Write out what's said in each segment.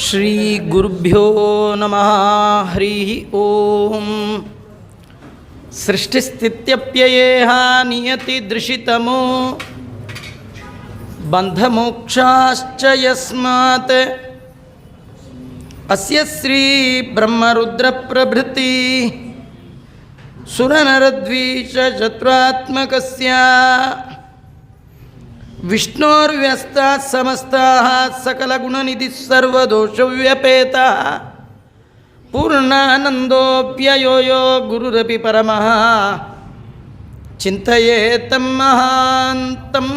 ಶ್ರೀ ಗುರುಭ್ಯೋ ನಮಃ. ಹರಿ ಓಂ. ಸೃಷ್ಟಿಸ್ಥಿತ್ಯಪ್ಯಯೇಹ ನಿಯತಿ ದೃಶಿತಮೋ ಬಂಧಮೋಕ್ಷಾಶ್ಚ ಯಸ್ಮಾತ್ ಅಸ್ಯ ಶ್ರೀ ಬ್ರಹ್ಮರುದ್ರ ಪ್ರಭೃತಿ ಸುರನರದ್ವೀಷ ಶತ್ರುತ್ಮಕಸ್ಯ ವಿಷ್ಣೋರ್ವ್ಯಸ್ತಾಃ ಸಮಸ್ತಾಃ ಸಕಲಗುಣನಿಧಿಃ ಸರ್ವದೋಷವ್ಯಪೇತಃ ಪೂರ್ಣಾನಂದೋऽಪ್ಯಯೋ ಯೋ ಗುರುರಪಿ ಪರಮಃ ಚಿಂತಯೇತಂ ಮಹಾಂತಂ.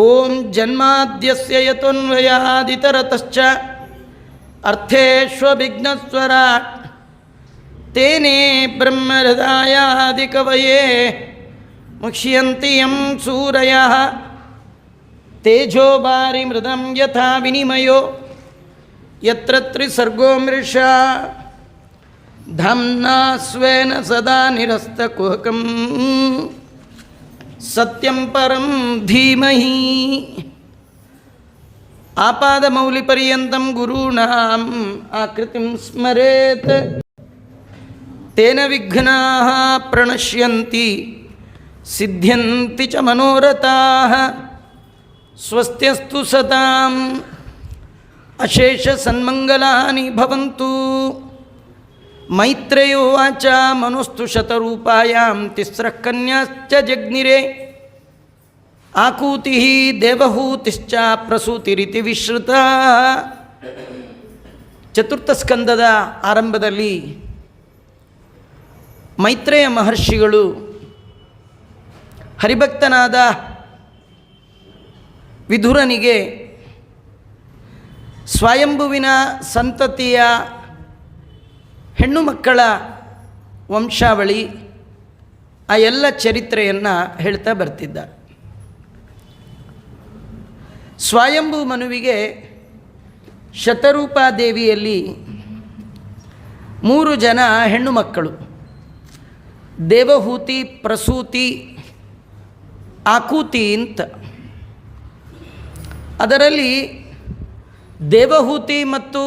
ಓಂ ಜನ್ಮಾದ್ಯಸ್ಯ ಯತೋನ್ವಯಾದಿತರತಶ್ಚ ಅರ್ಥೇಷ್ವಭಿಘ್ನಸ್ವರಾಟ್ ತೇನೇ ಬ್ರಹ್ಮಹೃದಯಾದಿಕವಯೇ ಮುಕ್ಷ್ಯಂತಿ ಯಂ ಸೂರಯಃ ತೇಜೋವಾರಿ ಮೃದಂ ಯಥಾ ವಿನಿಮಯೋ ಯತ್ರ ತ್ರಿಸರ್ಗೋ ಮೃಷಾ ಧಾಮ್ನಾ ಸ್ವೇನ ಸದಾ ನಿರಸ್ತಕುಹಕಂ ಸತ್ಯಂ ಪರಂ ಧೀಮಹಿ. ಆಪಾದಮೌಲಿಪರ್ಯಂತಂ ಗುರುಣಾಂ ಆಕೃತಿಂ ಸ್ಮರೇತ್ ತೇನ ವಿಘ್ನಾಃ ಪ್ರಣಶ್ಯಂತಿ ಸಿದ್ಧ್ಯಂತಿ ಚ ಮನೋರಥಾಃ. ಸ್ವಸ್ತ್ಯಸ್ತು ಸತಾಂ ಅಶೇಷ ಸನ್ಮಂಗಲಾನಿ ಭವಂತು. ಮೈತ್ರೇಯೋ ವಾಚ ಮನೋಸ್ತು ಶತರೂಪಾಯಾಂ ತಿಸ್ರಃ ಕನ್ಯಾಶ್ಚ ಜಗ್ನಿರೆ ಆಕೂತಿಃ ದೇವಹೂತಿಶ್ಚ ಪ್ರಸೂತಿರಿತಿ ವಿಶ್ರುತ. ಚತುರ್ಥ ಸ್ಕಂದದ ಆರಂಭದಲ್ಲಿ ಮೈತ್ರೇಯ ಮಹರ್ಷಿಗಳು ಹರಿಭಕ್ತನಾದ ವಿದುರನಿಗೆ ಸ್ವಯಂಭುವಿನ ಸಂತತಿಯ ಹೆಣ್ಣು ಮಕ್ಕಳ ವಂಶಾವಳಿ ಆ ಎಲ್ಲ ಚರಿತ್ರೆಯನ್ನು ಹೇಳ್ತಾ ಬರ್ತಿದ್ದಾರೆ. ಸ್ವಯಂಭು ಮನುವಿಗೆ ಶತರೂಪಾದೇವಿಯಲ್ಲಿ 3 ಜನ ಹೆಣ್ಣು ಮಕ್ಕಳು, ದೇವಹೂತಿ, ಪ್ರಸೂತಿ, ಆಕೂತಿ ಅಂತ. ಅದರಲ್ಲಿ ದೇವಹೂತಿ ಮತ್ತು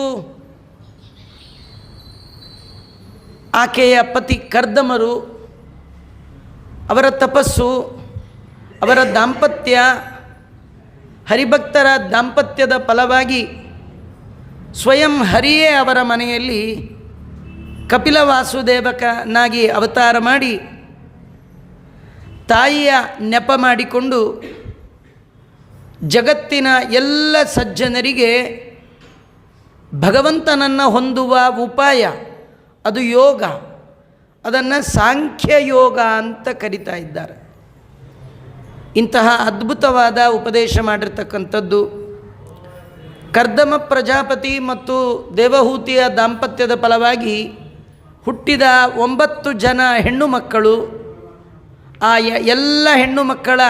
ಆಕೆಯ ಪತಿ ಕರ್ದಮರು, ಅವರ ತಪಸ್ಸು, ಅವರ ದಾಂಪತ್ಯ, ಹರಿಭಕ್ತರ ದಾಂಪತ್ಯದ ಫಲವಾಗಿ ಸ್ವಯಂ ಹರಿಯೇ ಅವರ ಮನೆಯಲ್ಲಿ ಕಪಿಲ ವಾಸುದೇವಕನಾಗಿ ಅವತಾರ ಮಾಡಿ ತಾಯಿಯ ನೆಪ ಮಾಡಿಕೊಂಡು ಜಗತ್ತಿನ ಎಲ್ಲ ಸಜ್ಜನರಿಗೆ ಭಗವಂತನನ್ನು ಹೊಂದುವ ಉಪಾಯ, ಅದು ಯೋಗ, ಅದನ್ನು ಸಾಂಖ್ಯ ಯೋಗ ಅಂತ ಕರೀತಾ ಇದ್ದಾರೆ. ಇಂತಹ ಅದ್ಭುತವಾದ ಉಪದೇಶ ಮಾಡಿರ್ತಕ್ಕಂಥದ್ದು ಕರ್ದಮ ಪ್ರಜಾಪತಿ ಮತ್ತು ದೇವಹೂತಿಯ ದಾಂಪತ್ಯದ ಫಲವಾಗಿ ಹುಟ್ಟಿದ 9 ಜನ ಹೆಣ್ಣು ಮಕ್ಕಳು. ಆ ಎಲ್ಲ ಹೆಣ್ಣು ಮಕ್ಕಳ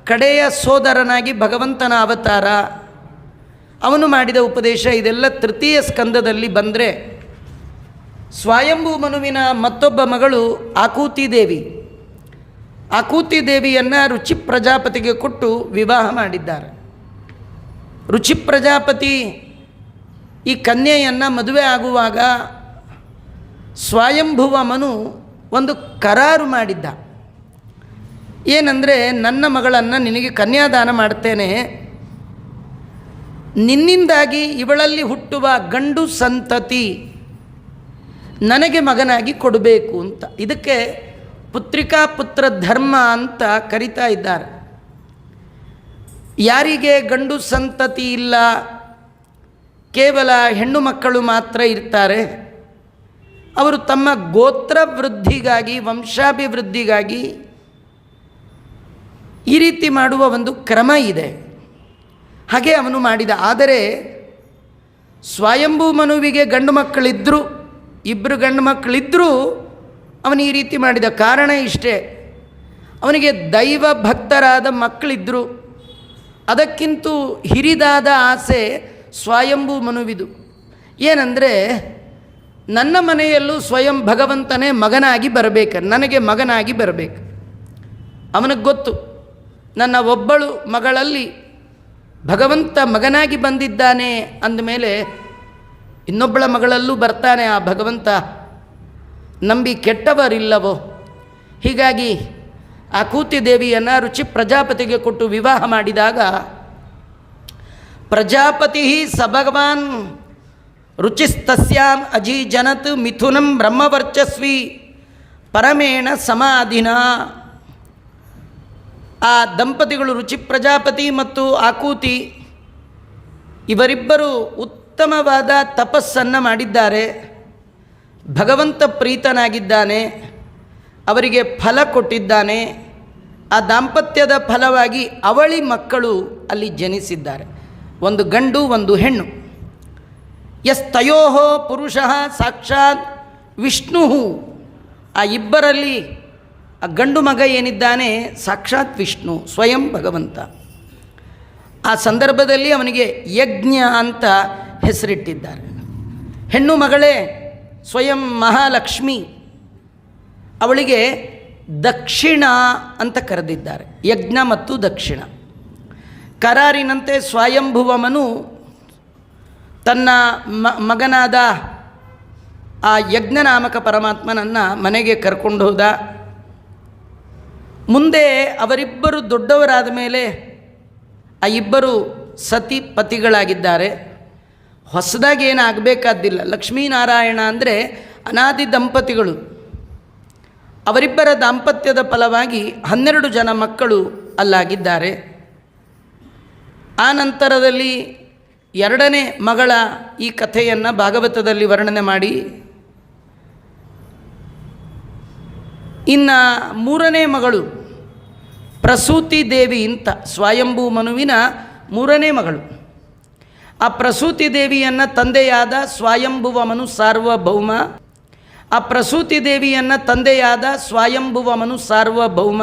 ಕಡೆಯ ಸೋದರನಾಗಿ ಭಗವಂತನ ಅವತಾರ, ಅವನು ಮಾಡಿದ ಉಪದೇಶ, ಇದೆಲ್ಲ ತೃತೀಯ ಸ್ಕಂದದಲ್ಲಿ ಬಂದರೆ, ಸ್ವಯಂಭೂ ಮನುವಿನ ಮತ್ತೊಬ್ಬ ಮಗಳು ಆಕೂತಿ ದೇವಿ. ಆಕೂತಿ ದೇವಿಯನ್ನು ರುಚಿ ಪ್ರಜಾಪತಿಗೆ ಕೊಟ್ಟು ವಿವಾಹ ಮಾಡಿದ್ದಾರೆ. ರುಚಿ ಪ್ರಜಾಪತಿ ಈ ಕನ್ಯೆಯನ್ನು ಮದುವೆ ಆಗುವಾಗ ಸ್ವಯಂಭುವ ಮನು ಒಂದು ಕರಾರು ಮಾಡಿದ್ದ. ಏನಂದರೆ, ನನ್ನ ಮಗಳನ್ನು ನಿನಗೆ ಕನ್ಯಾದಾನ ಮಾಡ್ತೇನೆ, ನಿನ್ನಿಂದಾಗಿ ಇವಳಲ್ಲಿ ಹುಟ್ಟುವ ಗಂಡು ಸಂತತಿ ನನಗೆ ಮಗನಾಗಿ ಕೊಡಬೇಕು ಅಂತ. ಇದಕ್ಕೆ ಪುತ್ರಿಕಾ ಪುತ್ರ ಧರ್ಮ ಅಂತ ಕರೀತಾ ಇದ್ದಾರೆ. ಯಾರಿಗೆ ಗಂಡು ಸಂತತಿ ಇಲ್ಲ, ಕೇವಲ ಹೆಣ್ಣು ಮಕ್ಕಳು ಮಾತ್ರ ಇರ್ತಾರೆ, ಅವರು ತಮ್ಮ ಗೋತ್ರ ವೃದ್ಧಿಗಾಗಿ, ವಂಶಾಭಿವೃದ್ಧಿಗಾಗಿ ಈ ರೀತಿ ಮಾಡುವ ಒಂದು ಕ್ರಮ ಇದೆ. ಹಾಗೆ ಅವನು ಮಾಡಿದ. ಆದರೆ ಸ್ವಯಂಭೂ ಮನುವಿಗೆ ಗಂಡು ಮಕ್ಕಳಿದ್ದರು, 2 ಗಂಡು ಮಕ್ಕಳಿದ್ದರೂ ಅವನು ಈ ರೀತಿ ಮಾಡಿದ. ಕಾರಣ ಇಷ್ಟೇ, ಅವನಿಗೆ ದೈವ ಭಕ್ತರಾದ ಮಕ್ಕಳಿದ್ದರು. ಅದಕ್ಕಿಂತ ಹಿರಿದಾದ ಆಸೆ ಸ್ವಯಂಭೂ ಮನುವಿದು. ಏನಂದರೆ, ನನ್ನ ಮನೆಯಲ್ಲೂ ಸ್ವಯಂ ಭಗವಂತನೇ ಮಗನಾಗಿ ಬರಬೇಕು, ನನಗೆ ಮಗನಾಗಿ ಬರಬೇಕು. ಅವನಿಗೆ ಗೊತ್ತು, ನನ್ನ ಒಬ್ಬಳು ಮಗಳಲ್ಲಿ ಭಗವಂತ ಮಗನಾಗಿ ಬಂದಿದ್ದಾನೆ ಅಂದಮೇಲೆ ಇನ್ನೊಬ್ಬಳ ಮಗಳಲ್ಲೂ ಬರ್ತಾನೆ ಆ ಭಗವಂತ, ನಂಬಿ ಕೆಟ್ಟವರಿಲ್ಲವೋ. ಹೀಗಾಗಿ ಆಕೂತಿ ದೇವಿಯನ್ನು ರುಚಿ ಪ್ರಜಾಪತಿಗೆ ಕೊಟ್ಟು ವಿವಾಹ ಮಾಡಿದಾಗ ಪ್ರಜಾಪತಿ ಸ ಭಗವಾನ್ ರುಚಿಸ್ತಸ್ಯಾಂ ಅಜೀಜನತ್ ಮಿಥುನಂ ಬ್ರಹ್ಮವರ್ಚಸ್ವಿ ಪರಮೇಣ ಸಮಾಧಿನ. ಆ ದಂಪತಿಗಳು ರುಚಿ ಪ್ರಜಾಪತಿ ಮತ್ತು ಆಕೂತಿ ಇವರಿಬ್ಬರು ಉತ್ತಮವಾದ ತಪಸ್ಸನ್ನು ಮಾಡಿದ್ದಾರೆ. ಭಗವಂತ ಪ್ರೀತನಾಗಿದ್ದಾನೆ, ಅವರಿಗೆ ಫಲ ಕೊಟ್ಟಿದ್ದಾನೆ. ಆ ದಾಂಪತ್ಯದ ಫಲವಾಗಿ ಅವಳಿ ಮಕ್ಕಳು ಅಲ್ಲಿ ಜನಿಸಿದ್ದಾರೆ, ಒಂದು ಗಂಡು ಒಂದು ಹೆಣ್ಣು. ಯಸ್ತಯೋ ಪುರುಷಃ ಸಾಕ್ಷಾತ್ ವಿಷ್ಣು. ಆ ಇಬ್ಬರಲ್ಲಿ ಆ ಗಂಡು ಮಗ ಏನಿದ್ದಾನೆ ಸಾಕ್ಷಾತ್ ವಿಷ್ಣು, ಸ್ವಯಂ ಭಗವಂತ. ಆ ಸಂದರ್ಭದಲ್ಲಿ ಅವನಿಗೆ ಯಜ್ಞ ಅಂತ ಹೆಸರಿಟ್ಟಿದ್ದಾರೆ. ಹೆಣ್ಣು ಮಗಳೇ ಸ್ವಯಂ ಮಹಾಲಕ್ಷ್ಮಿ, ಅವಳಿಗೆ ದಕ್ಷಿಣ ಅಂತ ಕರೆದಿದ್ದಾರೆ. ಯಜ್ಞ ಮತ್ತು ದಕ್ಷಿಣ. ಕರಾರಿನಂತೆ ಸ್ವಯಂಭುವಮನು ತನ್ನ ಮಗನಾದ ಆ ಯಜ್ಞನಾಮಕ ಪರಮಾತ್ಮನನ್ನು ಮನೆಗೆ ಕರ್ಕೊಂಡು ಹೋದ. ಮುಂದೆ ಅವರಿಬ್ಬರು ದೊಡ್ಡವರಾದ ಮೇಲೆ ಆ ಇಬ್ಬರು ಸತಿ ಪತಿಗಳಾಗಿದ್ದಾರೆ. ಹೊಸದಾಗಿ ಏನು ಆಗಬೇಕಾದ್ದಿಲ್ಲ. ಲಕ್ಷ್ಮೀನಾರಾಯಣ ಅಂದರೆ ಅನಾದಿ ದಂಪತಿಗಳು. ಅವರಿಬ್ಬರ ದಾಂಪತ್ಯದ ಫಲವಾಗಿ 12 ಜನ ಮಕ್ಕಳು ಅಲ್ಲಾಗಿದ್ದಾರೆ. ಆ ನಂತರದಲ್ಲಿ 2ನೇ ಮಗಳ ಈ ಕಥೆಯನ್ನು ಭಾಗವತದಲ್ಲಿ ವರ್ಣನೆ ಮಾಡಿ, ಇನ್ನು 3ನೇ ಮಗಳು ಪ್ರಸೂತಿ ದೇವಿ ಅಂತ ಸ್ವಯಂಭೂ ಮನುವಿನ 3ನೇ ಮಗಳು. ಆ ಪ್ರಸೂತಿ ದೇವಿಯನ್ನು ತಂದೆಯಾದ ಸ್ವಯಂಭುವ ಮನು ಸಾರ್ವಭೌಮ, ಆ ಪ್ರಸೂತಿ ದೇವಿಯನ್ನು ತಂದೆಯಾದ ಸ್ವಯಂಭುವ ಮನು ಸಾರ್ವಭೌಮ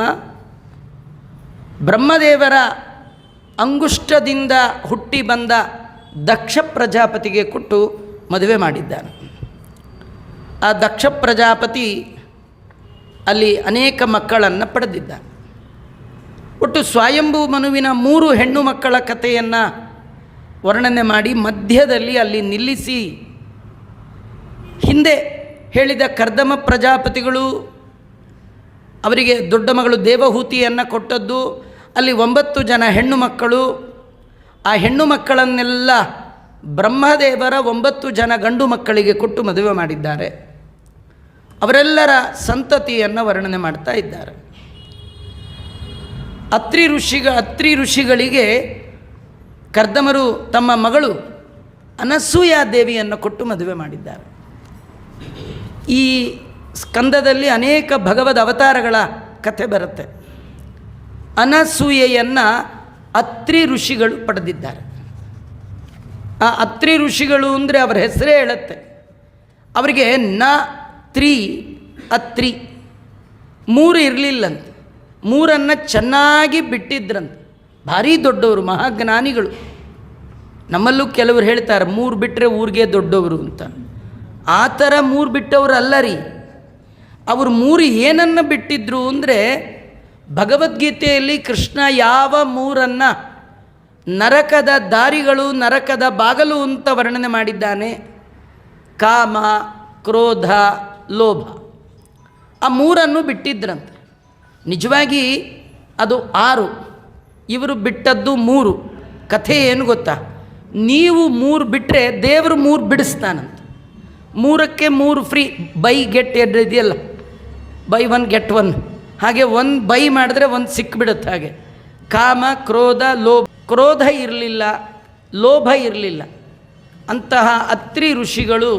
ಬ್ರಹ್ಮದೇವರ ಅಂಗುಷ್ಟದಿಂದ ಹುಟ್ಟಿ ಬಂದ ದಕ್ಷ ಪ್ರಜಾಪತಿಗೆ ಕೊಟ್ಟು ಮದುವೆ ಮಾಡಿದ್ದಾನೆ. ಆ ದಕ್ಷ ಪ್ರಜಾಪತಿ ಅಲ್ಲಿ ಅನೇಕ ಮಕ್ಕಳನ್ನು ಪಡೆದಿದ್ದಾನೆ. ಒಟ್ಟು ಸ್ವಯಂಭೂ ಮನುವಿನ 3 ಹೆಣ್ಣು ಮಕ್ಕಳ ಕಥೆಯನ್ನು ವರ್ಣನೆ ಮಾಡಿ ಮಧ್ಯದಲ್ಲಿ ಅಲ್ಲಿ ನಿಲ್ಲಿಸಿ, ಹಿಂದೆ ಹೇಳಿದ ಕರ್ದಮ ಪ್ರಜಾಪತಿಗಳು ಅವರಿಗೆ ದೊಡ್ಡ ಮಗಳು ದೇವಹೂತಿಯನ್ನು ಕೊಟ್ಟದ್ದು, ಅಲ್ಲಿ 9 ಜನ ಹೆಣ್ಣು ಮಕ್ಕಳು. ಆ ಹೆಣ್ಣು ಮಕ್ಕಳನ್ನೆಲ್ಲ ಬ್ರಹ್ಮದೇವರ 9 ಜನ ಗಂಡು ಮಕ್ಕಳಿಗೆ ಕೊಟ್ಟು ಮದುವೆ ಮಾಡಿದ್ದಾರೆ. ಅವರೆಲ್ಲರ ಸಂತತಿಯನ್ನು ವರ್ಣನೆ ಮಾಡ್ತಾ ಇದ್ದಾರೆ. ಅತ್ರಿ ಋಷಿಗಳಿಗೆ ಕರ್ದಮರು ತಮ್ಮ ಮಗಳು ಅನಸೂಯಾ ದೇವಿಯನ್ನು ಕೊಟ್ಟು ಮದುವೆ ಮಾಡಿದ್ದಾರೆ. ಈ ಸ್ಕಂದದಲ್ಲಿ ಅನೇಕ ಭಗವದ್ ಅವತಾರಗಳ ಕಥೆ ಬರುತ್ತೆ. ಅನಸೂಯೆಯನ್ನು ಅತ್ರಿ ಋಷಿಗಳು ಪಡೆದಿದ್ದಾರೆ. ಆ ಅತ್ರಿ ಋಷಿಗಳು ಅಂದರೆ ಅವರ ಹೆಸರೇ ಹೇಳುತ್ತೆ. ಅವರಿಗೆ ಅತ್ರಿ 3 ಇರಲಿಲ್ಲಂತೆ. 3 ಚೆನ್ನಾಗಿ ಬಿಟ್ಟಿದ್ರಂತೆ. ಭಾರೀ ದೊಡ್ಡವರು, ಮಹಾಜ್ಞಾನಿಗಳು. ನಮ್ಮಲ್ಲೂ ಕೆಲವರು ಹೇಳ್ತಾರೆ 3 ಬಿಟ್ಟರೆ ಊರಿಗೆ ದೊಡ್ಡವರು ಅಂತ. ಆ ಥರ 3 ಬಿಟ್ಟವರು ಅಲ್ಲ ರೀ. ಅವರು 3 ಏನನ್ನು ಬಿಟ್ಟಿದ್ರು ಅಂದರೆ, ಭಗವದ್ಗೀತೆಯಲ್ಲಿ ಕೃಷ್ಣ ಯಾವ 3 ನರಕದ ದಾರಿಗಳು, ನರಕದ ಬಾಗಲು ಅಂತ ವರ್ಣನೆ ಮಾಡಿದ್ದಾನೆ. ಕಾಮ, ಕ್ರೋಧ, ಲೋಭ. ಆ 3 ಬಿಟ್ಟಿದ್ರಂತೆ. ನಿಜವಾಗಿ ಅದು 6, ಇವರು ಬಿಟ್ಟದ್ದು 3. ಕಥೆ ಏನು ಗೊತ್ತಾ? ನೀವು 3 ಬಿಟ್ಟರೆ ದೇವರು 3 ಬಿಡಿಸ್ತಾನಂತ. 3ಕ್ಕೆ 3 ಫ್ರೀ. ಬೈ ಗೆಟ್ 2 ಇದೆಯಲ್ಲ, ಬೈ 1 ಗೆಟ್ 1. ಹಾಗೆ 1 ಬೈ ಮಾಡಿದ್ರೆ 1 ಸಿಕ್ಬಿಡುತ್ತೆ. ಹಾಗೆ ಕಾಮ, ಕ್ರೋಧ, ಲೋಭ. ಕ್ರೋಧ ಇರಲಿಲ್ಲ, ಲೋಭ ಇರಲಿಲ್ಲ. ಅಂತಹ ಅತ್ರಿ ಋಷಿಗಳು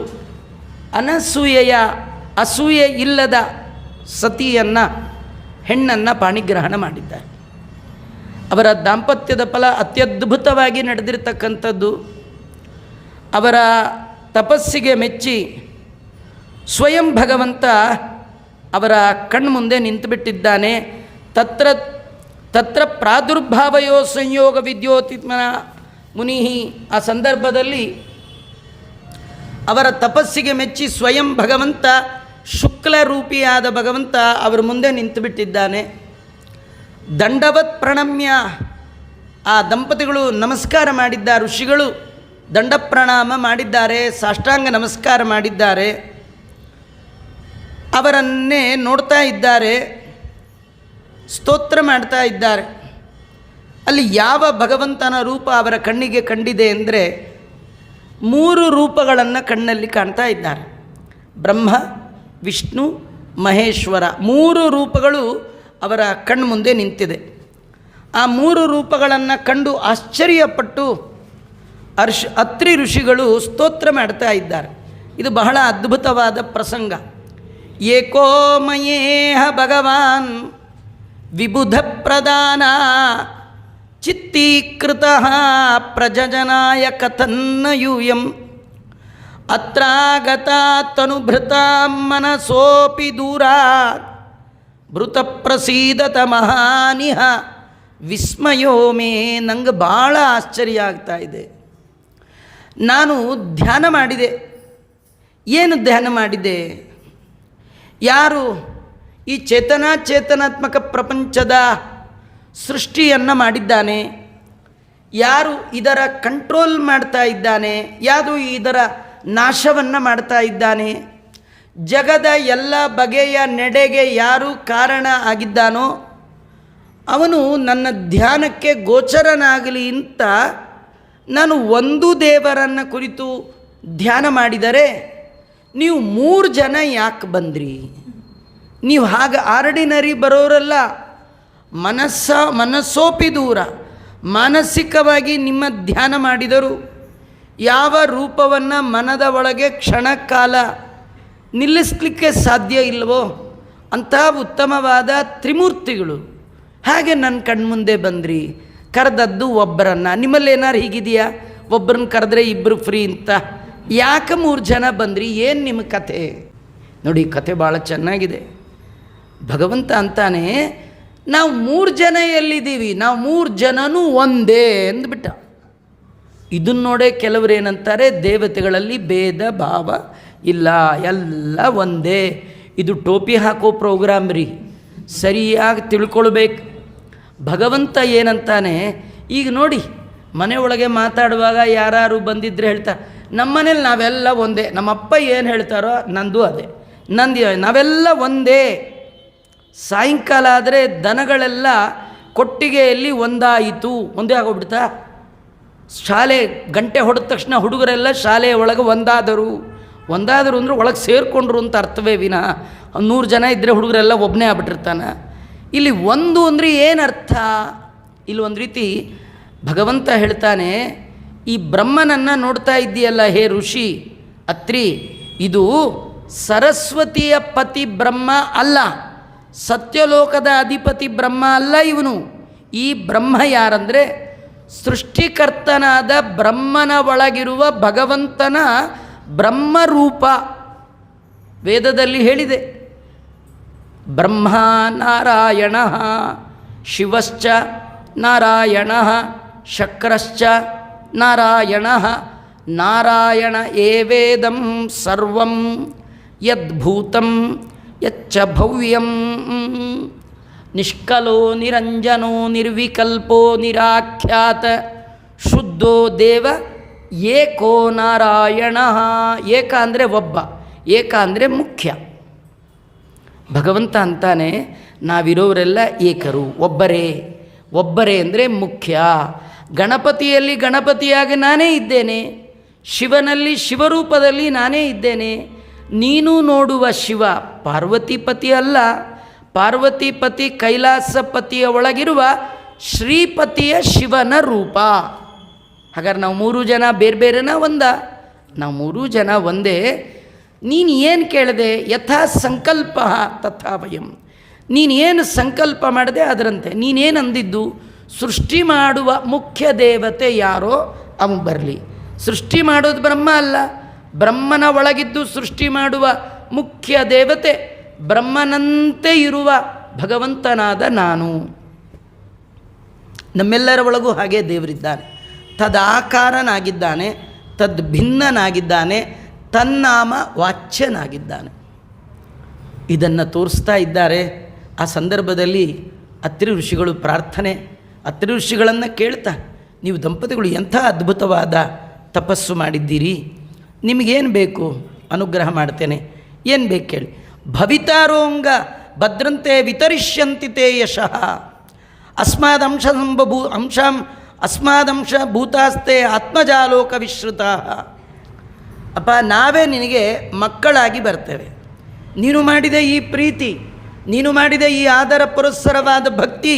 ಅಸೂಯೆ ಇಲ್ಲದ ಸತಿಯನ್ನು, ಹೆಣ್ಣನ್ನು ಪಾಣಿಗ್ರಹಣ ಮಾಡಿದ್ದಾರೆ. ಅವರ ದಾಂಪತ್ಯದ ಫಲ ಅತ್ಯದ್ಭುತವಾಗಿ ನಡೆದಿರ್ತಕ್ಕಂಥದ್ದು. ಅವರ ತಪಸ್ಸಿಗೆ ಮೆಚ್ಚಿ ಸ್ವಯಂ ಭಗವಂತ ಅವರ ಕಣ್ಮುಂದೆ ನಿಂತುಬಿಟ್ಟಿದ್ದಾನೆ. ತತ್ರ ಪ್ರಾದುರ್ಭಾವಯೋ ಸಂಯೋಗ ವಿದ್ಯೋತಿತ್ಮನ ಮುನಿ. ಆ ಸಂದರ್ಭದಲ್ಲಿ ಅವರ ತಪಸ್ಸಿಗೆ ಮೆಚ್ಚಿ ಸ್ವಯಂ ಭಗವಂತ, ಶುಕ್ಲ ರೂಪಿಯಾದ ಭಗವಂತ ಅವರ ಮುಂದೆ ನಿಂತುಬಿಟ್ಟಿದ್ದಾನೆ. ದಂಡವತ್ ಪ್ರಣಮ್ಯ, ಆ ದಂಪತಿಗಳು ನಮಸ್ಕಾರ ಮಾಡಿದ್ದ ಋಷಿಗಳು ದಂಡ ಪ್ರಣಾಮ ಮಾಡಿದ್ದಾರೆ, ಸಾಷ್ಟಾಂಗ ನಮಸ್ಕಾರ ಮಾಡಿದ್ದಾರೆ. ಅವರನ್ನೇ ನೋಡ್ತಾ ಇದ್ದಾರೆ, ಸ್ತೋತ್ರ ಮಾಡ್ತಾ ಇದ್ದಾರೆ. ಅಲ್ಲಿ ಯಾವ ಭಗವಂತನ ರೂಪ ಅವರ ಕಣ್ಣಿಗೆ ಕಂಡಿದೆ ಅಂದರೆ 3 ರೂಪಗಳನ್ನು ಕಣ್ಣಲ್ಲಿ ಕಾಣ್ತಾ ಇದ್ದಾರೆ. ಬ್ರಹ್ಮ, ವಿಷ್ಣು, ಮಹೇಶ್ವರ 3 ರೂಪಗಳು ಅವರ ಕಣ್ಮುಂದೆ ನಿಂತಿದೆ. ಆ 3 ರೂಪಗಳನ್ನು ಕಂಡು ಆಶ್ಚರ್ಯಪಟ್ಟು ಅತ್ರಿ ಋಷಿಗಳು ಸ್ತೋತ್ರ ಮಾಡ್ತಾ ಇದ್ದಾರೆ. ಇದು ಬಹಳ ಅದ್ಭುತವಾದ ಪ್ರಸಂಗ. ಏಕೋ ಮಯೇಹ ಭಗವಾನ್ ವಿಬುಧ ಪ್ರಧಾನ ಚಿತ್ತೀಕೃತ ಪ್ರಜಜನಾಯ ಕಥನ್ನ ಯೂಯಂ ಅತ್ರಾಗತ ತನುಭೃತ ಮನಸೋಪಿ ದೂರಾತ್ ಭೃತ ಪ್ರಸೀದತ ಮಹಾನಿಹ ವಿಸ್ಮಯೋ ಮೇ. ನಂಗೆ ಭಾಳ ಆಶ್ಚರ್ಯ ಆಗ್ತಾ ಇದೆ. ನಾನು ಧ್ಯಾನ ಮಾಡಿದೆ. ಏನು ಧ್ಯಾನ ಮಾಡಿದೆ? ಯಾರು ಈ ಚೇತನಾತ್ಮಕ ಪ್ರಪಂಚದ ಸೃಷ್ಟಿಯನ್ನು ಮಾಡಿದ್ದಾನೆ, ಯಾರು ಇದರ ಕಂಟ್ರೋಲ್ ಮಾಡ್ತಾ ಇದ್ದಾನೆ, ಯಾರು ಇದರ ನಾಶವನ್ನು ಮಾಡ್ತಾ ಇದ್ದಾನೆ, ಜಗದ ಎಲ್ಲ ಬಗೆಯ ನಡೆಗೆ ಯಾರು ಕಾರಣ ಆಗಿದ್ದಾನೋ ಅವನು ನನ್ನ ಧ್ಯಾನಕ್ಕೆ ಗೋಚರನಾಗಲಿ ಅಂತ ನಾನು ಒಂದು ದೇವರನ್ನು ಕುರಿತು ಧ್ಯಾನ ಮಾಡಿದರೆ ನೀವು 3 ಜನ ಯಾಕೆ ಬಂದ್ರಿ? ನೀವು ಹಾಗೆ ಆರ್ಡಿನರಿ ಬರೋರಲ್ಲ. ಮನಸ್ಸೋಪಿ ದೂರ, ಮಾನಸಿಕವಾಗಿ ನಿಮ್ಮ ಧ್ಯಾನ ಮಾಡಿದರು. ಯಾವ ರೂಪವನ್ನು ಮನದ ಒಳಗೆ ಕ್ಷಣಕಾಲ ನಿಲ್ಲಿಸಲಿಕ್ಕೆ ಸಾಧ್ಯ ಇಲ್ಲವೋ ಅಂಥ ಉತ್ತಮವಾದ ತ್ರಿಮೂರ್ತಿಗಳು ಹಾಗೆ ನನ್ನ ಕಣ್ಮುಂದೆ ಬಂದ್ರಿ. ಕರೆದದ್ದು ಒಬ್ಬರನ್ನು. ನಿಮ್ಮಲ್ಲಿ ಏನಾರು ಹೀಗಿದೆಯಾ? ಒಬ್ಬರನ್ನ ಕರೆದ್ರೆ 2 ಫ್ರೀ ಅಂತ. ಯಾಕೆ 3 ಜನ ಬಂದ್ರಿ? ಏನು ನಿಮ್ಮ ಕಥೆ? ನೋಡಿ, ಕಥೆ ಭಾಳ ಚೆನ್ನಾಗಿದೆ. ಭಗವಂತ ಅಂತಾನೆ, ನಾವು 3 ಜನ ಎಲ್ಲಿದ್ದೀವಿ? ನಾವು 3 ಜನನೂ ಒಂದೇ ಅಂದ್ಬಿಟ್ಟ. ಇದನ್ನು ನೋಡೇ ಕೆಲವರು ಏನಂತಾರೆ, ದೇವತೆಗಳಲ್ಲಿ ಭೇದ ಭಾವ ಇಲ್ಲ, ಎಲ್ಲ ಒಂದೇ. ಇದು ಟೋಪಿ ಹಾಕೋ ಪ್ರೋಗ್ರಾಮ್ ರೀ, ಸರಿಯಾಗಿ ತಿಳ್ಕೊಳ್ಬೇಕು. ಭಗವಂತ ಏನಂತಾನೆ, ಈಗ ನೋಡಿ ಮನೆಯೊಳಗೆ ಮಾತಾಡುವಾಗ ಯಾರು ಬಂದಿದ್ದರೆ ಹೇಳ್ತಾರೆ, ನಮ್ಮ ಮನೇಲಿ ನಾವೆಲ್ಲ ಒಂದೇ, ನಮ್ಮಪ್ಪ ಏನು ಹೇಳ್ತಾರೋ ನಂದು ಅದೇ, ನಾವೆಲ್ಲ ಒಂದೇ. ಸಾಯಂಕಾಲ ಆದರೆ ದನಗಳೆಲ್ಲ ಕೊಟ್ಟಿಗೆಯಲ್ಲಿ ಒಂದಾಯಿತು, ಒಂದೇ ಆಗೋಗ್ಬಿಡ್ತಾ. ಶಾಲೆ ಗಂಟೆ ಹೊಡೆದ ತಕ್ಷಣ ಹುಡುಗರೆಲ್ಲ ಶಾಲೆಯ ಒಳಗೆ ಒಂದಾದರು ಅಂದರೆ ಒಳಗೆ ಸೇರಿಕೊಂಡ್ರು ಅಂತ ಅರ್ಥವೇ ವಿನ 100 ಜನ ಇದ್ದರೆ ಹುಡುಗರೆಲ್ಲ ಒಬ್ಬನೇ ಆಗ್ಬಿಟ್ಟಿರ್ತಾನೆ. ಇಲ್ಲಿ ಒಂದು ಅಂದರೆ ಏನು ಅರ್ಥ? ಇಲ್ಲಿ ಒಂದು ರೀತಿ ಭಗವಂತ ಹೇಳ್ತಾನೆ, ಈ ಬ್ರಹ್ಮನನ್ನು ನೋಡ್ತಾ ಇದ್ದೀಯಲ್ಲ ಹೇ ಋಷಿ ಅತ್ರಿ, ಇದು ಸರಸ್ವತಿಯ ಪತಿ ಬ್ರಹ್ಮ ಅಲ್ಲ, ಸತ್ಯಲೋಕದ ಅಧಿಪತಿ ಬ್ರಹ್ಮ ಅಲ್ಲ ಇವನು. ಈ ಬ್ರಹ್ಮ ಯಾರಂದರೆ ಸೃಷ್ಟಿಕರ್ತನಾದ ಬ್ರಹ್ಮನ ಒಳಗಿರುವ ಭಗವಂತನ ಬ್ರಹ್ಮರೂಪ. ವೇದದಲ್ಲಿ ಹೇಳಿದೆ, ಬ್ರಹ್ಮ ನಾರಾಯಣ ಶಿವಶ್ಚ ನಾರಾಯಣ ಶಕ್ರಶ್ಚ ನಾರಾಯಣ ನಾರಾಯಣ ಏವೇದಂ ಸರ್ವಂ ಯದ್ಭೂತಂ ಯಚ್ಚ ಭವ್ಯಂ ನಿಷ್ಕಲೋ ನಿರಂಜನೋ ನಿರ್ವಿಕಲ್ಪೋ ನಿರಾಖ್ಯಾತ ಶುದ್ಧೋ ದೇವ ಏಕೋ ನಾರಾಯಣ. ಏಕ ಅಂದರೆ ಒಬ್ಬ, ಏಕ ಅಂದರೆ ಮುಖ್ಯ. ಭಗವಂತ ಅಂತಾನೆ, ನಾವಿರೋರೆಲ್ಲ ಏಕರು, ಒಬ್ಬರೇ ಅಂದರೆ ಮುಖ್ಯ. ಗಣಪತಿಯಲ್ಲಿ ಗಣಪತಿಯಾಗಿ ನಾನೇ ಇದ್ದೇನೆ, ಶಿವನಲ್ಲಿ ಶಿವರೂಪದಲ್ಲಿ ನಾನೇ ಇದ್ದೇನೆ. ನೀನು ನೋಡುವ ಶಿವ ಪಾರ್ವತಿಪತಿ ಅಲ್ಲ, ಪಾರ್ವತಿಪತಿ ಕೈಲಾಸಪತಿಯ ಒಳಗಿರುವ ಶ್ರೀಪತಿಯ ಶಿವನ ರೂಪ. ಹಾಗಾದ್ರೆ ನಾವು 3 ಜನ ಬೇರೆ ಬೇರೆನಾ ಒಂದ? ನಾವು 3 ಜನ ಒಂದೇ. ನೀನು ಏನು ಕೇಳಿದೆ? ಯಥಾ ಸಂಕಲ್ಪ ತಥಾ ವಯಂ. ನೀನೇನು ಸಂಕಲ್ಪ ಮಾಡಿದೆ ಅದರಂತೆ. ನೀನೇನು ಅಂದಿದ್ದು? ಸೃಷ್ಟಿ ಮಾಡುವ ಮುಖ್ಯ ದೇವತೆ ಯಾರೋ ಅವನು ಬರಲಿ. ಸೃಷ್ಟಿ ಮಾಡೋದು ಬ್ರಹ್ಮ ಅಲ್ಲ, ಬ್ರಹ್ಮನ ಒಳಗಿದ್ದು ಸೃಷ್ಟಿ ಮಾಡುವ ಮುಖ್ಯ ದೇವತೆ ಬ್ರಹ್ಮನಂತೆ ಇರುವ ಭಗವಂತನಾದ ನಾನು. ನಮ್ಮೆಲ್ಲರ ಒಳಗೂ ಹಾಗೆ ದೇವರಿದ್ದಾನೆ. ತದಾಕಾರನಾಗಿದ್ದಾನೆ, ತದ್ಭಿನ್ನನಾಗಿದ್ದಾನೆ, ತನ್ನಾಮ ವಾಚ್ಯನಾಗಿದ್ದಾನೆ. ಇದನ್ನು ತೋರಿಸ್ತಾ ಇದ್ದಾರೆ. ಆ ಸಂದರ್ಭದಲ್ಲಿ ಅತ್ರಿ ಋಷಿಗಳು ಪ್ರಾರ್ಥನೆ, ಅತ್ರಿ ಋಷಿಗಳನ್ನು ಕೇಳ್ತಾ, ನೀವು ದಂಪತಿಗಳು ಎಂಥ ಅದ್ಭುತವಾದ ತಪಸ್ಸು ಮಾಡಿದ್ದೀರಿ, ನಿಮಗೇನು ಬೇಕು ಅನುಗ್ರಹ ಮಾಡ್ತೇನೆ, ಏನು ಬೇಕು ಕೇಳಿ. ಭವಿತಾರೋಂಗ ಭದ್ರಂತೆ ವಿತರಿಷ್ಯಂತಿ ತೇ ಯಶಃ ಅಸ್ಮಾದಂಶ ಭೂತಾಸ್ತೆ ಆತ್ಮಜಾಲೋಕ ವಿಶ್ರುತ. ಅಪ್ಪ, ನಾವೇ ನಿನಗೆ ಮಕ್ಕಳಾಗಿ ಬರ್ತೇವೆ. ನೀನು ಮಾಡಿದ ಈ ಪ್ರೀತಿ, ನೀನು ಮಾಡಿದ ಈ ಆದರ ಪುರಸ್ಸರವಾದ ಭಕ್ತಿ,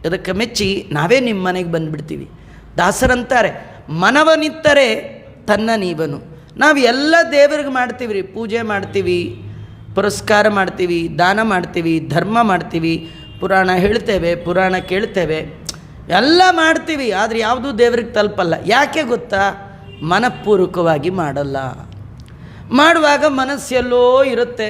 ಅದಕ್ಕೆ ಮೆಚ್ಚಿ ನಾವೇ ನಿಮ್ಮ ಮನೆಗೆ ಬಂದುಬಿಡ್ತೀವಿ. ದಾಸರಂತಾರೆ, ಮನವನಿತ್ತರೆ ತನ್ನ ನೀವನು. ನಾವು ಎಲ್ಲ ದೇವರಿಗೆ ಮಾಡ್ತೀವಿ ರೀ, ಪೂಜೆ ಮಾಡ್ತೀವಿ, ಪುರಸ್ಕಾರ ಮಾಡ್ತೀವಿ, ದಾನ ಮಾಡ್ತೀವಿ, ಧರ್ಮ ಮಾಡ್ತೀವಿ, ಪುರಾಣ ಹೇಳ್ತೇವೆ, ಪುರಾಣ ಕೇಳ್ತೇವೆ, ಎಲ್ಲ ಮಾಡ್ತೀವಿ. ಆದರೆ ಯಾವುದೂ ದೇವ್ರಿಗೆ ತಲುಪಲ್ಲ. ಯಾಕೆ ಗೊತ್ತಾ? ಮನಪೂರ್ವಕವಾಗಿ ಮಾಡಲ್ಲ. ಮಾಡುವಾಗ ಮನಸ್ಸೆಲ್ಲೋ ಇರುತ್ತೆ.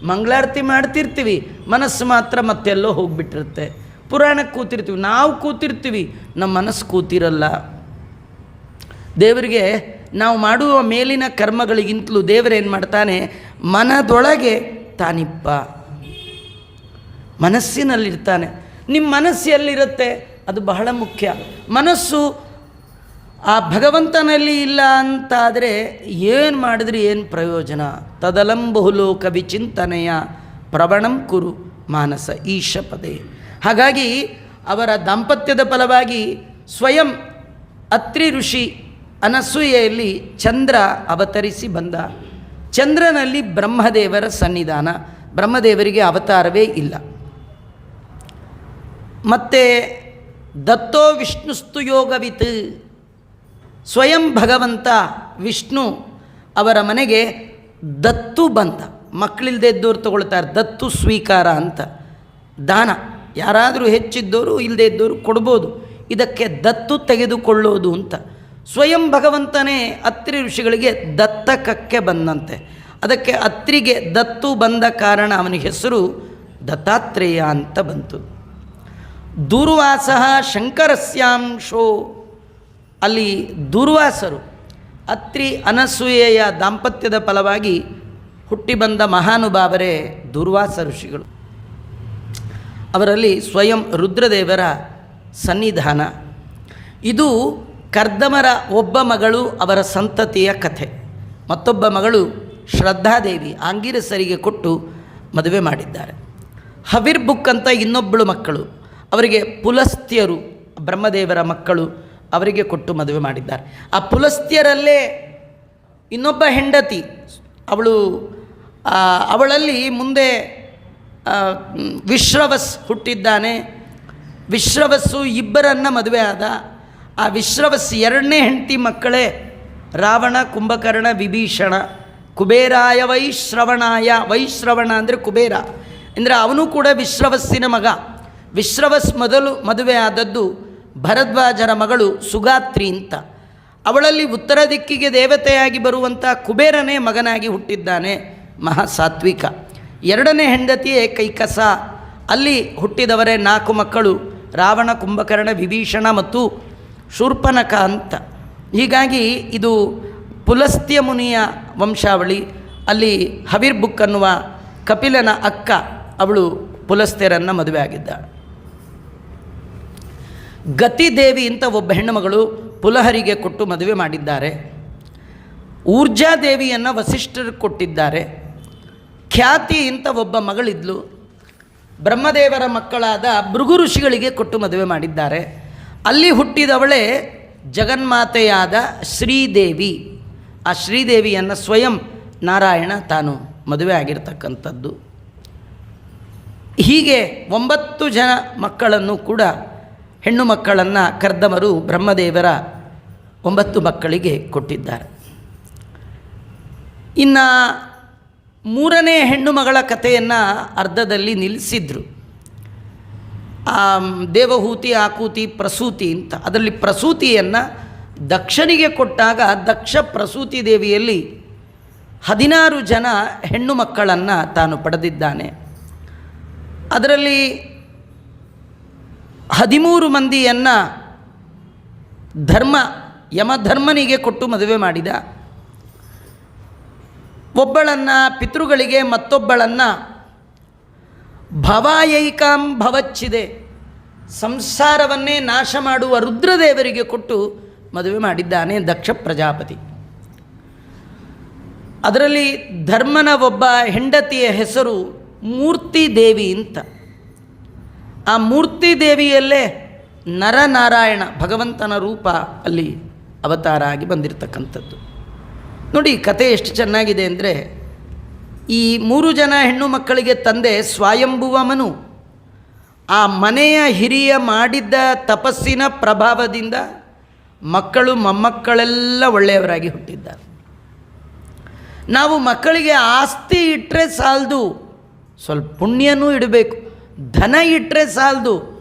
ಮಂಗಳಾರತಿ ಮಾಡ್ತಿರ್ತೀವಿ, ಮನಸ್ಸು ಮಾತ್ರ ಮತ್ತೆಲ್ಲೋ ಹೋಗಿಬಿಟ್ಟಿರುತ್ತೆ. ಪುರಾಣಕ್ಕೆ ಕೂತಿರ್ತೀವಿ, ನಾವು ಕೂತಿರ್ತೀವಿ, ನಮ್ಮ ಮನಸ್ಸು ಕೂತಿರಲ್ಲ. ದೇವರಿಗೆ ನಾವು ಮಾಡುವ ಮೇಲಿನ ಕರ್ಮಗಳಿಗಿಂತಲೂ ದೇವರೇನು ಮಾಡ್ತಾನೆ, ಮನದೊಳಗೆ ತಾನಿಪ್ಪ, ಮನಸ್ಸಿನಲ್ಲಿರ್ತಾನೆ. ನಿಮ್ಮ ಮನಸ್ಸು ಎಲ್ಲಿರುತ್ತೆ ಅದು ಬಹಳ ಮುಖ್ಯ. ಮನಸ್ಸು ಆ ಭಗವಂತನಲ್ಲಿ ಇಲ್ಲ ಅಂತಾದರೆ ಏನು ಮಾಡಿದ್ರಿ ಏನು ಪ್ರಯೋಜನ? ತದಲಂ ಬಹುಲೋಕ ವಿಚಿಂತನೆಯ ಪ್ರವಣಂ ಕುರು ಮಾನಸ ಈಶ ಪದೇ. ಹಾಗಾಗಿ ಅವರ ದಾಂಪತ್ಯದ ಫಲವಾಗಿ ಸ್ವಯಂ ಅತ್ರಿ ಋಷಿ ಅನಸೂಯೆಯಲ್ಲಿ ಚಂದ್ರ ಅವತರಿಸಿ ಬಂದ. ಚಂದ್ರನಲ್ಲಿ ಬ್ರಹ್ಮದೇವರ ಸನ್ನಿಧಾನ, ಬ್ರಹ್ಮದೇವರಿಗೆ ಅವತಾರವೇ ಇಲ್ಲ. ಮತ್ತು ದತ್ತೋ ವಿಷ್ಣುಸ್ತು ಯೋಗವಿತ್, ಸ್ವಯಂ ಭಗವಂತ ವಿಷ್ಣು ಅವರ ಮನೆಗೆ ದತ್ತು ಬಂದ. ಮಕ್ಕಳಿಲ್ಲದೆ ಇದ್ದವ್ರು ತಗೊಳ್ತಾರೆ, ದತ್ತು ಸ್ವೀಕಾರ ಅಂತ, ದಾನ. ಯಾರಾದರೂ ಹೆಚ್ಚಿದ್ದವರು ಇಲ್ಲದೆ ಇದ್ದವರು ಕೊಡ್ಬೋದು, ಇದಕ್ಕೆ ದತ್ತು ತೆಗೆದುಕೊಳ್ಳೋದು ಅಂತ. ಸ್ವಯಂ ಭಗವಂತನೇ ಅತ್ರಿ ಋಷಿಗಳಿಗೆ ದತ್ತಕಕ್ಕೆ ಬಂದಂತೆ. ಅದಕ್ಕೆ ಅತ್ರಿಗೆ ದತ್ತು ಬಂದ ಕಾರಣ ಅವನಿಗೆ ಹೆಸರು ದತ್ತಾತ್ರೇಯ ಅಂತ ಬಂತು. ದೂರ್ವಾಸ ಶಂಕರಸ್ಯಾಂಶೋ, ಅಲ್ಲಿ ದೂರ್ವಾಸರು ಅತ್ರಿ ಅನಸೂಯೆಯ ದಾಂಪತ್ಯದ ಫಲವಾಗಿ ಹುಟ್ಟಿ ಬಂದ ಮಹಾನುಭಾವರೇ ದೂರ್ವಾಸ ಋಷಿಗಳು. ಅವರಲ್ಲಿ ಸ್ವಯಂ ರುದ್ರದೇವರ ಸನ್ನಿಧಾನ. ಇದು ಕರ್ದಮರ ಒಬ್ಬ ಮಗಳು ಅವರ ಸಂತತಿಯ ಕಥೆ. ಮತ್ತೊಬ್ಬ ಮಗಳು ಶ್ರದ್ಧಾದೇವಿ ಆಂಗಿರಸರಿಗೆ ಕೊಟ್ಟು ಮದುವೆ ಮಾಡಿದ್ದಾರೆ. ಹವಿರ್ಬುಕ್ ಅಂತ ಇನ್ನೊಬ್ಬಳು ಮಕ್ಕಳು, ಅವರಿಗೆ ಪುಲಸ್ತ್ಯರು ಬ್ರಹ್ಮದೇವರ ಮಕ್ಕಳು, ಅವರಿಗೆ ಕೊಟ್ಟು ಮದುವೆ ಮಾಡಿದ್ದಾರೆ. ಆ ಪುಲಸ್ತ್ಯರಲ್ಲೇ ಇನ್ನೊಬ್ಬ ಹೆಂಡತಿ, ಅವಳಲ್ಲಿ ಮುಂದೆ ವಿಶ್ರವಸ್ ಹುಟ್ಟಿದ್ದಾನೆ. ವಿಶ್ರವಸ್ಸು ಇಬ್ಬರನ್ನು ಮದುವೆ ಆದ. ಆ ವಿಶ್ರವಸ್ ಎರಡನೇ ಹೆಂಡತಿ ಮಕ್ಕಳೇ ರಾವಣ, ಕುಂಭಕರ್ಣ, ವಿಭೀಷಣ. ಕುಬೇರಾಯ ವೈಶ್ರವಣಾಯ, ವೈಶ್ರವಣ ಅಂದರೆ ಕುಬೇರ, ಅಂದರೆ ಅವನು ಕೂಡ ವಿಶ್ರವಸ್ಸಿನ ಮಗ. ವಿಶ್ರವಸ್ ಮೊದಲು ಮದುವೆ ಆದದ್ದು ಭರದ್ವಾಜರ ಮಗಳು ಸುಗಾತ್ರಿ ಅಂತ. ಅವಳಲ್ಲಿ ಉತ್ತರ ದಿಕ್ಕಿಗೆ ದೇವತೆಯಾಗಿ ಬರುವಂಥ ಕುಬೇರನೇ ಮಗನಾಗಿ ಹುಟ್ಟಿದ್ದಾನೆ, ಮಹಾಸಾತ್ವಿಕ. ಎರಡನೇ ಹೆಂಡತಿಯೇ ಕೈಕಸ. ಅಲ್ಲಿ ಹುಟ್ಟಿದವರೇ 4 ಮಕ್ಕಳು, ರಾವಣ, ಕುಂಭಕರ್ಣ, ವಿಭೀಷಣ ಮತ್ತು ಶೂರ್ಪನಖ ಅಂತ. ಹೀಗಾಗಿ ಇದು ಪುಲಸ್ತ್ಯ ಮುನಿಯ ವಂಶಾವಳಿ. ಅಲ್ಲಿ ಹವಿರ್ಬುಕ್ ಅನ್ನುವ ಕಪಿಲನ ಅಕ್ಕ, ಅವಳು ಪುಲಸ್ತ್ಯರನ್ನು ಮದುವೆ ಆಗಿದ್ದಾಳೆ. ಗತಿದೇವಿ ಅಂತ ಒಬ್ಬ ಹೆಣ್ಣುಮಗಳು ಪುಲಹರಿಗೆ ಕೊಟ್ಟು ಮದುವೆ ಮಾಡಿದ್ದಾರೆ. ಊರ್ಜಾದೇವಿಯನ್ನು ವಸಿಷ್ಠರಿಗೆ ಕೊಟ್ಟಿದ್ದಾರೆ. ಖ್ಯಾತಿ ಅಂತ ಒಬ್ಬ ಮಗಳಿದ್ಲು, ಬ್ರಹ್ಮದೇವರ ಮಕ್ಕಳಾದ ಭೃಗು ಋಷಿಗಳಿಗೆ ಕೊಟ್ಟು ಮದುವೆ ಮಾಡಿದ್ದಾರೆ. ಅಲ್ಲಿ ಹುಟ್ಟಿದವಳೇ ಜಗನ್ಮಾತೆಯಾದ ಶ್ರೀದೇವಿ. ಆ ಶ್ರೀದೇವಿಯನ್ನು ಸ್ವಯಂ ನಾರಾಯಣ ತಾನು ಮದುವೆ ಆಗಿರ್ತಕ್ಕಂಥದ್ದು. ಹೀಗೆ 9 ಜನ ಮಕ್ಕಳನ್ನು ಕೂಡ, ಹೆಣ್ಣು ಮಕ್ಕಳನ್ನು ಕರ್ದಮರು ಬ್ರಹ್ಮದೇವರ 9 ಮಕ್ಕಳಿಗೆ ಕೊಟ್ಟಿದ್ದಾರೆ. ಇನ್ನು 3ನೇ ಹೆಣ್ಣು ಮಗಳ ಕಥೆಯನ್ನು ಅರ್ಧದಲ್ಲಿ ನಿಲ್ಲಿಸಿದ್ರು. ದೇವಹೂತಿ, ಆಕೂತಿ, ಪ್ರಸೂತಿ ಅಂತ. ಅದರಲ್ಲಿ ಪ್ರಸೂತಿಯನ್ನು ದಕ್ಷನಿಗೆ ಕೊಟ್ಟಾಗ ದಕ್ಷ ಪ್ರಸೂತಿ ದೇವಿಯಲ್ಲಿ 16 ಜನ ಹೆಣ್ಣು ಮಕ್ಕಳನ್ನು ತಾನು ಪಡೆದಿದ್ದಾನೆ. ಅದರಲ್ಲಿ 13 ಮಂದಿಯನ್ನು ಯಮಧರ್ಮನಿಗೆ ಕೊಟ್ಟು ಮದುವೆ ಮಾಡಿದ. ಒಬ್ಬಳನ್ನು ಪಿತೃಗಳಿಗೆ, ಮತ್ತೊಬ್ಬಳನ್ನು ಭವಾಯೈಕಾಂ ಭವಚ್ಚಿದೆ ಸಂಸಾರವನ್ನೇ ನಾಶ ಮಾಡುವ ರುದ್ರದೇವರಿಗೆ ಕೊಟ್ಟು ಮದುವೆ ಮಾಡಿದ್ದಾನೆ ದಕ್ಷ ಪ್ರಜಾಪತಿ. ಅದರಲ್ಲಿ ಧರ್ಮನ ಒಬ್ಬ ಹೆಂಡತಿಯ ಹೆಸರು ಮೂರ್ತಿ ದೇವಿ ಅಂತ. ಆ ಮೂರ್ತಿ ದೇವಿಯಲ್ಲೇ ನರನಾರಾಯಣ ಭಗವಂತನ ರೂಪ ಅಲ್ಲಿ ಅವತಾರ ಆಗಿ ಬಂದಿರತಕ್ಕಂಥದ್ದು. ನೋಡಿ ಕತೆ ಎಷ್ಟು ಚೆನ್ನಾಗಿದೆ ಅಂದರೆ, ಈ 3 ಜನ ಹೆಣ್ಣು ಮಕ್ಕಳಿಗೆ ತಂದೆ ಸ್ವಯಂಭುವ ಮನು. ಆ ಮನೆಯ ಹಿರಿಯ ಮಾಡಿದ್ದ ತಪಸ್ಸಿನ ಪ್ರಭಾವದಿಂದ ಮಕ್ಕಳು ಮೊಮ್ಮಕ್ಕಳೆಲ್ಲ ಒಳ್ಳೆಯವರಾಗಿ ಹುಟ್ಟಿದ್ದಾರೆ. ನಾವು ಮಕ್ಕಳಿಗೆ ಆಸ್ತಿ ಇಟ್ಟರೆ ಸಾಲದು, ಸ್ವಲ್ಪ ಪುಣ್ಯನೂ ಇಡಬೇಕು. ಧನ ಇಟ್ಟರೆ ಸಾಲದು,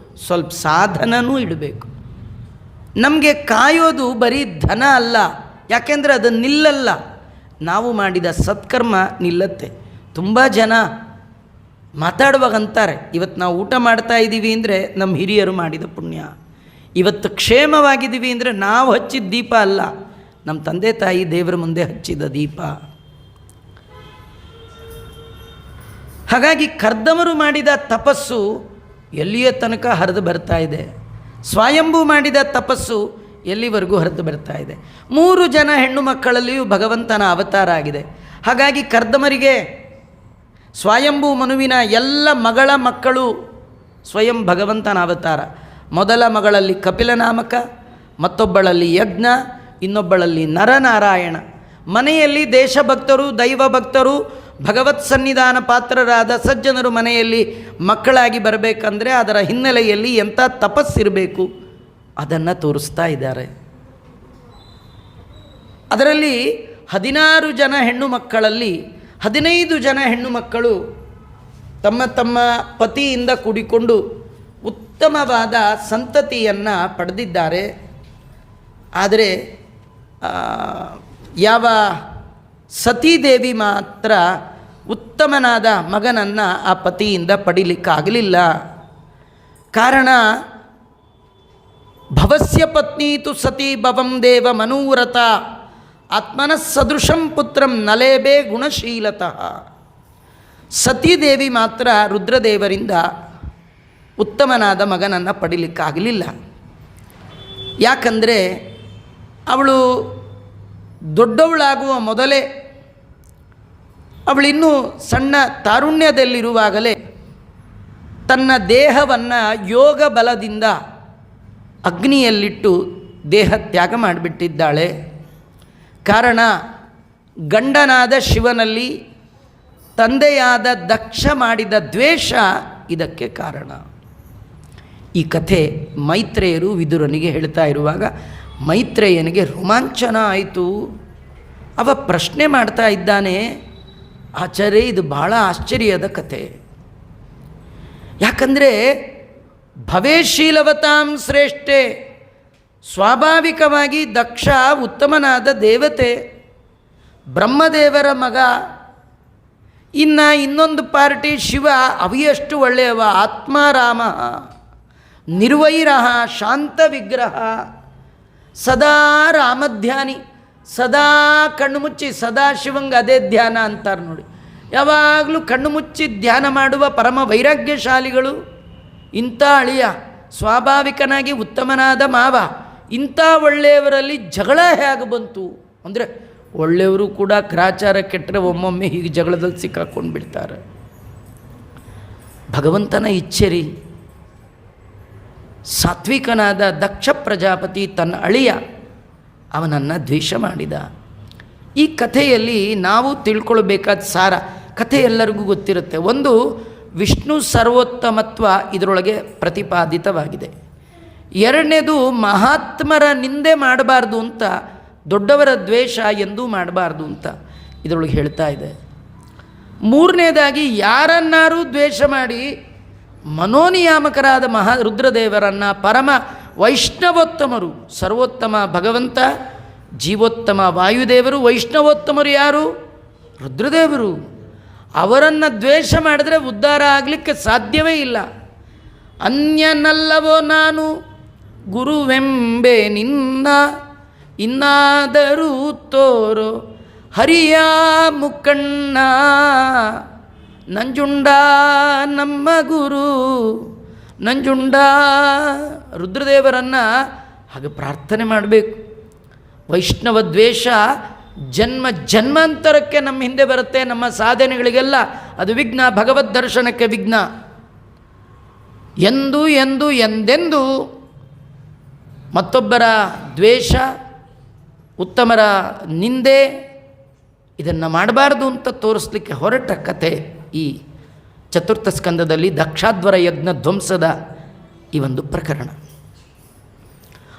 ಸ್ವಲ್ಪ ಸಾಧನನೂ ಇಡಬೇಕು. ನಮಗೆ ಕಾಯೋದು ಬರೀ ಧನ ಅಲ್ಲ, ಯಾಕೆಂದರೆ ಅದು ನಿಲ್ಲಲ್ಲ. ನಾವು ಮಾಡಿದ ಸತ್ಕರ್ಮ ನಿಲ್ಲತ್ತೆ. ತುಂಬ ಜನ ಮಾತಾಡುವಾಗ ಅಂತಾರೆ, ಇವತ್ತು ನಾವು ಊಟ ಮಾಡ್ತಾ ಇದ್ದೀವಿ ಅಂದರೆ ನಮ್ಮ ಹಿರಿಯರು ಮಾಡಿದ ಪುಣ್ಯ, ಇವತ್ತು ಕ್ಷೇಮವಾಗಿದ್ದೀವಿ ಅಂದರೆ ನಾವು ಹಚ್ಚಿದ ದೀಪ ಅಲ್ಲ, ನಮ್ಮ ತಂದೆ ತಾಯಿ ದೇವರ ಮುಂದೆ ಹಚ್ಚಿದ ದೀಪ. ಹಾಗಾಗಿ ಕರ್ದಮರು ಮಾಡಿದ ತಪಸ್ಸು ಎಲ್ಲಿಯ ತನಕ ಹರಿದು ಬರ್ತಾ ಇದೆ, ಸ್ವಯಂಭೂ ಮಾಡಿದ ತಪಸ್ಸು ಎಲ್ಲಿವರೆಗೂ ಹರಿದು ಬರ್ತಾ ಇದೆ. 3 ಜನ ಹೆಣ್ಣು ಮಕ್ಕಳಲ್ಲಿಯೂ ಭಗವಂತನ ಅವತಾರ ಆಗಿದೆ. ಹಾಗಾಗಿ ಕರ್ದಮರಿಗೆ ಸ್ವಯಂಭೂ ಮನುವಿನ ಎಲ್ಲ ಮಗಳ ಮಕ್ಕಳು ಸ್ವಯಂ ಭಗವಂತನ ಅವತಾರ. ಮೊದಲ ಮಗಳಲ್ಲಿ ಕಪಿಲ ನಾಮಕ, ಮತ್ತೊಬ್ಬಳಲ್ಲಿ ಯಜ್ಞ, ಇನ್ನೊಬ್ಬಳಲ್ಲಿ ನರನಾರಾಯಣ. ಮನೆಯಲ್ಲಿ ದೇಶಭಕ್ತರು, ದೈವಭಕ್ತರು, ಭಗವತ್ ಸನ್ನಿಧಾನ ಪಾತ್ರರಾದ ಸಜ್ಜನರು ಮನೆಯಲ್ಲಿ ಮಕ್ಕಳಾಗಿ ಬರಬೇಕಂದ್ರೆ ಅದರ ಹಿನ್ನೆಲೆಯಲ್ಲಿ ಎಂಥ ತಪಸ್ಸಿರಬೇಕು ಅದನ್ನು ತೋರಿಸ್ತಾ ಇದ್ದಾರೆ. ಅದರಲ್ಲಿ 16 ಜನ ಹೆಣ್ಣು ಮಕ್ಕಳಲ್ಲಿ 15 ಜನ ಹೆಣ್ಣು ಮಕ್ಕಳು ತಮ್ಮ ತಮ್ಮ ಪತಿಯಿಂದ ಕೂಡಿಕೊಂಡು ಉತ್ತಮವಾದ ಸಂತತಿಯನ್ನು ಪಡೆದಿದ್ದಾರೆ. ಆದರೆ ಯಾವ ಸತೀದೇವಿ ಮಾತ್ರ ಉತ್ತಮನಾದ ಮಗನನ್ನು ಆ ಪತಿಯಿಂದ ಪಡೀಲಿಕ್ಕಾಗಲಿಲ್ಲ. ಕಾರಣ ಭವಸ್ಯ ಪತ್ನೀತು ಸತಿ ಭವಂ ದೇವ ಮನೂರಥ ಆತ್ಮನಃ ಸದೃಶಂ ಪುತ್ರಂ ನಲೇಬೆ ಗುಣಶೀಲತಃ. ಸತೀದೇವಿ ಮಾತ್ರ ರುದ್ರದೇವರಿಂದ ಉತ್ತಮನಾದ ಮಗನನ್ನು ಪಡೀಲಿಕ್ಕಾಗಲಿಲ್ಲ. ಯಾಕಂದರೆ ಅವಳು ದೊಡ್ಡವಳಾಗುವ ಮೊದಲೇ, ಅವಳಿನ್ನೂ ಸಣ್ಣ ತಾರುಣ್ಯದಲ್ಲಿರುವಾಗಲೇ ತನ್ನ ದೇಹವನ್ನು ಯೋಗ ಬಲದಿಂದ ಅಗ್ನಿಯಲ್ಲಿಟ್ಟು ದೇಹ ತ್ಯಾಗ ಮಾಡಿಬಿಟ್ಟಿದ್ದಾಳೆ. ಕಾರಣ ಗಂಡನಾದ ಶಿವನಲ್ಲಿ ತಂದೆಯಾದ ದಕ್ಷ ಮಾಡಿದ ದ್ವೇಷ ಇದಕ್ಕೆ ಕಾರಣ. ಈ ಕಥೆ ಮೈತ್ರೇಯರು ವಿದುರನಿಗೆ ಹೇಳ್ತಾ ಇರುವಾಗ ಮೈತ್ರೇಯನಿಗೆ ರೋಮಾಂಚನ ಆಯಿತು. ಅವ ಪ್ರಶ್ನೆ ಮಾಡ್ತಾ ಇದ್ದಾನೆ, ಆಚಾರ್ಯ ಇದು ಬಹಳ ಆಶ್ಚರ್ಯದ ಕಥೆ. ಯಾಕಂದರೆ ಭವೇಶೀಲವತಾಂ ಶ್ರೇಷ್ಠೆ, ಸ್ವಾಭಾವಿಕವಾಗಿ ದಕ್ಷ ಉತ್ತಮನಾದ ದೇವತೆ, ಬ್ರಹ್ಮದೇವರ ಮಗ. ಇನ್ನೊಂದು ಪಾರ್ಟಿ ಶಿವ, ಅವಿಯಷ್ಟು ಒಳ್ಳೆಯವ, ಆತ್ಮಾರಾಮ, ನಿರ್ವೈರ, ಶಾಂತ ವಿಗ್ರಹ, ಸದಾ ರಾಮಧ್ಯಾನಿ, ಸದಾ ಕಣ್ಣು ಮುಚ್ಚಿ ಸದಾ ಶಿವಂಗೆ ಅದೇ ಧ್ಯಾನ ಅಂತಾರೆ ನೋಡಿ. ಯಾವಾಗಲೂ ಕಣ್ಣು ಮುಚ್ಚಿ ಧ್ಯಾನ ಮಾಡುವ ಪರಮ ವೈರಾಗ್ಯಶಾಲಿಗಳು. ಇಂಥ ಅಳಿಯ, ಸ್ವಾಭಾವಿಕನಾಗಿ ಉತ್ತಮನಾದ ಮಾವ, ಇಂಥ ಒಳ್ಳೆಯವರಲ್ಲಿ ಜಗಳ ಹೇಗೆ ಬಂತು ಅಂದರೆ, ಒಳ್ಳೆಯವರು ಕೂಡ ಗ್ರಾಚಾರ ಕೆಟ್ಟರೆ ಒಮ್ಮೊಮ್ಮೆ ಹೀಗೆ ಜಗಳದಲ್ಲಿ ಸಿಕ್ಕಾಕೊಂಡು ಬಿಡ್ತಾರೆ. ಭಗವಂತನ ಇಚ್ಛೆರಿ. ಸಾತ್ವಿಕನಾದ ದಕ್ಷ ಪ್ರಜಾಪತಿ ತನ್ನ ಅಳಿಯ ಅವನನ್ನು ದ್ವೇಷ ಮಾಡಿದ. ಈ ಕಥೆಯಲ್ಲಿ ನಾವು ತಿಳ್ಕೊಳ್ಬೇಕಾದ ಸಾರ, ಕಥೆ ಎಲ್ಲರಿಗೂ ಗೊತ್ತಿರುತ್ತೆ. ಒಂದು, ವಿಷ್ಣು ಸರ್ವೋತ್ತಮತ್ವ ಇದರೊಳಗೆ ಪ್ರತಿಪಾದಿತವಾಗಿದೆ. ಎರಡನೇದು, ಮಹಾತ್ಮರ ನಿಂದೆ ಮಾಡಬಾರ್ದು ಅಂತ, ದೊಡ್ಡವರ ದ್ವೇಷ ಎಂದೂ ಮಾಡಬಾರ್ದು ಅಂತ ಇದರೊಳಗೆ ಹೇಳ್ತಾ ಇದೆ. ಮೂರನೇದಾಗಿ, ಯಾರನ್ನಾರೂ ದ್ವೇಷ ಮಾಡಿ ಮನೋನಿಯಾಮಕರಾದ ರುದ್ರದೇವರನ್ನು, ಪರಮ ವೈಷ್ಣವೋತ್ತಮರು, ಸರ್ವೋತ್ತಮ ಭಗವಂತ, ಜೀವೋತ್ತಮ ವಾಯುದೇವರು, ವೈಷ್ಣವೋತ್ತಮರು ಯಾರು? ರುದ್ರದೇವರು. ಅವರನ್ನು ದ್ವೇಷ ಮಾಡಿದ್ರೆ ಉದ್ಧಾರ ಆಗಲಿಕ್ಕೆ ಸಾಧ್ಯವೇ ಇಲ್ಲ. ಅನ್ಯನಲ್ಲವೋ ನಾನು ಗುರುವೆಂಬೆ ನಿನ್ನ, ಇನ್ನಾದರೂ ತೋರೋ ಹರಿಯ ಮುಕ್ಕಣ್ಣ, ನಂಜುಂಡ ನಮ್ಮ ಗುರು ನಂಜುಂಡ ರುದ್ರದೇವರನ್ನು ಹಾಗೆ ಪ್ರಾರ್ಥನೆ ಮಾಡಬೇಕು. ವೈಷ್ಣವ ದ್ವೇಷ ಜನ್ಮ ಜನ್ಮಾಂತರಕ್ಕೆ ನಮ್ಮ ಹಿಂದೆ ಬರುತ್ತೆ. ನಮ್ಮ ಸಾಧನೆಗಳಿಗೆಲ್ಲ ಅದು ವಿಘ್ನ, ಭಗವದ್ ದರ್ಶನಕ್ಕೆ ವಿಘ್ನ. ಎಂದೆಂದು ಮತ್ತೊಬ್ಬರ ದ್ವೇಷ, ಉತ್ತಮರ ನಿಂದೆ ಇದನ್ನು ಮಾಡಬಾರ್ದು ಅಂತ ತೋರಿಸ್ಲಿಕ್ಕೆ ಹೊರಟ ಕತೆ ಈ ಚತುರ್ಥ ಸ್ಕಂದದಲ್ಲಿ ದಕ್ಷಾಧ್ವರ ಯಜ್ಞ ಧ್ವಂಸದ ಈ ಒಂದು ಪ್ರಕರಣ.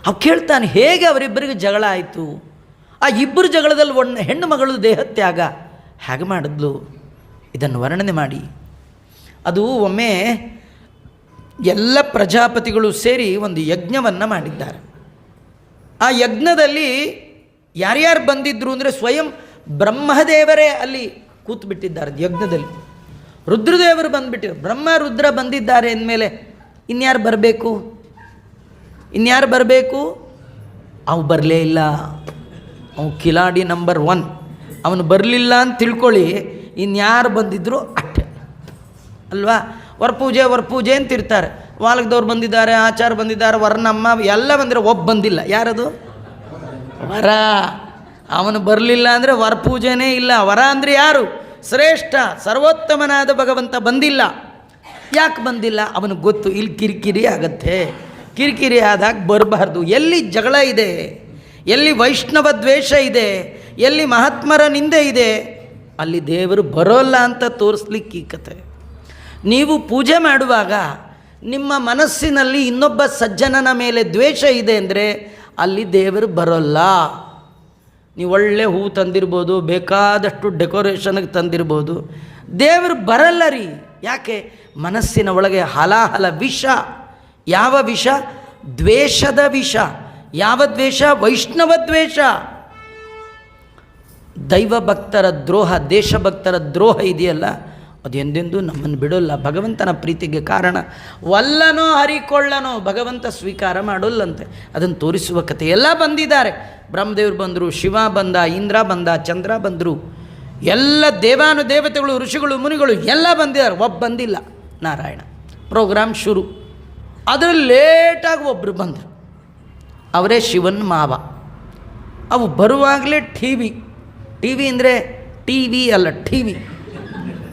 ಅವು ಕೇಳ್ತಾನೆ, ಹೇಗೆ ಅವರಿಬ್ಬರಿಗೆ ಜಗಳ ಆಯಿತು? ಆ ಇಬ್ಬರು ಜಗಳದಲ್ಲಿ ಒಂದು ಹೆಣ್ಣು ಮಗಳು ದೇಹತ್ಯಾಗ ಹೇಗೆ ಮಾಡಿದ್ಲು? ಇದನ್ನು ವರ್ಣನೆ ಮಾಡಿ. ಅದು ಒಮ್ಮೆ ಎಲ್ಲ ಪ್ರಜಾಪತಿಗಳು ಸೇರಿ ಒಂದು ಯಜ್ಞವನ್ನು ಮಾಡಿದ್ದಾರೆ. ಆ ಯಜ್ಞದಲ್ಲಿ ಯಾರ್ಯಾರು ಬಂದಿದ್ದರು ಅಂದರೆ ಸ್ವಯಂ ಬ್ರಹ್ಮದೇವರೇ ಅಲ್ಲಿ ಕೂತ್ಬಿಟ್ಟಿದ್ದಾರೆ ಯಜ್ಞದಲ್ಲಿ. ರುದ್ರದೇವರು ಬಂದುಬಿಟ್ಟಿರು. ಬ್ರಹ್ಮ ರುದ್ರ ಬಂದಿದ್ದಾರೆ ಅಂದಮೇಲೆ ಇನ್ಯಾರು ಬರಬೇಕು? ಅವು ಬರಲೇ ಇಲ್ಲ. ಅವು ಕಿಲಾಡಿ ನಂಬರ್ 1. ಅವನು ಬರಲಿಲ್ಲ ಅಂತ ತಿಳ್ಕೊಳ್ಳಿ, ಇನ್ಯಾರು ಬಂದಿದ್ರು ಅಷ್ಟೆ ಅಲ್ವಾ? ವರಪೂಜೆ ಅಂತಿರ್ತಾರೆ. ವಾಲ್ಗದವ್ರು ಬಂದಿದ್ದಾರೆ, ಆಚಾರ ಬಂದಿದ್ದಾರೆ, ವರ್ಣಮ್ಮ ಎಲ್ಲ ಬಂದಿರೋ, ಒಬ್ಬ ಬಂದಿಲ್ಲ. ಯಾರದು? ವರ. ಅವನು ಬರಲಿಲ್ಲ ಅಂದರೆ ವರಪೂಜೆನೇ ಇಲ್ಲ. ವರ ಅಂದರೆ ಯಾರು? ಶ್ರೇಷ್ಠ ಸರ್ವೋತ್ತಮನಾದ ಭಗವಂತ ಬಂದಿಲ್ಲ. ಯಾಕೆ ಬಂದಿಲ್ಲ? ಅವನಿಗೆ ಗೊತ್ತು ಇಲ್ಲಿ ಕಿರಿಕಿರಿ ಆಗತ್ತೆ. ಕಿರಿಕಿರಿ ಆದಾಗ ಬರಬಾರ್ದು. ಎಲ್ಲಿ ಜಗಳ ಇದೆ, ಎಲ್ಲಿ ವೈಷ್ಣವ ದ್ವೇಷ ಇದೆ, ಎಲ್ಲಿ ಮಹಾತ್ಮರ ನಿಂದೆ ಇದೆ, ಅಲ್ಲಿ ದೇವರು ಬರೋಲ್ಲ ಅಂತ ತೋರಿಸ್ಲಿಕ್ಕೆ ಈ ಕತೆ. ನೀವು ಪೂಜೆ ಮಾಡುವಾಗ ನಿಮ್ಮ ಮನಸ್ಸಿನಲ್ಲಿ ಇನ್ನೊಬ್ಬ ಸಜ್ಜನನ ಮೇಲೆ ದ್ವೇಷ ಇದೆ ಅಂದರೆ ಅಲ್ಲಿ ದೇವರು ಬರೋಲ್ಲ. ನೀವು ಒಳ್ಳೆ ಹೂ ತಂದಿರ್ಬೋದು, ಬೇಕಾದಷ್ಟು ಡೆಕೋರೇಷನ್ಗೆ ತಂದಿರ್ಬೋದು, ದೇವರು ಬರಲ್ಲ ರೀ. ಯಾಕೆ? ಮನಸ್ಸಿನ ಒಳಗೆ ಹಲಾಹಲ ವಿಷ. ಯಾವ ವಿಷ? ದ್ವೇಷದ ವಿಷ. ಯಾವ ದ್ವೇಷ? ವೈಷ್ಣವ ದ್ವೇಷ. ದೈವ ಭಕ್ತರ ದ್ರೋಹ, ದೇಶಭಕ್ತರ ದ್ರೋಹ ಇದೆಯಲ್ಲ, ಅದು ಎಂದೆಂದೂ ನಮ್ಮನ್ನು ಬಿಡೋಲ್ಲ. ಭಗವಂತನ ಪ್ರೀತಿಗೆ ಕಾರಣ ವಲ್ಲನೋ ಹರಿಕೊಳ್ಳನೋ ಭಗವಂತ ಸ್ವೀಕಾರ ಮಾಡೋಲ್ಲಂತೆ. ಅದನ್ನು ತೋರಿಸುವ ಕಥೆ. ಎಲ್ಲ ಬಂದಿದ್ದಾರೆ. ಬ್ರಹ್ಮದೇವರು ಬಂದರು, ಶಿವ ಬಂದ, ಇಂದ್ರ ಬಂದ, ಚಂದ್ರ ಬಂದರು, ಎಲ್ಲ ದೇವಾನುದೇವತೆಗಳು, ಋಷಿಗಳು, ಮುನಿಗಳು ಎಲ್ಲ ಬಂದಿದ್ದಾರೆ. ಒಬ್ಬ ಬಂದಿಲ್ಲ, ನಾರಾಯಣ. ಪ್ರೋಗ್ರಾಮ್ ಶುರು. ಅದರಲ್ಲಿ ಲೇಟಾಗಿ ಒಬ್ಬರು ಬಂದರು. ಅವರೇ ಶಿವನ್ ಮಾವ. ಅವು ಬರುವಾಗಲೇ ಟಿ ವಿ ಅಂದರೆ ಟಿ ವಿ ಅಲ್ಲ, ಟಿ ವಿ.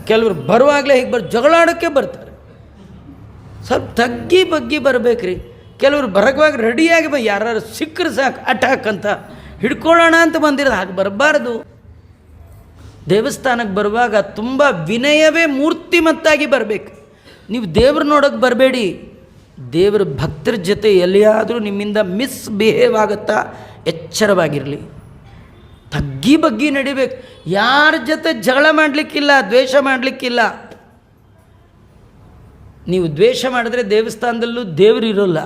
ಕೆಲವರು ಬರುವಾಗಲೇ ಹೀಗೆ ಜಗಳಾಡೋಕ್ಕೆ ಬರ್ತಾರೆ. ಸ್ವಲ್ಪ ತಗ್ಗಿ ಬಗ್ಗಿ ಬರಬೇಕ್ರಿ. ಕೆಲವರು ಬರಕುವಾಗ ರೆಡಿಯಾಗಿ ಯಾರು ಸಿಕ್ಕರು ಸಾಕು ಅಟ್ಯಾಕ್ ಅಂತ ಹಿಡ್ಕೊಳ್ಳೋಣ ಅಂತ ಬಂದಿರೋದು. ಹಾಗೆ ಬರಬಾರ್ದು. ದೇವಸ್ಥಾನಕ್ಕೆ ಬರುವಾಗ ತುಂಬ ವಿನಯವೇ ಮೂರ್ತಿಮತ್ತಾಗಿ ಬರಬೇಕು. ನೀವು ದೇವ್ರು ನೋಡೋಕ್ಕೆ ಬರಬೇಡಿ. ದೇವರ ಭಕ್ತರ ಜೊತೆ ಎಲ್ಲಿಯಾದರೂ ನಿಮ್ಮಿಂದ ಮಿಸ್ಬಿಹೇವ್ ಆಗುತ್ತಾ, ಎಚ್ಚರವಾಗಿರಲಿ. ತಗ್ಗಿ ಬಗ್ಗಿ ನಡಿಬೇಕು. ಯಾರ ಜೊತೆ ಜಗಳ ಮಾಡಲಿಕ್ಕಿಲ್ಲ, ದ್ವೇಷ ಮಾಡಲಿಕ್ಕಿಲ್ಲ. ನೀವು ದ್ವೇಷ ಮಾಡಿದ್ರೆ ದೇವಸ್ಥಾನದಲ್ಲೂ ದೇವರು ಇರೋಲ್ಲ.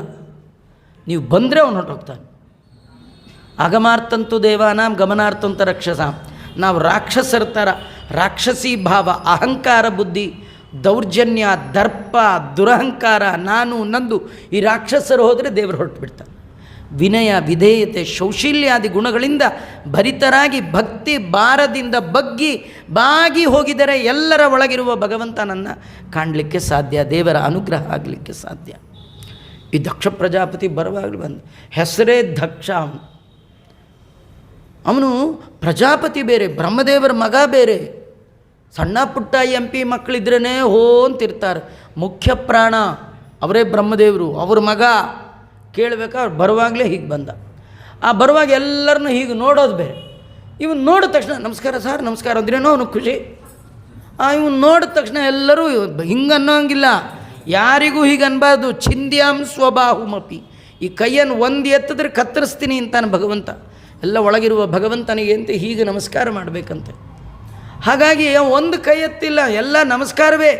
ನೀವು ಬಂದರೆ ಅವನು ಹೊರಟೋಗ್ತಾನೆ. ಆಗಮಾರ್ತಂತು ದೇವಾನಾಂ ಗಮನಾರ್ಥಂತ ರಕ್ಷಸಾಂ. ನಾವು ರಾಕ್ಷಸರ ಥರ ರಾಕ್ಷಸಿ ಭಾವ, ಅಹಂಕಾರ ಬುದ್ಧಿ, ದೌರ್ಜನ್ಯ, ದರ್ಪ, ದುರಹಂಕಾರ, ನಾನು ನಂದು, ಈ ರಾಕ್ಷಸರು ಹೋದರೆ ದೇವರು ಹೊರಟುಬಿಡ್ತಾನೆ. ವಿನಯ, ವಿಧೇಯತೆ, ಶೌಶಲ್ಯಾದಿ ಗುಣಗಳಿಂದ ಭರಿತರಾಗಿ ಭಕ್ತಿ ಭಾರದಿಂದ ಬಾಗಿ ಹೋಗಿದರೆ ಎಲ್ಲರ ಒಳಗಿರುವ ಭಗವಂತನನ್ನು ಕಾಣಲಿಕ್ಕೆ ಸಾಧ್ಯ, ದೇವರ ಅನುಗ್ರಹ ಆಗಲಿಕ್ಕೆ ಸಾಧ್ಯ. ಈ ದಕ್ಷ ಪ್ರಜಾಪತಿ ಬರುವಾಗಲೂ ಬಂದು ಹೆಸರೇ ದಕ್ಷ. ಅವನು ಪ್ರಜಾಪತಿ ಬೇರೆ, ಬ್ರಹ್ಮದೇವರ ಮಗ ಬೇರೆ. ಸಣ್ಣ ಪುಟ್ಟ MP ಮಕ್ಕಳಿದ್ರೇ ಹೋ ಅಂತಿರ್ತಾರೆ. ಮುಖ್ಯ ಪ್ರಾಣ ಅವರೇ ಬ್ರಹ್ಮದೇವರು, ಅವ್ರ ಮಗ. ಕೇಳಬೇಕಾದ್ರೆ ಬರುವಾಗಲೇ ಹೀಗೆ ಬಂದ. ಆ ಬರುವಾಗ ಎಲ್ಲರನ್ನೂ ಹೀಗೆ ನೋಡೋದು ಬೇರೆ. ಇವನು ನೋಡಿದ ತಕ್ಷಣ ನಮಸ್ಕಾರ ಸರ್, ನಮಸ್ಕಾರ ಅಂದ್ರೇನೋ ಅವನು ಖುಷಿ. ಇವನು ನೋಡಿದ ತಕ್ಷಣ ಎಲ್ಲರೂ ಹಿಂಗೆ ಅನ್ನೋಂಗಿಲ್ಲ. ಯಾರಿಗೂ ಹೀಗೆ ಅನ್ಬಾರ್ದು. ಛಿಂದ್ಯಾಂ ಸ್ವಬಾಹುಮಪಿ. ಈ ಕೈಯನ್ನು ಒಂದು ಎತ್ತಿದ್ರೆ ಕತ್ತರಿಸ್ತೀನಿ ಅಂತಾನೆ ಭಗವಂತ. ಎಲ್ಲ ಒಳಗಿರುವ ಭಗವಂತನಿಗೆ ಅಂತ ಹೀಗೆ ನಮಸ್ಕಾರ ಮಾಡಬೇಕಂತೆ. ಹಾಗಾಗಿ ಒಂದು ಕೈ ಎತ್ತಿಲ್ಲ, ಎಲ್ಲ ನಮಸ್ಕಾರವೇ.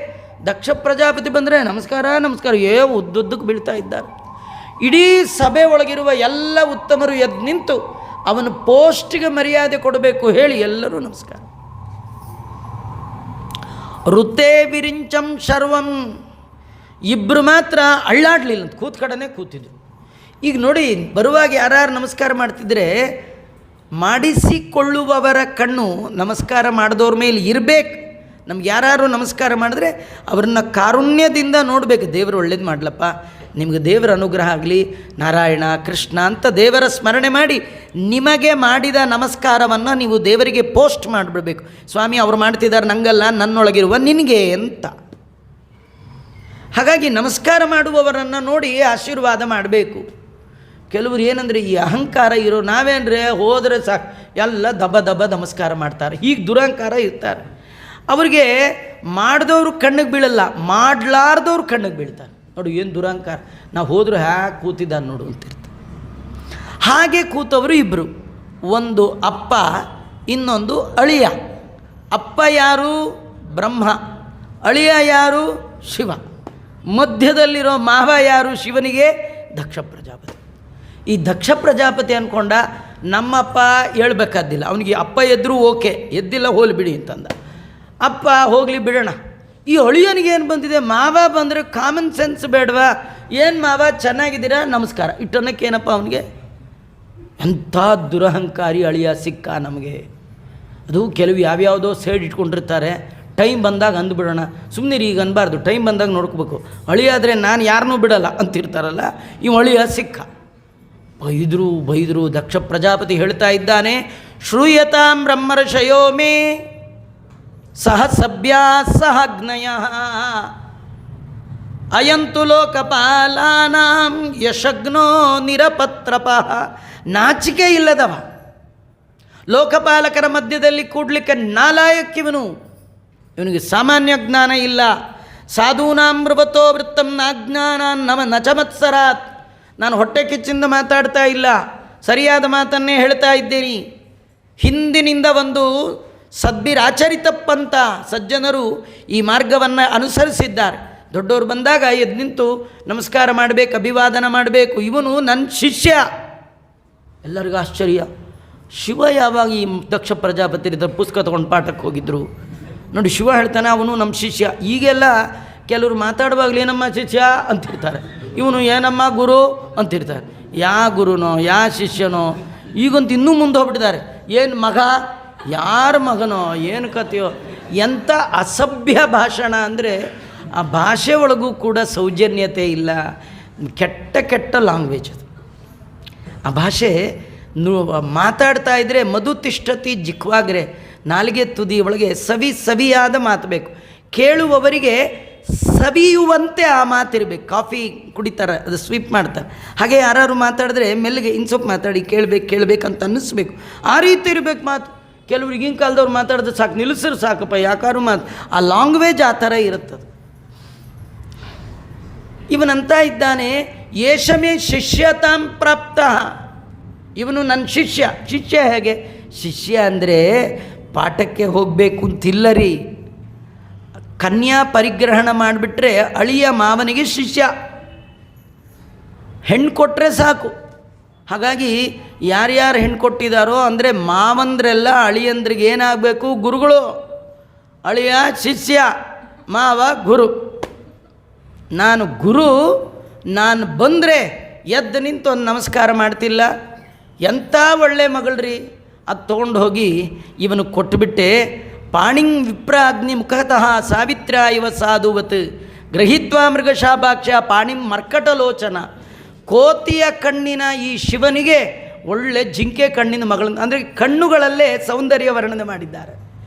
ದಕ್ಷ ಪ್ರಜಾಪತಿ ಬಂದರೆ ನಮಸ್ಕಾರ ನಮಸ್ಕಾರ ಉದ್ದುದ್ದಕ್ಕೆ ಬೀಳ್ತಾ ಇದ್ದಾರೆ. ಇಡೀ ಸಭೆ ಒಳಗಿರುವ ಎಲ್ಲ ಉತ್ತಮರು ಎದ್ದು ನಿಂತು ಅವನ ಪೋಸ್ಟಿಗೆ ಮರ್ಯಾದೆ ಕೊಡಬೇಕು ಹೇಳಿ ಎಲ್ಲರೂ ನಮಸ್ಕಾರ. ಋತೇ ವಿರಿಂಚಂ ಶರ್ವಂ. ಇಬ್ಬರು ಮಾತ್ರ ಅಳ್ಳಾಡಲಿಲ್ಲ, ಕೂತ್ ಕಡೆನೇ ಕೂತಿದ್ರು. ಈಗ ನೋಡಿ, ಬರುವಾಗ ಯಾರು ನಮಸ್ಕಾರ ಮಾಡ್ತಿದ್ರೆ ಮಾಡಿಸಿಕೊಳ್ಳುವವರ ಕಣ್ಣು ನಮಸ್ಕಾರ ಮಾಡಿದವ್ರ ಮೇಲೆ ಇರಬೇಕು. ನಮ್ಗೆ ಯಾರು ನಮಸ್ಕಾರ ಮಾಡಿದ್ರೆ ಅವ್ರನ್ನ ಕಾರುಣ್ಯದಿಂದ ನೋಡಬೇಕು. ದೇವರು ಒಳ್ಳೇದು ಮಾಡಲಪ್ಪ, ನಿಮಗೆ ದೇವರ ಅನುಗ್ರಹ ಆಗಲಿ, ನಾರಾಯಣ ಕೃಷ್ಣ ಅಂತ ದೇವರ ಸ್ಮರಣೆ ಮಾಡಿ ನಿಮಗೆ ಮಾಡಿದ ನಮಸ್ಕಾರವನ್ನು ನೀವು ದೇವರಿಗೆ ಪೋಸ್ಟ್ ಮಾಡಿಬಿಡ್ಬೇಕು. ಸ್ವಾಮಿ ಅವ್ರು ಮಾಡ್ತಿದ್ದಾರೆ, ನಂಗಲ್ಲ, ನನ್ನೊಳಗಿರುವ ನಿನಗೆ ಅಂತ. ಹಾಗಾಗಿ ನಮಸ್ಕಾರ ಮಾಡುವವರನ್ನು ನೋಡಿ ಆಶೀರ್ವಾದ ಮಾಡಬೇಕು. ಕೆಲವರು ಏನಂದರೆ ಈ ಅಹಂಕಾರ ಇರೋ, ನಾವೇನ್ರೆ ಹೋದರೆ ಸಾಕು ಎಲ್ಲ ದಬ ದಬ ನಮಸ್ಕಾರ ಮಾಡ್ತಾರೆ. ಹೀಗೆ ದುರಹಂಕಾರ ಇರ್ತಾರೆ. ಅವ್ರಿಗೆ ಮಾಡಿದವರು ಕಣ್ಣಿಗೆ ಬೀಳಲ್ಲ, ಮಾಡಲಾರ್ದವ್ರು ಕಣ್ಣಿಗೆ ಬೀಳ್ತಾರೆ. ನೋಡು ಏನು ದುರಹಂಕಾರ, ನಾವು ಹೋದರೂ ಹ್ಯಾಕೆ ಕೂತಿದ್ದಾನೆ ನೋಡು ಅಂತಿರ್ತಾರೆ. ಹಾಗೆ ಕೂತವರು ಇಬ್ಬರು, ಒಂದು ಅಪ್ಪ, ಇನ್ನೊಂದು ಅಳಿಯ. ಅಪ್ಪ ಯಾರು? ಬ್ರಹ್ಮ. ಅಳಿಯ ಯಾರು? ಶಿವ. ಮಧ್ಯದಲ್ಲಿರೋ ಮಾವ ಯಾರು ಶಿವನಿಗೆ? ದಕ್ಷ ಪ್ರಜಾಪತಿ. ಈ ದಕ್ಷ ಪ್ರಜಾಪತಿ ಅಂದ್ಕೊಂಡ ನಮ್ಮಪ್ಪ ಹೇಳ್ಬೇಕಾದ್ದಿಲ್ಲ, ಅವನಿಗೆ ಅಪ್ಪ ಎದ್ದರೂ ಓಕೆ, ಎದ್ದಿಲ್ಲ ಹೋಲಿ ಬಿಡಿ ಅಂತಂದ. ಅಪ್ಪ ಹೋಗಲಿ ಬಿಡೋಣ. ಈ ಅಳಿಯನಿಗೆ ಏನು ಬಂದಿದೆ, ಮಾವ ಬಂದರೆ ಕಾಮನ್ ಸೆನ್ಸ್ ಬೇಡವಾ? ಏನು ಮಾವ ಚೆನ್ನಾಗಿದ್ದೀರಾ, ನಮಸ್ಕಾರ ಇಟ್ಟನ್ನಕ್ಕೆ ಏನಪ್ಪ ಅವನಿಗೆ? ಎಂಥ ದುರಹಂಕಾರಿ ಅಳಿಯ ಸಿಕ್ಕ ನಮಗೆ. ಅದು ಕೆಲವು ಯಾವ್ಯಾವುದೋ ಸೈಡ್ ಇಟ್ಕೊಂಡಿರ್ತಾರೆ, ಟೈಮ್ ಬಂದಾಗ ಅಂದುಬಿಡೋಣ, ಸುಮ್ಮನೆ ಈಗ ಅನ್ಬಾರ್ದು, ಟೈಮ್ ಬಂದಾಗ ನೋಡ್ಕೋಬೇಕು. ಅಳಿಯಾದರೆ ನಾನು ಯಾರನ್ನೂ ಬಿಡಲ್ಲ ಅಂತಿರ್ತಾರಲ್ಲ, ಈ ಅಳಿಯ ಸಿಕ್ಕ. ಬೈದರು. ದಕ್ಷ ಪ್ರಜಾಪತಿ ಹೇಳ್ತಾ ಇದ್ದಾನೆ, ಶ್ರೂಯತಾಂ ಬ್ರಹ್ಮರ್ಷಯೋ ಮೇ ಸಹ ಸಭ್ಯಾ ಸಹ ಜ್ಞಯ ಅಯಂತು ಲೋಕಪಾಲಾನಾಂ ಯಶಗ್ನೋ ನಿರಪತ್ರಪ. ನಾಚಿಕೆ ಇಲ್ಲದವ, ಲೋಕಪಾಲಕರ ಮಧ್ಯದಲ್ಲಿ ಕೂಡ್ಲಿಕ್ಕೆ ನಾಲಾಯಕ್ಕಿವನು. ಇವನಿಗೆ ಸಾಮಾನ್ಯ ಜ್ಞಾನ ಇಲ್ಲ. ಸಾಧೂನಾಂ ಮೃವತೋ ವೃತ್ತಂ ನಾಜ್ಞಾನ ನಮ ನಚಮತ್ಸರಾತ್. ನಾನು ಹೊಟ್ಟೆ ಕಿಚ್ಚಿಂದ ಮಾತಾಡ್ತಾ ಇಲ್ಲ, ಸರಿಯಾದ ಮಾತನ್ನೇ ಹೇಳ್ತಾ ಇದ್ದೀನಿ. ಹಿಂದಿನಿಂದ ಒಂದು ಸದ್ಭಿರಾಚರಿತಪ್ಪಂತ ಸಜ್ಜನರು ಈ ಮಾರ್ಗವನ್ನು ಅನುಸರಿಸಿದ್ದಾರೆ. ದೊಡ್ಡವರು ಬಂದಾಗ ಎದ್ದು ನಿಂತು ನಮಸ್ಕಾರ ಮಾಡಬೇಕು, ಅಭಿವಾದನ ಮಾಡಬೇಕು. ಇವನು ನನ್ನ ಶಿಷ್ಯ. ಎಲ್ಲರಿಗೂ ಆಶ್ಚರ್ಯ, ಶಿವ ಯಾವಾಗ ಈ ದಕ್ಷ ಪ್ರಜಾಪತಿ ಪುಸ್ತಕ ತೊಗೊಂಡು ಪಾಠಕ್ಕೆ ಹೋಗಿದ್ರು ನೋಡಿ. ಶಿವ ಹೇಳ್ತಾನೆ ಅವನು ನಮ್ಮ ಶಿಷ್ಯ. ಈಗೆಲ್ಲ ಕೆಲವರು ಮಾತಾಡುವಾಗಲೇ ಏನಮ್ಮ ಶಿಷ್ಯ ಅಂತಿರ್ತಾರೆ, ಇವನು ಏನಮ್ಮ ಗುರು ಅಂತಿರ್ತಾರೆ. ಯಾ ಗುರುನೋ ಯಾ ಶಿಷ್ಯನೋ ಈಗಂತೂ ಇನ್ನೂ ಮುಂದೆ ಹೋಗ್ಬಿಟ್ಟಿದ್ದಾರೆ. ಏನು ಮಗ, ಯಾರ ಮಗನೋ, ಏನು ಕಥೆಯೋ. ಎಂಥ ಅಸಭ್ಯ ಭಾಷಣ ಅಂದರೆ ಆ ಭಾಷೆ ಒಳಗೂ ಕೂಡ ಸೌಜನ್ಯತೆ ಇಲ್ಲ. ಕೆಟ್ಟ ಲ್ಯಾಂಗ್ವೇಜ್ ಅದು. ಆ ಭಾಷೆ ಮಾತಾಡ್ತಾ ಇದ್ದರೆ ಮಧು ತಿಷ್ಠತಿ ಜಿಕ್ವಾಗ್ರೆ, ನಾಲಿಗೆ ತುದಿ ಒಳಗೆ ಸವಿಯಾದ ಮಾತು ಬೇಕು. ಕೇಳುವವರಿಗೆ ಸವಿಯುವಂತೆ ಆ ಮಾತಿರಬೇಕು. ಕಾಫಿ ಕುಡಿತಾರೆ, ಅದು ಸ್ವೀಪ್ ಮಾಡ್ತಾರೆ. ಹಾಗೆ ಯಾರು ಮಾತಾಡಿದ್ರೆ ಮೆಲ್ಲಿಗೆ ಇನ್ನು ಸ್ವಲ್ಪ ಮಾತಾಡಿ ಕೇಳಬೇಕಂತ ಅನ್ನಿಸ್ಬೇಕು. ಆ ರೀತಿ ಇರಬೇಕು ಮಾತು. ಕೆಲವ್ರು ಈಗಿನ ಕಾಲದವ್ರು ಮಾತಾಡಿದ್ರೆ ಸಾಕು, ನಿಲ್ಲಿಸ್ರು ಸಾಕಪ್ಪ, ಯಾಕಾರು ಮಾತು. ಆ ಲ್ಯಾಂಗ್ವೇಜ್ ಆ ಥರ ಇರುತ್ತದು. ಇವನಂತ ಇದ್ದಾನೆ, ಯೇಷಮೇ ಶಿಷ್ಯತಾಂ ಪ್ರಾಪ್ತ. ಇವನು ನನ್ನ ಶಿಷ್ಯ ಹೇಗೆ? ಶಿಷ್ಯ ಅಂದರೆ ಪಾಠಕ್ಕೆ ಹೋಗಬೇಕು ಅಂತಿಲ್ಲರಿ. ಕನ್ಯಾ ಪರಿಗ್ರಹಣ ಮಾಡಿಬಿಟ್ರೆ ಅಳಿಯ ಮಾವನಿಗೆ ಶಿಷ್ಯ, ಹೆಣ್ಣು ಕೊಟ್ಟರೆ ಸಾಕು. ಹಾಗಾಗಿ ಯಾರ್ಯಾರು ಹೆಣ್ಣು ಕೊಟ್ಟಿದ್ದಾರೋ ಅಂದರೆ ಮಾವಂದ್ರೆಲ್ಲ ಅಳಿಯಂದ್ರಿಗೆ ಏನಾಗಬೇಕು? ಗುರುಗಳು. ಅಳಿಯ ಶಿಷ್ಯ, ಮಾವ ಗುರು. ನಾನು ಗುರು, ನಾನು ಬಂದರೆ ಎದ್ದು ನಿಂತು ಒಂದು ನಮಸ್ಕಾರ ಮಾಡ್ತಿಲ್ಲ. ಎಂಥ ಒಳ್ಳೆ ಮಗಳ್ರಿ. ಅದು ತೊಗೊಂಡು ಹೋಗಿ ಇವನು ಕೊಟ್ಟುಬಿಟ್ಟೆ. ಪಾಣಿಂಗ್ ವಿಪ್ರಾಗ್ನಿ ಮುಖತಃ ಸಾವಿತ್ರ ಇವ ಸಾಧುವತ್ ಗೃಹೀತ್ವಾ ಮೃಗಶಾಭಾಕ್ಷ ಪಾಣಿಂ ಮರ್ಕಟಲೋಚನ. ಕೋತಿಯ ಕಣ್ಣಿನ ಈ ಶಿವನಿಗೆ ಒಳ್ಳೆ ಜಿಂಕೆ ಕಣ್ಣಿನ ಮಗಳನ್ನು, ಅಂದರೆ ಕಣ್ಣುಗಳಲ್ಲೇ ಸೌಂದರ್ಯ ವರ್ಣನೆ ಮಾಡಿದ್ದಾರೆ.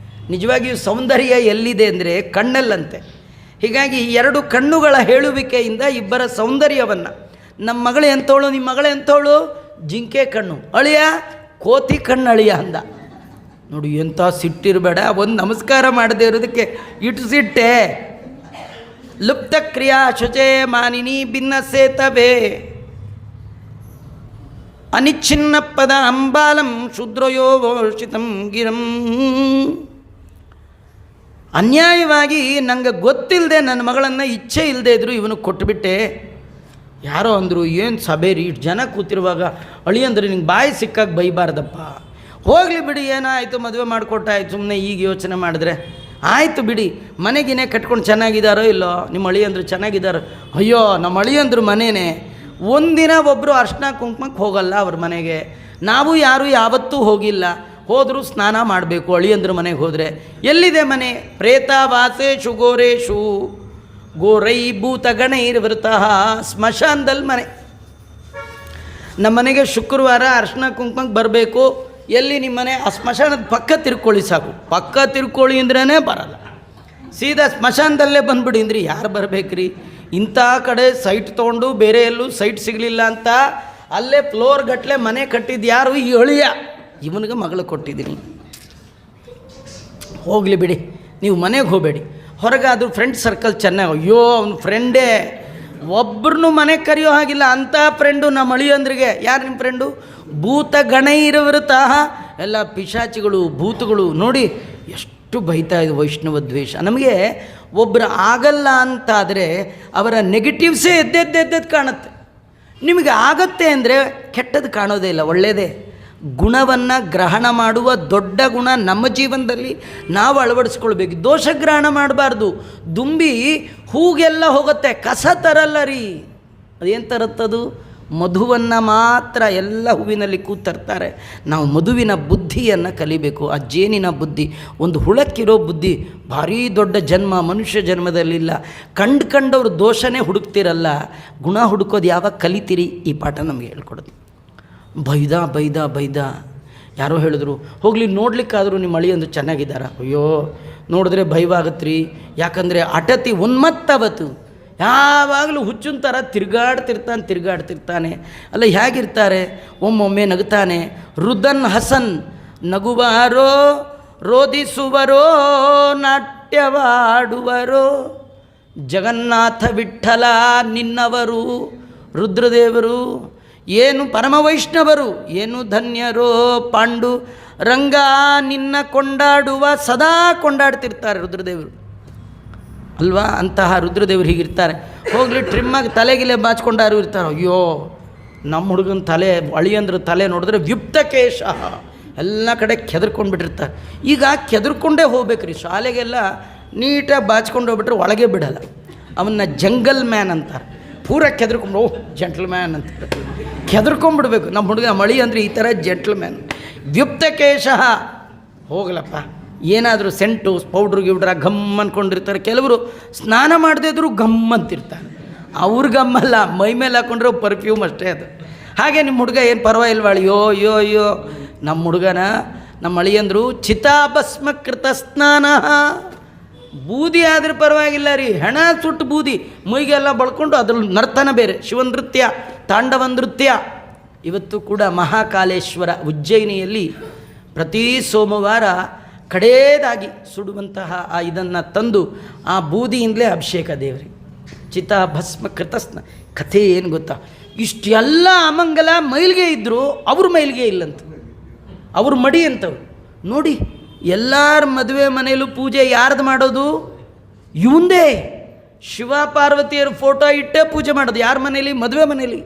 ನಿಜವಾಗಿಯೂ ಸೌಂದರ್ಯ ಎಲ್ಲಿದೆ ಅಂದರೆ ಕಣ್ಣಲ್ಲಂತೆ. ಹೀಗಾಗಿ ಎರಡು ಕಣ್ಣುಗಳ ಹೇಳುವಿಕೆಯಿಂದ ಇಬ್ಬರ ಸೌಂದರ್ಯವನ್ನು, ನಮ್ಮ ಮಗಳು ಎಂಥವಳು, ನಿಮ್ಮ ಮಗಳು ಎಂಥವಳು, ಜಿಂಕೆ ಕಣ್ಣು, ಅಳಿಯ ಕೋತಿ ಕಣ್ಣು ಅಳಿಯ ಅಂದ. ನೋಡಿ ಎಂಥ ಸಿಟ್ಟಿರಬೇಡ. ಒಂದು ನಮಸ್ಕಾರ ಮಾಡದೇ ಇರೋದಕ್ಕೆ ಇಟ್ಟು ಸಿಟ್ಟೆ. ಲುಪ್ತ ಕ್ರಿಯಾ ಶುಚೆ ಮಾನಿನಿ ಭಿನ್ನಸೇತವೇ ಅನಿಚ್ಛಿನ್ನ ಪದ ಅಂಬಾಲಂ ಶೂದ್ರಯೋ ವೋಷಿತಂ ಗಿರಂ. ಅನ್ಯಾಯವಾಗಿ ನಂಗೆ ಗೊತ್ತಿಲ್ಲದೆ ನನ್ನ ಮಗಳನ್ನು ಇಚ್ಛೆ ಇಲ್ಲದೆ ಇದ್ದರೂ ಇವನು ಕೊಟ್ಟುಬಿಟ್ಟೆ. ಯಾರೋ ಅಂದರು, ಏನು ಸಭೆ ರೀ, ಇಷ್ಟು ಜನ ಕೂತಿರುವಾಗ ಅಳಿಯಂದ್ರೆ ನಿಂಗೆ ಬಾಯಿ ಸಿಕ್ಕಾಗ ಬೈಬಾರ್ದಪ್ಪ. ಹೋಗಲಿ ಬಿಡಿ, ಏನಾಯಿತು, ಮದುವೆ ಮಾಡಿಕೊಟ್ಟಾಯ್ತು, ಸುಮ್ಮನೆ ಈಗ ಯೋಚನೆ ಮಾಡಿದ್ರೆ ಆಯಿತು ಬಿಡಿ. ಮನೆಗಿನೇ ಕಟ್ಕೊಂಡು ಚೆನ್ನಾಗಿದ್ದಾರೋ ಇಲ್ಲೋ, ನಿಮ್ಮ ಅಳಿಯಂದ್ರು ಚೆನ್ನಾಗಿದ್ದಾರೋ? ಅಯ್ಯೋ, ನಮ್ಮ ಅಳಿಯಂದ್ರು ಮನೇನೆ. ಒಂದಿನ ಒಬ್ಬರು ಅರ್ಶಿನ ಕುಂಕುಮಕ್ಕೆ ಹೋಗಲ್ಲ ಅವ್ರ ಮನೆಗೆ. ನಾವು ಯಾರೂ ಯಾವತ್ತೂ ಹೋಗಿಲ್ಲ. ಹೋದರೂ ಸ್ನಾನ ಮಾಡಬೇಕು ಅಳಿಯಂದ್ರ ಮನೆಗೆ ಹೋದರೆ. ಎಲ್ಲಿದೆ ಮನೆ? ಪ್ರೇತಾವಾಸೇಶು ಘೋರೇಶು ಘೋರೈ ಭೂತಗಣೈರ್ವೃತಃ, ಸ್ಮಶಾನದಲ್ಲಿ ಮನೆ. ನಮ್ಮ ಮನೆಗೆ ಶುಕ್ರವಾರ ಅರ್ಶಿನ ಕುಂಕುಮಕ್ಕೆ ಬರಬೇಕು. ಎಲ್ಲಿ ನಿಮ್ಮ ಮನೆ? ಆ ಸ್ಮಶಾನದ ಪಕ್ಕ ತಿರ್ಕೊಳ್ಳಿ ಸಾಕು. ಪಕ್ಕ ತಿರ್ಕೊಳ್ಳಿ ಅಂದ್ರೇ ಬರಲ್ಲ, ಸೀದಾ ಸ್ಮಶಾನದಲ್ಲೇ ಬಂದುಬಿಡಿ ಅಂದ್ರಿ ಯಾರು ಬರಬೇಕ್ರಿ? ಇಂಥ ಕಡೆ ಸೈಟ್ ತೊಗೊಂಡು ಬೇರೆ ಎಲ್ಲೂ ಸೈಟ್ ಸಿಗಲಿಲ್ಲ ಅಂತ ಅಲ್ಲೇ ಫ್ಲೋರ್ ಗಟ್ಟಲೆ ಮನೆ ಕಟ್ಟಿದ್ದು ಯಾರು? ಈ ಅಳಿಯ. ಇವನಿಗೆ ಮಗಳು ಕೊಟ್ಟಿದ್ದೀನಿ, ಹೋಗಲಿ ಬಿಡಿ, ನೀವು ಮನೆಗೆ ಹೋಗಬೇಡಿ. ಹೊರಗಾದರೂ ಫ್ರೆಂಡ್ ಸರ್ಕಲ್ ಚೆನ್ನಾಗಿ, ಅಯ್ಯೋ ಅವನು ಫ್ರೆಂಡೇ, ಒಬ್ಬರನ್ನು ಮನೆಗೆ ಕರೆಯೋ ಹಾಗಿಲ್ಲ ಅಂಥ ಫ್ರೆಂಡು ನಮ್ಮ ಅಳಿಯಂದ್ರಿಗೆ. ಯಾರು ನಿಮ್ಮ ಫ್ರೆಂಡು? ಭೂತ ಗಣೈರವೃತಃ, ಎಲ್ಲ ಪಿಶಾಚಿಗಳು ಭೂತಗಳು. ನೋಡಿ ಎಷ್ಟು ಬೈತಾ ಇದೆ ವೈಷ್ಣವ ದ್ವೇಷ. ನಮಗೆ ಒಬ್ಬರು ಆಗಲ್ಲ ಅಂತಾದರೆ ಅವರ ನೆಗೆಟಿವ್ಸೇ ಎದ್ದೆದ್ದು ಕಾಣುತ್ತೆ. ನಿಮಗೆ ಆಗತ್ತೆ ಅಂದರೆ ಕೆಟ್ಟದ್ದು ಕಾಣೋದೇ ಇಲ್ಲ, ಒಳ್ಳೆಯದೇ. ಗುಣವನ್ನು ಗ್ರಹಣ ಮಾಡುವ ದೊಡ್ಡ ಗುಣ ನಮ್ಮ ಜೀವನದಲ್ಲಿ ನಾವು ಅಳವಡಿಸ್ಕೊಳ್ಬೇಕು. ದೋಷಗ್ರಹಣ ಮಾಡಬಾರ್ದು. ದುಂಬಿ ಹೂಗೆಲ್ಲ ಹೋಗುತ್ತೆ, ಕಸ ತರಲ್ಲ ರೀ. ಅದೇನು ತರುತ್ತದು? ಮಧುವನ್ನು ಮಾತ್ರ ಎಲ್ಲ ಹೂವಿನಲ್ಲಿ ಕೂತರ್ತಾರೆ. ನಾವು ಮಧುವಿನ ಬುದ್ಧಿಯನ್ನು ಕಲಿಬೇಕು. ಆ ಜೇನಿನ ಬುದ್ಧಿ, ಒಂದು ಹುಳಕ್ಕಿರೋ ಬುದ್ಧಿ ಭಾರೀ ದೊಡ್ಡ ಜನ್ಮ ಮನುಷ್ಯ ಜನ್ಮದಲ್ಲಿಲ್ಲ. ಕಂಡವ್ರು ದೋಷನೇ ಹುಡುಕ್ತಿರಲ್ಲ, ಗುಣ ಹುಡುಕೋದು ಯಾವಾಗ ಕಲಿತೀರಿ? ಈ ಪಾಠ ನಮಗೆ ಹೇಳ್ಕೊಡೋದು. ಬೈದ ಯಾರೋ ಹೇಳಿದ್ರು, ಹೋಗಲಿ ನೋಡ್ಲಿಕ್ಕಾದರೂ ನಿಮ್ಮ ಅಳಿಯಂದು ಚೆನ್ನಾಗಿದ್ದಾರ? ಅಯ್ಯೋ ನೋಡಿದ್ರೆ ಭಯವಾಗತ್ತೆ ರೀ. ಯಾಕಂದರೆ ಅಟತಿ ಉನ್ಮತ್ತವತ್ತು, ಯಾವಾಗಲೂ ಹುಚ್ಚಿನ ಥರ ತಿರುಗಾಡ್ತಿರ್ತಾನೆ. ಅಲ್ಲ ಹೇಗಿರ್ತಾರೆ? ಒಮ್ಮೊಮ್ಮೆ ನಗುತ್ತಾನೆ. ರುದನ್ ಹಸನ್, ನಗುವಾರೋ ರೋದಿಸುವರೋ ನಾಟ್ಯವಾಡುವರೋ, ಜಗನ್ನಾಥ ವಿಠಲ ನಿನ್ನವರು ರುದ್ರದೇವರು ಏನು ಪರಮವೈಷ್ಣವರು, ಏನು ಧನ್ಯರೋ ಪಾಂಡು ರಂಗ ನಿನ್ನ ಕೊಂಡಾಡುವ, ಸದಾ ಕೊಂಡಾಡ್ತಿರ್ತಾರೆ ರುದ್ರದೇವರು ಅಲ್ವಾ? ಅಂತಹ ರುದ್ರದೇವರು ಹೀಗಿರ್ತಾರೆ. ಹೋಗಲಿ ಟ್ರಿಮ್ಮಾಗಿ ತಲೆಗಿಲೆ ಬಾಚ್ಕೊಂಡಾರು ಇರ್ತಾರೆ. ಅಯ್ಯೋ ನಮ್ಮ ಹುಡುಗನ ತಲೆ, ಅಳಿಯಂದ್ರ ತಲೆ ನೋಡಿದ್ರೆ ವ್ಯುಪ್ತಕೇಶ, ಎಲ್ಲ ಕಡೆ ಕೆದರ್ಕೊಂಡ್ಬಿಟ್ಟಿರ್ತಾರೆ. ಈಗ ಕೆದರ್ಕೊಂಡೇ ಹೋಗ್ಬೇಕ್ರಿ. ಶಾಲೆಗೆಲ್ಲ ನೀಟಾಗಿ ಬಾಚ್ಕೊಂಡು ಹೋಗ್ಬಿಟ್ರೆ ಒಳಗೆ ಬಿಡಲ್ಲ. ಅವನ್ನ ಜಂಗಲ್ ಮ್ಯಾನ್ ಅಂತಾರೆ. ಪೂರ ಕೆದರ್ಕೊಂಡು, ಓಹ್ ಜೆಂಟ್ಲ್ ಮ್ಯಾನ್ ಅಂತಾರೆ. ಕೆದರ್ಕೊಂಡ್ಬಿಡ್ಬೇಕು. ನಮ್ಮ ಹುಡುಗ ಮಳಿ ಅಂದರೆ ಈ ಥರ ಜೆಂಟ್ಲ್ ಮ್ಯಾನ್. ವ್ಯುಪ್ತಕೇಶ, ಹೋಗಲಪ್ಪ. ಏನಾದರೂ ಸೆಂಟು ಪೌಡ್ರು ಗಿವ್ಡ್ರ ಘಮ್ ಅಂದ್ಕೊಂಡಿರ್ತಾರೆ. ಕೆಲವರು ಸ್ನಾನ ಮಾಡದೇ ಇದ್ದರೂ ಘಮ್ ಅಂತಿರ್ತಾರೆ. ಅವ್ರ ಗಮ್ಮಲ್ಲ, ಮೈ ಮೇಲೆ ಹಾಕೊಂಡ್ರೆ ಪರ್ಫ್ಯೂಮ್ ಅಷ್ಟೇ ಅದು. ಹಾಗೆ ನಿಮ್ಮ ಹುಡುಗ ಏನು ಪರವಾಗಿಲ್ವ? ಅಯ್ಯೋ ನಮ್ಮ ಹುಡುಗನ ನಮ್ಮ ಅಳಿಯಂದರು ಚಿತಾಭಸ್ಮಕೃತ ಸ್ನಾನ, ಬೂದಿ ಆದರೆ ಪರವಾಗಿಲ್ಲ ರೀ, ಹೆಣ ಸುಟ್ಟು ಬೂದಿ ಮೈಗೆಲ್ಲ ಬಳ್ಕೊಂಡು ಅದ್ರಲ್ಲಿ ನರ್ತನ ಬೇರೆ, ಶಿವ ನೃತ್ಯ, ತಾಂಡವ ನೃತ್ಯ. ಇವತ್ತು ಕೂಡ ಮಹಾಕಾಲೇಶ್ವರ ಉಜ್ಜಯಿನಿಯಲ್ಲಿ ಪ್ರತಿ ಸೋಮವಾರ ಕಡೇದಾಗಿ ಸುಡುವಂತಹ ಆ ಇದನ್ನು ತಂದು ಆ ಬೂದಿಯಿಂದಲೇ ಅಭಿಷೇಕ ದೇವರಿಗೆ. ಚಿತಾಭಸ್ಮ ಕೃತಸ್ನ ಕಥೆ ಏನು ಗೊತ್ತಾ? ಇಷ್ಟೆಲ್ಲ ಅಮಂಗಲ ಮೈಲಿಗೆ ಇದ್ದರೂ ಅವ್ರ ಮೈಲಿಗೆ ಇಲ್ಲಂತ, ಅವ್ರ ಮಡಿ ಅಂತವ್ರು. ನೋಡಿ ಎಲ್ಲರ ಮದುವೆ ಮನೆಯಲ್ಲೂ ಪೂಜೆ ಯಾರ್ದು ಮಾಡೋದು? ಇವಂದೇ. ಶಿವ ಪಾರ್ವತಿಯರ ಫೋಟೋ ಇಟ್ಟೇ ಪೂಜೆ ಮಾಡೋದು. ಯಾರ ಮನೇಲಿ? ಮದುವೆ ಮನೇಲಿ.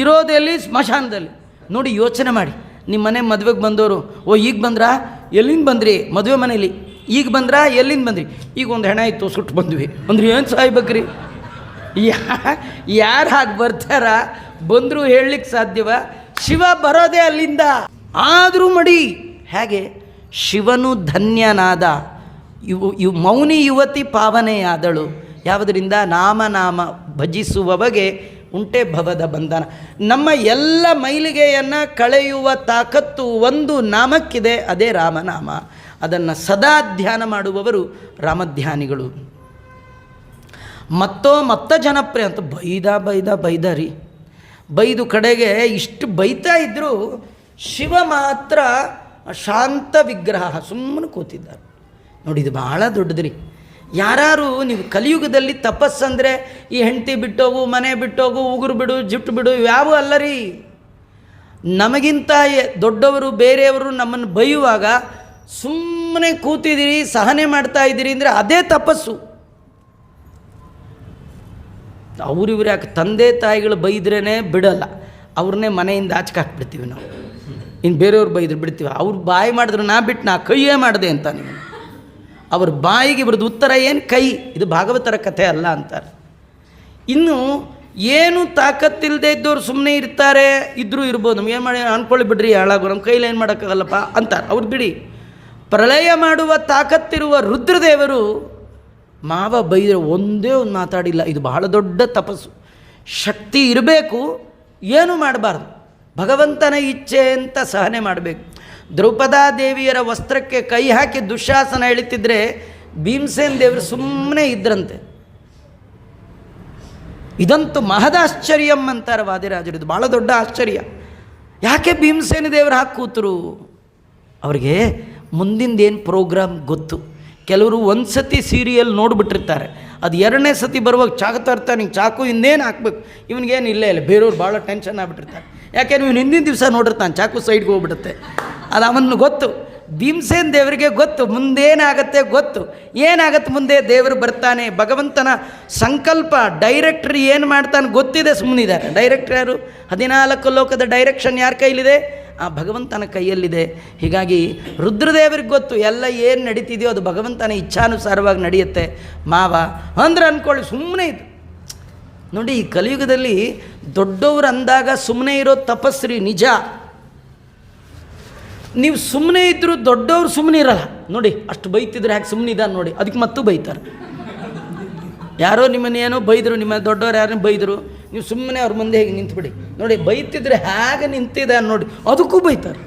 ಇರೋದೆಲ್ಲಿ? ಸ್ಮಶಾನದಲ್ಲಿ. ನೋಡಿ ಯೋಚನೆ ಮಾಡಿ. ನಿಮ್ಮ ಮನೆ ಮದುವೆಗೆ ಬಂದವರು, ಓ ಈಗ ಬಂದ್ರಾ? ಎಲ್ಲಿಂದ ಬಂದ್ರಿ? ಮದುವೆ ಮನೇಲಿ. ಈಗ ಬಂದ್ರಾ? ಎಲ್ಲಿಂದ ಬಂದ್ರಿ? ಈಗ ಒಂದು ಹೆಣ ಇತ್ತು ಸುಟ್ಟು ಬಂದ್ವಿ ಅಂದ್ರೆ ಏನು ಸಾಯ್ಬೇಕ್ರಿ? ಯಾರು ಹಾಗೆ ಬರ್ತಾರ? ಬಂದರೂ ಹೇಳಲಿಕ್ಕೆ ಸಾಧ್ಯವ? ಶಿವ ಬರೋದೇ ಅಲ್ಲಿಂದ. ಆದರೂ ಮಡಿ ಹೇಗೆ? ಶಿವನು ಧನ್ಯನಾದ, ಇವು ಮೌನಿ ಯುವತಿ ಪಾವನೆಯಾದಳು. ಯಾವುದರಿಂದ? ನಾಮ ಭಜಿಸುವವಗೆ ಉಂಟೆ ಭವದ ಬಂಧನ. ನಮ್ಮ ಎಲ್ಲ ಮೈಲಿಗೆಯನ್ನು ಕಳೆಯುವ ತಾಕತ್ತು ಒಂದು ನಾಮಕ್ಕಿದೆ, ಅದೇ ರಾಮನಾಮ. ಅದನ್ನು ಸದಾ ಧ್ಯಾನ ಮಾಡುವವರು ರಾಮಧ್ಯಾನಿಗಳು. ಮತ್ತ ಜನಪ್ರಿಯ ಅಂತ ಬೈದ ರೀ. ಬೈದು ಕಡೆಗೆ ಇಷ್ಟು ಬೈತಾ ಇದ್ದರೂ ಶಿವ ಮಾತ್ರ ಶಾಂತ ವಿಗ್ರಹ ಸುಮ್ಮನೆ ಕೂತಿದ್ದಾರೆ. ನೋಡಿ ಇದು ಭಾಳ ದೊಡ್ಡದ್ರಿ. ಯಾರು ನೀವು ಕಲಿಯುಗದಲ್ಲಿ ತಪಸ್ಸಂದರೆ ಈ ಹೆಂಡತಿ ಬಿಟ್ಟೋಗು, ಮನೆ ಬಿಟ್ಟೋಗು, ಉಗುರು ಬಿಡು, ಜುಟ್ಟು ಬಿಡು, ಇವ್ಯಾವು ಅಲ್ಲ ರೀ. ನಮಗಿಂತ ದೊಡ್ಡವರು ಬೇರೆಯವರು ನಮ್ಮನ್ನು ಬೈಯುವಾಗ ಸುಮ್ಮನೆ ಕೂತಿದ್ದೀರಿ, ಸಹನೆ ಮಾಡ್ತಾ ಇದ್ದೀರಿ ಅಂದರೆ ಅದೇ ತಪಸ್ಸು. ಅವ್ರಿವ್ರು ಯಾಕೆ ತಂದೆ ತಾಯಿಗಳು ಬೈದ್ರೇ ಬಿಡಲ್ಲ, ಅವ್ರನ್ನೇ ಮನೆಯಿಂದ ಆಚೆ ಹಾಕ್ಬಿಡ್ತೀವಿ ನಾವು. ಇನ್ನು ಬೇರೆಯವ್ರು ಬೈದ್ರು ಬಿಡ್ತೀವಿ. ಅವ್ರು ಬಾಯಿ ಮಾಡಿದ್ರು ನಾ ಕೈಯೇ ಮಾಡಿದೆ ಅಂತ. ನೀವು ಅವ್ರ ಬಾಯಿಗೆ ಬರೋದು ಉತ್ತರ ಏನು? ಕೈ. ಇದು ಭಾಗವತರ ಕಥೆ ಅಲ್ಲ ಅಂತಾರೆ. ಇನ್ನು ಏನು ತಾಕತ್ತಿಲ್ಲದೆ ಇದ್ದವ್ರು ಸುಮ್ಮನೆ ಇರ್ತಾರೆ, ಇದ್ದರೂ ಇರ್ಬೋದು, ನಮ್ಗೆ ಏನು ಮಾಡಿ ಅಂದ್ಕೊಳ್ಳಿ ಬಿಡ್ರಿ, ಹಾಳಾಗೋ ನಮ್ಮ ಕೈಲಿ ಏನು ಮಾಡೋಕ್ಕಾಗಲ್ಲಪ್ಪ ಅಂತಾರೆ, ಅವ್ರು ಬಿಡಿ. ಪ್ರಳಯ ಮಾಡುವ ತಾಕತ್ತಿರುವ ರುದ್ರದೇವರು ಮಾವ ಬೈದರೆ ಒಂದೇ ಒಂದು ಮಾತಾಡಿಲ್ಲ. ಇದು ಬಹಳ ದೊಡ್ಡ ತಪಸ್ಸು. ಶಕ್ತಿ ಇರಬೇಕು, ಏನು ಮಾಡಬಾರ್ದು, ಭಗವಂತನ ಇಚ್ಛೆ ಅಂತ ಸಹನೆ ಮಾಡಬೇಕು. ದ್ರೌಪದಾದೇವಿಯರ ವಸ್ತ್ರಕ್ಕೆ ಕೈ ಹಾಕಿ ದುಶ್ಯಾಸನ ಎಳಿತಿದ್ರೆ ಭೀಮಸೇನ ದೇವರು ಸುಮ್ಮನೆ ಇದ್ರಂತೆ. ಇದಂತೂ ಮಹದಾಶ್ಚರ್ಯಂ ಅಂತಾರೆ ವಾದಿರಾಜರು. ಇದು ಭಾಳ ದೊಡ್ಡ ಆಶ್ಚರ್ಯ. ಯಾಕೆ ಭೀಮಸೇನ ದೇವರು ಹಾಕಿ ಕೂತರು? ಅವ್ರಿಗೆ ಮುಂದಿಂದೇನು ಪ್ರೋಗ್ರಾಮ್ ಗೊತ್ತು. ಕೆಲವರು ಒಂದು ಸತಿ ಸೀರಿಯಲ್ ನೋಡಿಬಿಟ್ಟಿರ್ತಾರೆ, ಅದು ಎರಡನೇ ಸತಿ ಬರುವಾಗ ಚಾಕು ತರ್ತಾನೆ, ಹಿಂಗೆ ಚಾಕು ಇನ್ನೇನು ಹಾಕ್ಬೇಕು, ಇವನಿಗೇನು ಇಲ್ಲೇ ಇಲ್ಲ. ಬೇರೆಯವ್ರು ಭಾಳ ಟೆನ್ಷನ್ ಆಗಿಬಿಟ್ಟಿರ್ತಾರೆ. ಯಾಕೆಂದ್ರೆ ಇವನು ಹಿಂದಿನ ದಿವಸ ನೋಡಿರ್ತಾನೆ, ಚಾಕು ಸೈಡ್ಗೆ ಹೋಗ್ಬಿಡುತ್ತೆ. ಅದು ಅವನು ಗೊತ್ತು. ಭೀಮಸೇನ ದೇವರಿಗೆ ಗೊತ್ತು ಮುಂದೇನಾಗತ್ತೆ, ಗೊತ್ತು ಏನಾಗತ್ತೆ ಮುಂದೆ. ದೇವರು ಬರ್ತಾನೆ, ಭಗವಂತನ ಸಂಕಲ್ಪ. ಡೈರೆಕ್ಟ್ರ್ ಏನು ಮಾಡ್ತಾನೆ ಗೊತ್ತಿದೆ, ಸುಮ್ಮನಿದ್ದಾರೆ. ಡೈರೆಕ್ಟ್ರ್ ಯಾರು? 14 ಲೋಕದ ಡೈರೆಕ್ಷನ್ ಯಾರ ಕೈಲಿದೆ? ಆ ಭಗವಂತನ ಕೈಯಲ್ಲಿದೆ. ಹೀಗಾಗಿ ರುದ್ರದೇವರಿಗೆ ಗೊತ್ತು ಎಲ್ಲ ಏನು ನಡೀತಿದೆಯೋ ಅದು ಭಗವಂತನ ಇಚ್ಛಾನುಸಾರವಾಗಿ ನಡೆಯುತ್ತೆ. ಮಾವ ಅಂದ್ರೆ ಅಂದ್ಕೊಳ್ಳಿ, ಸುಮ್ಮನೆ ಇದು ನೋಡಿ. ಈ ಕಲಿಯುಗದಲ್ಲಿ ದೊಡ್ಡವರು ಅಂದಾಗ ಸುಮ್ಮನೆ ಇರೋ ತಪಸ್ರಿ ನಿಜ. ನೀವು ಸುಮ್ಮನೆ ಇದ್ದರೂ ದೊಡ್ಡವ್ರು ಸುಮ್ಮನೆ ಇರಲ್ಲ ನೋಡಿ. ಅಷ್ಟು ಬೈತಿದ್ರೆ ಯಾಕೆ ಸುಮ್ಮನೆ ಇದ್ದಾನೆ ನೋಡಿ, ಅದಕ್ಕೆ ಮತ್ತೂ ಬೈತಾರೆ. ಯಾರೋ ನಿಮ್ಮನ್ನೇನೋ ಬೈದರು, ನಿಮ್ಮ ದೊಡ್ಡವ್ರು ಯಾರನ್ನ ಬೈದರು, ನೀವು ಸುಮ್ಮನೆ ಅವ್ರ ಮುಂದೆ ಹೇಗೆ ನಿಂತುಬಿಡಿ ನೋಡಿ. ಬೈತಿದ್ರೆ ಹೇಗೆ ನಿಂತಿದ್ದಾನೆ ನೋಡಿ, ಅದಕ್ಕೂ ಬೈತಾರೆ.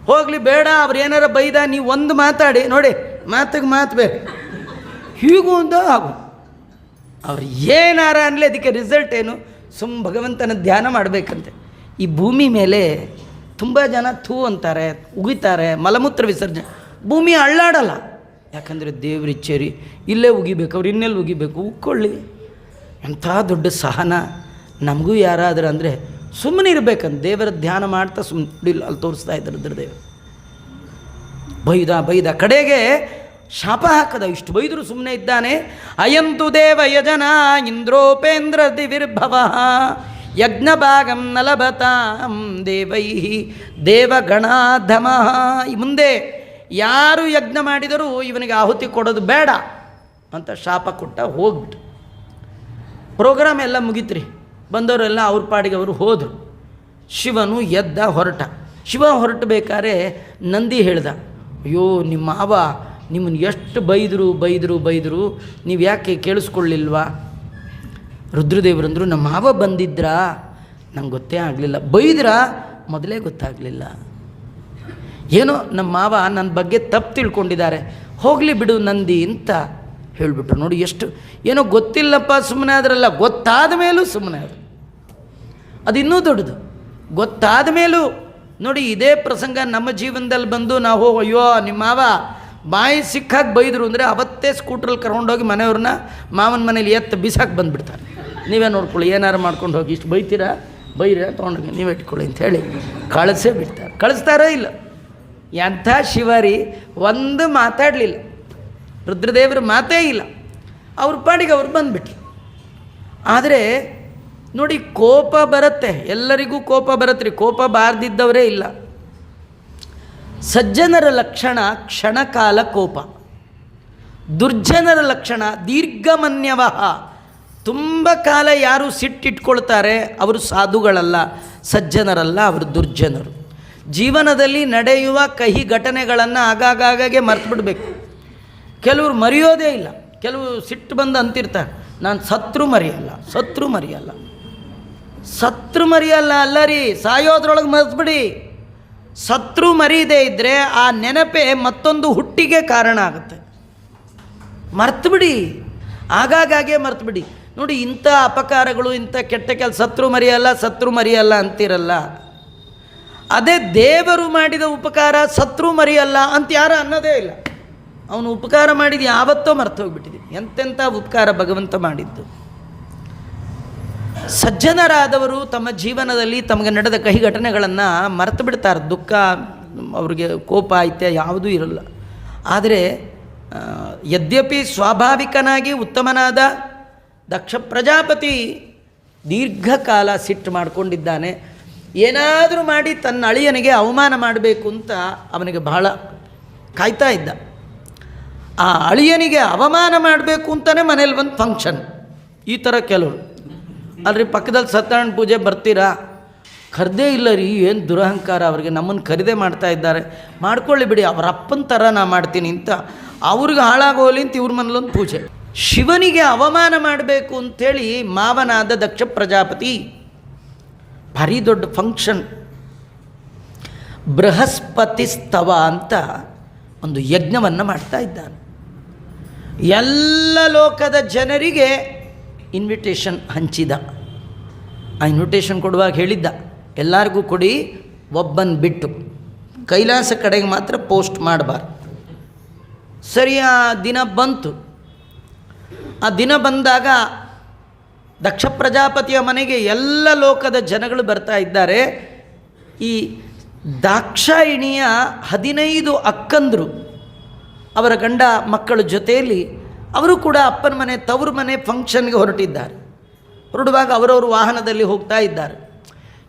ಹೋಗಲಿ ಬೇಡ, ಅವ್ರು ಏನಾರ ಬೈದ ನೀವು ಒಂದು ಮಾತಾಡಿ ನೋಡಿ, ಮಾತಿಗೆ ಮಾತು ಬೇಕು, ಹೀಗೂ ಒಂದು ಆಗು. ಅವ್ರು ಏನಾರ ಅನ್ನಲಿ ಅದಕ್ಕೆ ರಿಸಲ್ಟ್ ಏನು? ಭಗವಂತನ ಧ್ಯಾನ ಮಾಡಬೇಕಂತೆ. ಈ ಭೂಮಿ ಮೇಲೆ ತುಂಬ ಜನ ಥೂ ಅಂತಾರೆ, ಉಗಿತಾರೆ, ಮಲಮೂತ್ರ ವಿಸರ್ಜನೆ. ಭೂಮಿ ಅಳ್ಳಾಡಲ್ಲ, ಯಾಕಂದರೆ ದೇವ್ರ ಇಚ್ಛೇರಿ ಇಲ್ಲೇ ಉಗಿಬೇಕು, ಅವ್ರು ಇನ್ನೆಲ್ಲಿ ಉಗಿಬೇಕು, ಉಕ್ಕೊಳ್ಳಿ. ಎಂಥ ದೊಡ್ಡ ಸಹನ ನಮಗೂ ಯಾರಾದರೂ ಅಂದರೆ ಸುಮ್ಮನೆ ಇರಬೇಕಂತ. ದೇವರ ಧ್ಯಾನ ಮಾಡ್ತಾ ಸುಮ್ಮನೆ ಅಲ್ಲಿ ತೋರಿಸ್ತಾ ಇದ್ದಾರೆ ರುದ್ರದೇವರು. ಬೈದ ಕಡೆಗೆ ಶಾಪ ಹಾಕದ, ಇಷ್ಟು ಬೈದರೂ ಸುಮ್ಮನೆ ಇದ್ದಾನೆ. ಅಯಂತು ದೇವ ಯಜನ ಇಂದ್ರೋಪೇಂದ್ರ ದಿವಿರ್ಭವ ಯಜ್ಞಭಾಗಂ ನಲಭತಾಂ ದೇವೈ ದೇವಗಣಾಧಮ. ಮುಂದೆ ಯಾರು ಯಜ್ಞ ಮಾಡಿದರೂ ಇವನಿಗೆ ಆಹುತಿ ಕೊಡೋದು ಬೇಡ ಅಂತ ಶಾಪ ಕೊಟ್ಟ. ಹೋಗ್ಬಿಟ್ಟು ಪ್ರೋಗ್ರಾಮ್ ಎಲ್ಲ ಮುಗೀತ್ರಿ. ಬಂದವರೆಲ್ಲ ಅವ್ರ ಪಾಡಿಗೆ ಅವರು ಹೋದರು. ಶಿವನು ಎದ್ದ ಹೊರಟ. ಶಿವ ಹೊರಟಬೇಕಾದ್ರೆ ನಂದಿ ಹೇಳ್ದ, ಅಯ್ಯೋ ನಿಮ್ಮ ಮಾವ ನಿಮ್ಮನ್ನು ಎಷ್ಟು ಬೈದರು, ನೀವು ಯಾಕೆ ಕೇಳಿಸ್ಕೊಳ್ಳಿಲ್ವಾ? ರುದ್ರದೇವರಂದರು, ನಮ್ಮ ಮಾವ ಬಂದಿದ್ರಾ? ನಂಗೆ ಗೊತ್ತೇ ಆಗಲಿಲ್ಲ. ಬೈದ್ರಾ? ಮೊದಲೇ ಗೊತ್ತಾಗಲಿಲ್ಲ. ಏನೋ ನಮ್ಮ ಮಾವ ನನ್ನ ಬಗ್ಗೆ ತಪ್ಪು ತಿಳ್ಕೊಂಡಿದ್ದಾರೆ, ಹೋಗಲಿ ಬಿಡು ನಂದಿ ಅಂತ ಹೇಳಿಬಿಟ್ರು. ನೋಡಿ ಎಷ್ಟು ಏನೋ ಗೊತ್ತಿಲ್ಲಪ್ಪ ಸುಮ್ಮನೆ ಆದ್ರಲ್ಲ, ಗೊತ್ತಾದ ಮೇಲೂ ಸುಮ್ಮನೆ ಆದರು. ಅದು ಇನ್ನೂ ದೊಡ್ಡದು. ಗೊತ್ತಾದ ಮೇಲೂ ನೋಡಿ, ಇದೇ ಪ್ರಸಂಗ ನಮ್ಮ ಜೀವನದಲ್ಲಿ ಬಂದು ನಾವು ಅಯ್ಯೋ ನಿಮ್ಮ ಮಾವ ಬಾಯಿ ಸಿಕ್ಕಾಗಿ ಬೈದರು ಅಂದರೆ ಅವತ್ತೇ ಸ್ಕೂಟ್ರಲ್ಲಿ ಕರ್ಕೊಂಡೋಗಿ ಮನೆಯವ್ರನ್ನ ಮಾವನ ಮನೇಲಿ ಬಿಸಾಕಿ ಬಂದುಬಿಡ್ತಾರೆ. ನೀವೇ ನೋಡ್ಕೊಳ್ಳಿ, ಏನಾರು ಮಾಡ್ಕೊಂಡು ಹೋಗಿ, ಇಷ್ಟು ಬೈತೀರಾ ತೊಗೊಂಡೋಗಿ ನೀವೇ ಇಟ್ಕೊಳ್ಳಿ ಅಂತ ಹೇಳಿ ಕಳಿಸೇ ಬಿಡ್ತಾರೆ. ಕಳಿಸ್ತಾರೋ ಇಲ್ಲ? ಎಂಥ ಶಿವರಿ, ಒಂದು ಮಾತಾಡಲಿಲ್ಲ. ರುದ್ರದೇವರು ಮಾತೇ ಇಲ್ಲ, ಅವ್ರ ಪಾಡಿಗೆ ಅವ್ರು ಬಂದುಬಿಟ್ರು. ಆದರೆ ನೋಡಿ, ಕೋಪ ಬರುತ್ತೆ, ಎಲ್ಲರಿಗೂ ಕೋಪ ಬರುತ್ತೆ. ಕೋಪ ಬಾರ್ದಿದ್ದವರೇ ಇಲ್ಲ. ಸಜ್ಜನರ ಲಕ್ಷಣ ಕ್ಷಣಕಾಲ ಕೋಪ, ದುರ್ಜನರ ಲಕ್ಷಣ ದೀರ್ಘಮನ್ಯವ. ತುಂಬ ಕಾಲ ಯಾರು ಸಿಟ್ಟಿಟ್ಕೊಳ್ತಾರೆ ಅವರು ಸಾಧುಗಳಲ್ಲ, ಸಜ್ಜನರಲ್ಲ, ಅವರು ದುರ್ಜನರು. ಜೀವನದಲ್ಲಿ ನಡೆಯುವ ಕಹಿ ಘಟನೆಗಳನ್ನು ಆಗಾಗಾಗೆ ಮರ್ತು ಬಿಡಬೇಕು. ಕೆಲವರು ಮರೆಯೋದೇ ಇಲ್ಲ. ಕೆಲವು ಸಿಟ್ಟು ಬಂದು ಅಂತಿರ್ತಾರೆ, ನಾನು ಸತ್ರು ಮರೆಯಲ್ಲ ಅಲ್ಲ ರೀ, ಸಾಯೋದ್ರೊಳಗೆ ಮರೆತುಬಿಡಿ. ಸತ್ರು ಮರೀದೇ ಇದ್ದರೆ ಆ ನೆನಪೇ ಮತ್ತೊಂದು ಹುಟ್ಟಿಗೆ ಕಾರಣ ಆಗುತ್ತೆ. ಮರ್ತುಬಿಡಿ, ಆಗಾಗಾಗೆ ಮರ್ತುಬಿಡಿ. ನೋಡಿ, ಇಂಥ ಅಪಕಾರಗಳು, ಇಂಥ ಕೆಟ್ಟ ಕೆಲಸ, ಸತ್ರು ಮರೆಯಲ್ಲ ಅಂತಿರಲ್ಲ. ಅದೇ ದೇವರು ಮಾಡಿದ ಉಪಕಾರ ಸತ್ರು ಮರೆಯಲ್ಲ ಅಂತ ಯಾರು ಅನ್ನೋದೇ ಇಲ್ಲ. ಅವನು ಉಪಕಾರ ಮಾಡಿದ್ದು ಯಾವತ್ತೋ ಮರ್ತು ಹೋಗ್ಬಿಟ್ಟಿದೆ. ಎಂತೆಂಥ ಉಪಕಾರ ಭಗವಂತ ಮಾಡಿದ್ದು. ಸಜ್ಜನರಾದವರು ತಮ್ಮ ಜೀವನದಲ್ಲಿ ತಮಗೆ ನಡೆದ ಕಹಿ ಘಟನೆಗಳನ್ನು ಮರೆತು ಬಿಡ್ತಾರೆ. ದುಃಖ, ಅವ್ರಿಗೆ ಕೋಪ ಐತೆ ಯಾವುದೂ ಇರಲ್ಲ. ಆದರೆ ಯದ್ಯಪಿ ಸ್ವಾಭಾವಿಕನಾಗಿ ಉತ್ತಮನಾದ ದಕ್ಷ ಪ್ರಜಾಪತಿ ದೀರ್ಘಕಾಲ ಸಿಟ್ಟು ಮಾಡಿಕೊಂಡಿದ್ದಾನೆ. ಏನಾದರೂ ಮಾಡಿ ತನ್ನ ಅಳಿಯನಿಗೆ ಅವಮಾನ ಮಾಡಬೇಕು ಅಂತ ಅವನಿಗೆ ಬಹಳ ಕಾಯ್ತಾ ಇದ್ದ. ಆ ಅಳಿಯನಿಗೆ ಅವಮಾನ ಮಾಡಬೇಕು ಅಂತಲೇ ಮನೇಲಿ ಒಂದು ಫಂಕ್ಷನ್. ಈ ಥರ ಕೆಲವರು ಅಲ್ರಿ ಪಕ್ಕದಲ್ಲಿ ಸತ್ಯನಾರಾಯಣ ಪೂಜೆ ಬರ್ತೀರಾ? ಕರೆದೇ ಇಲ್ಲ ರೀ, ಏನು ದುರಹಂಕಾರ ಅವ್ರಿಗೆ, ನಮ್ಮನ್ನು ಖರೀದೇ ಮಾಡ್ತಾ ಇದ್ದಾರೆ, ಮಾಡ್ಕೊಳ್ಳಿ ಬಿಡಿ, ಅವ್ರ ಅಪ್ಪನ ಥರ ನಾ ಮಾಡ್ತೀನಿ ಅಂತ ಅವ್ರಿಗೆ ಹಾಳಾಗೋಲಿ ಅಂತ ಇವ್ರ ಮನೇಲೊಂದು ಪೂಜೆ. ಶಿವನಿಗೆ ಅವಮಾನ ಮಾಡಬೇಕು ಅಂಥೇಳಿ ಮಾವನಾದ ದಕ್ಷ ಪ್ರಜಾಪತಿ ಭಾರಿ ದೊಡ್ಡ ಫಂಕ್ಷನ್, ಬೃಹಸ್ಪತಿ ಸ್ತವ ಅಂತ ಒಂದು ಯಜ್ಞವನ್ನು ಮಾಡ್ತಾ ಇದ್ದಾನೆ. ಎಲ್ಲ ಲೋಕದ ಜನರಿಗೆ ಇನ್ವಿಟೇಷನ್ ಹಂಚಿದ. ಆ ಇನ್ವಿಟೇಷನ್ ಕೊಡುವಾಗ ಹೇಳಿದ್ದ, ಎಲ್ಲರಿಗೂ ಕೊಡಿ, ಒಬ್ಬನ ಬಿಟ್ಟು ಕೈಲಾಸ ಕಡೆಗೆ ಮಾತ್ರ ಪೋಸ್ಟ್ ಮಾಡಬಾರ್ದು. ಸರಿ, ಆ ದಿನ ಬಂತು. ಆ ದಿನ ಬಂದಾಗ ದಕ್ಷ ಪ್ರಜಾಪತಿಯ ಮನೆಗೆ ಎಲ್ಲ ಲೋಕದ ಜನಗಳು ಬರ್ತಾ ಇದ್ದಾರೆ. ಈ ದಾಕ್ಷಾಯಿಣಿಯ 15 ಅಕ್ಕಂದರು ಅವರ ಗಂಡ ಮಕ್ಕಳ ಜೊತೆಯಲ್ಲಿ ಅವರು ಕೂಡ ಅಪ್ಪನ ಮನೆ ತವರು ಮನೆ ಫಂಕ್ಷನ್ಗೆ ಹೊರಟಿದ್ದಾರೆ. ಹೊರಡುವಾಗ ಅವರವರು ವಾಹನದಲ್ಲಿ ಹೋಗ್ತಾ ಇದ್ದಾರೆ.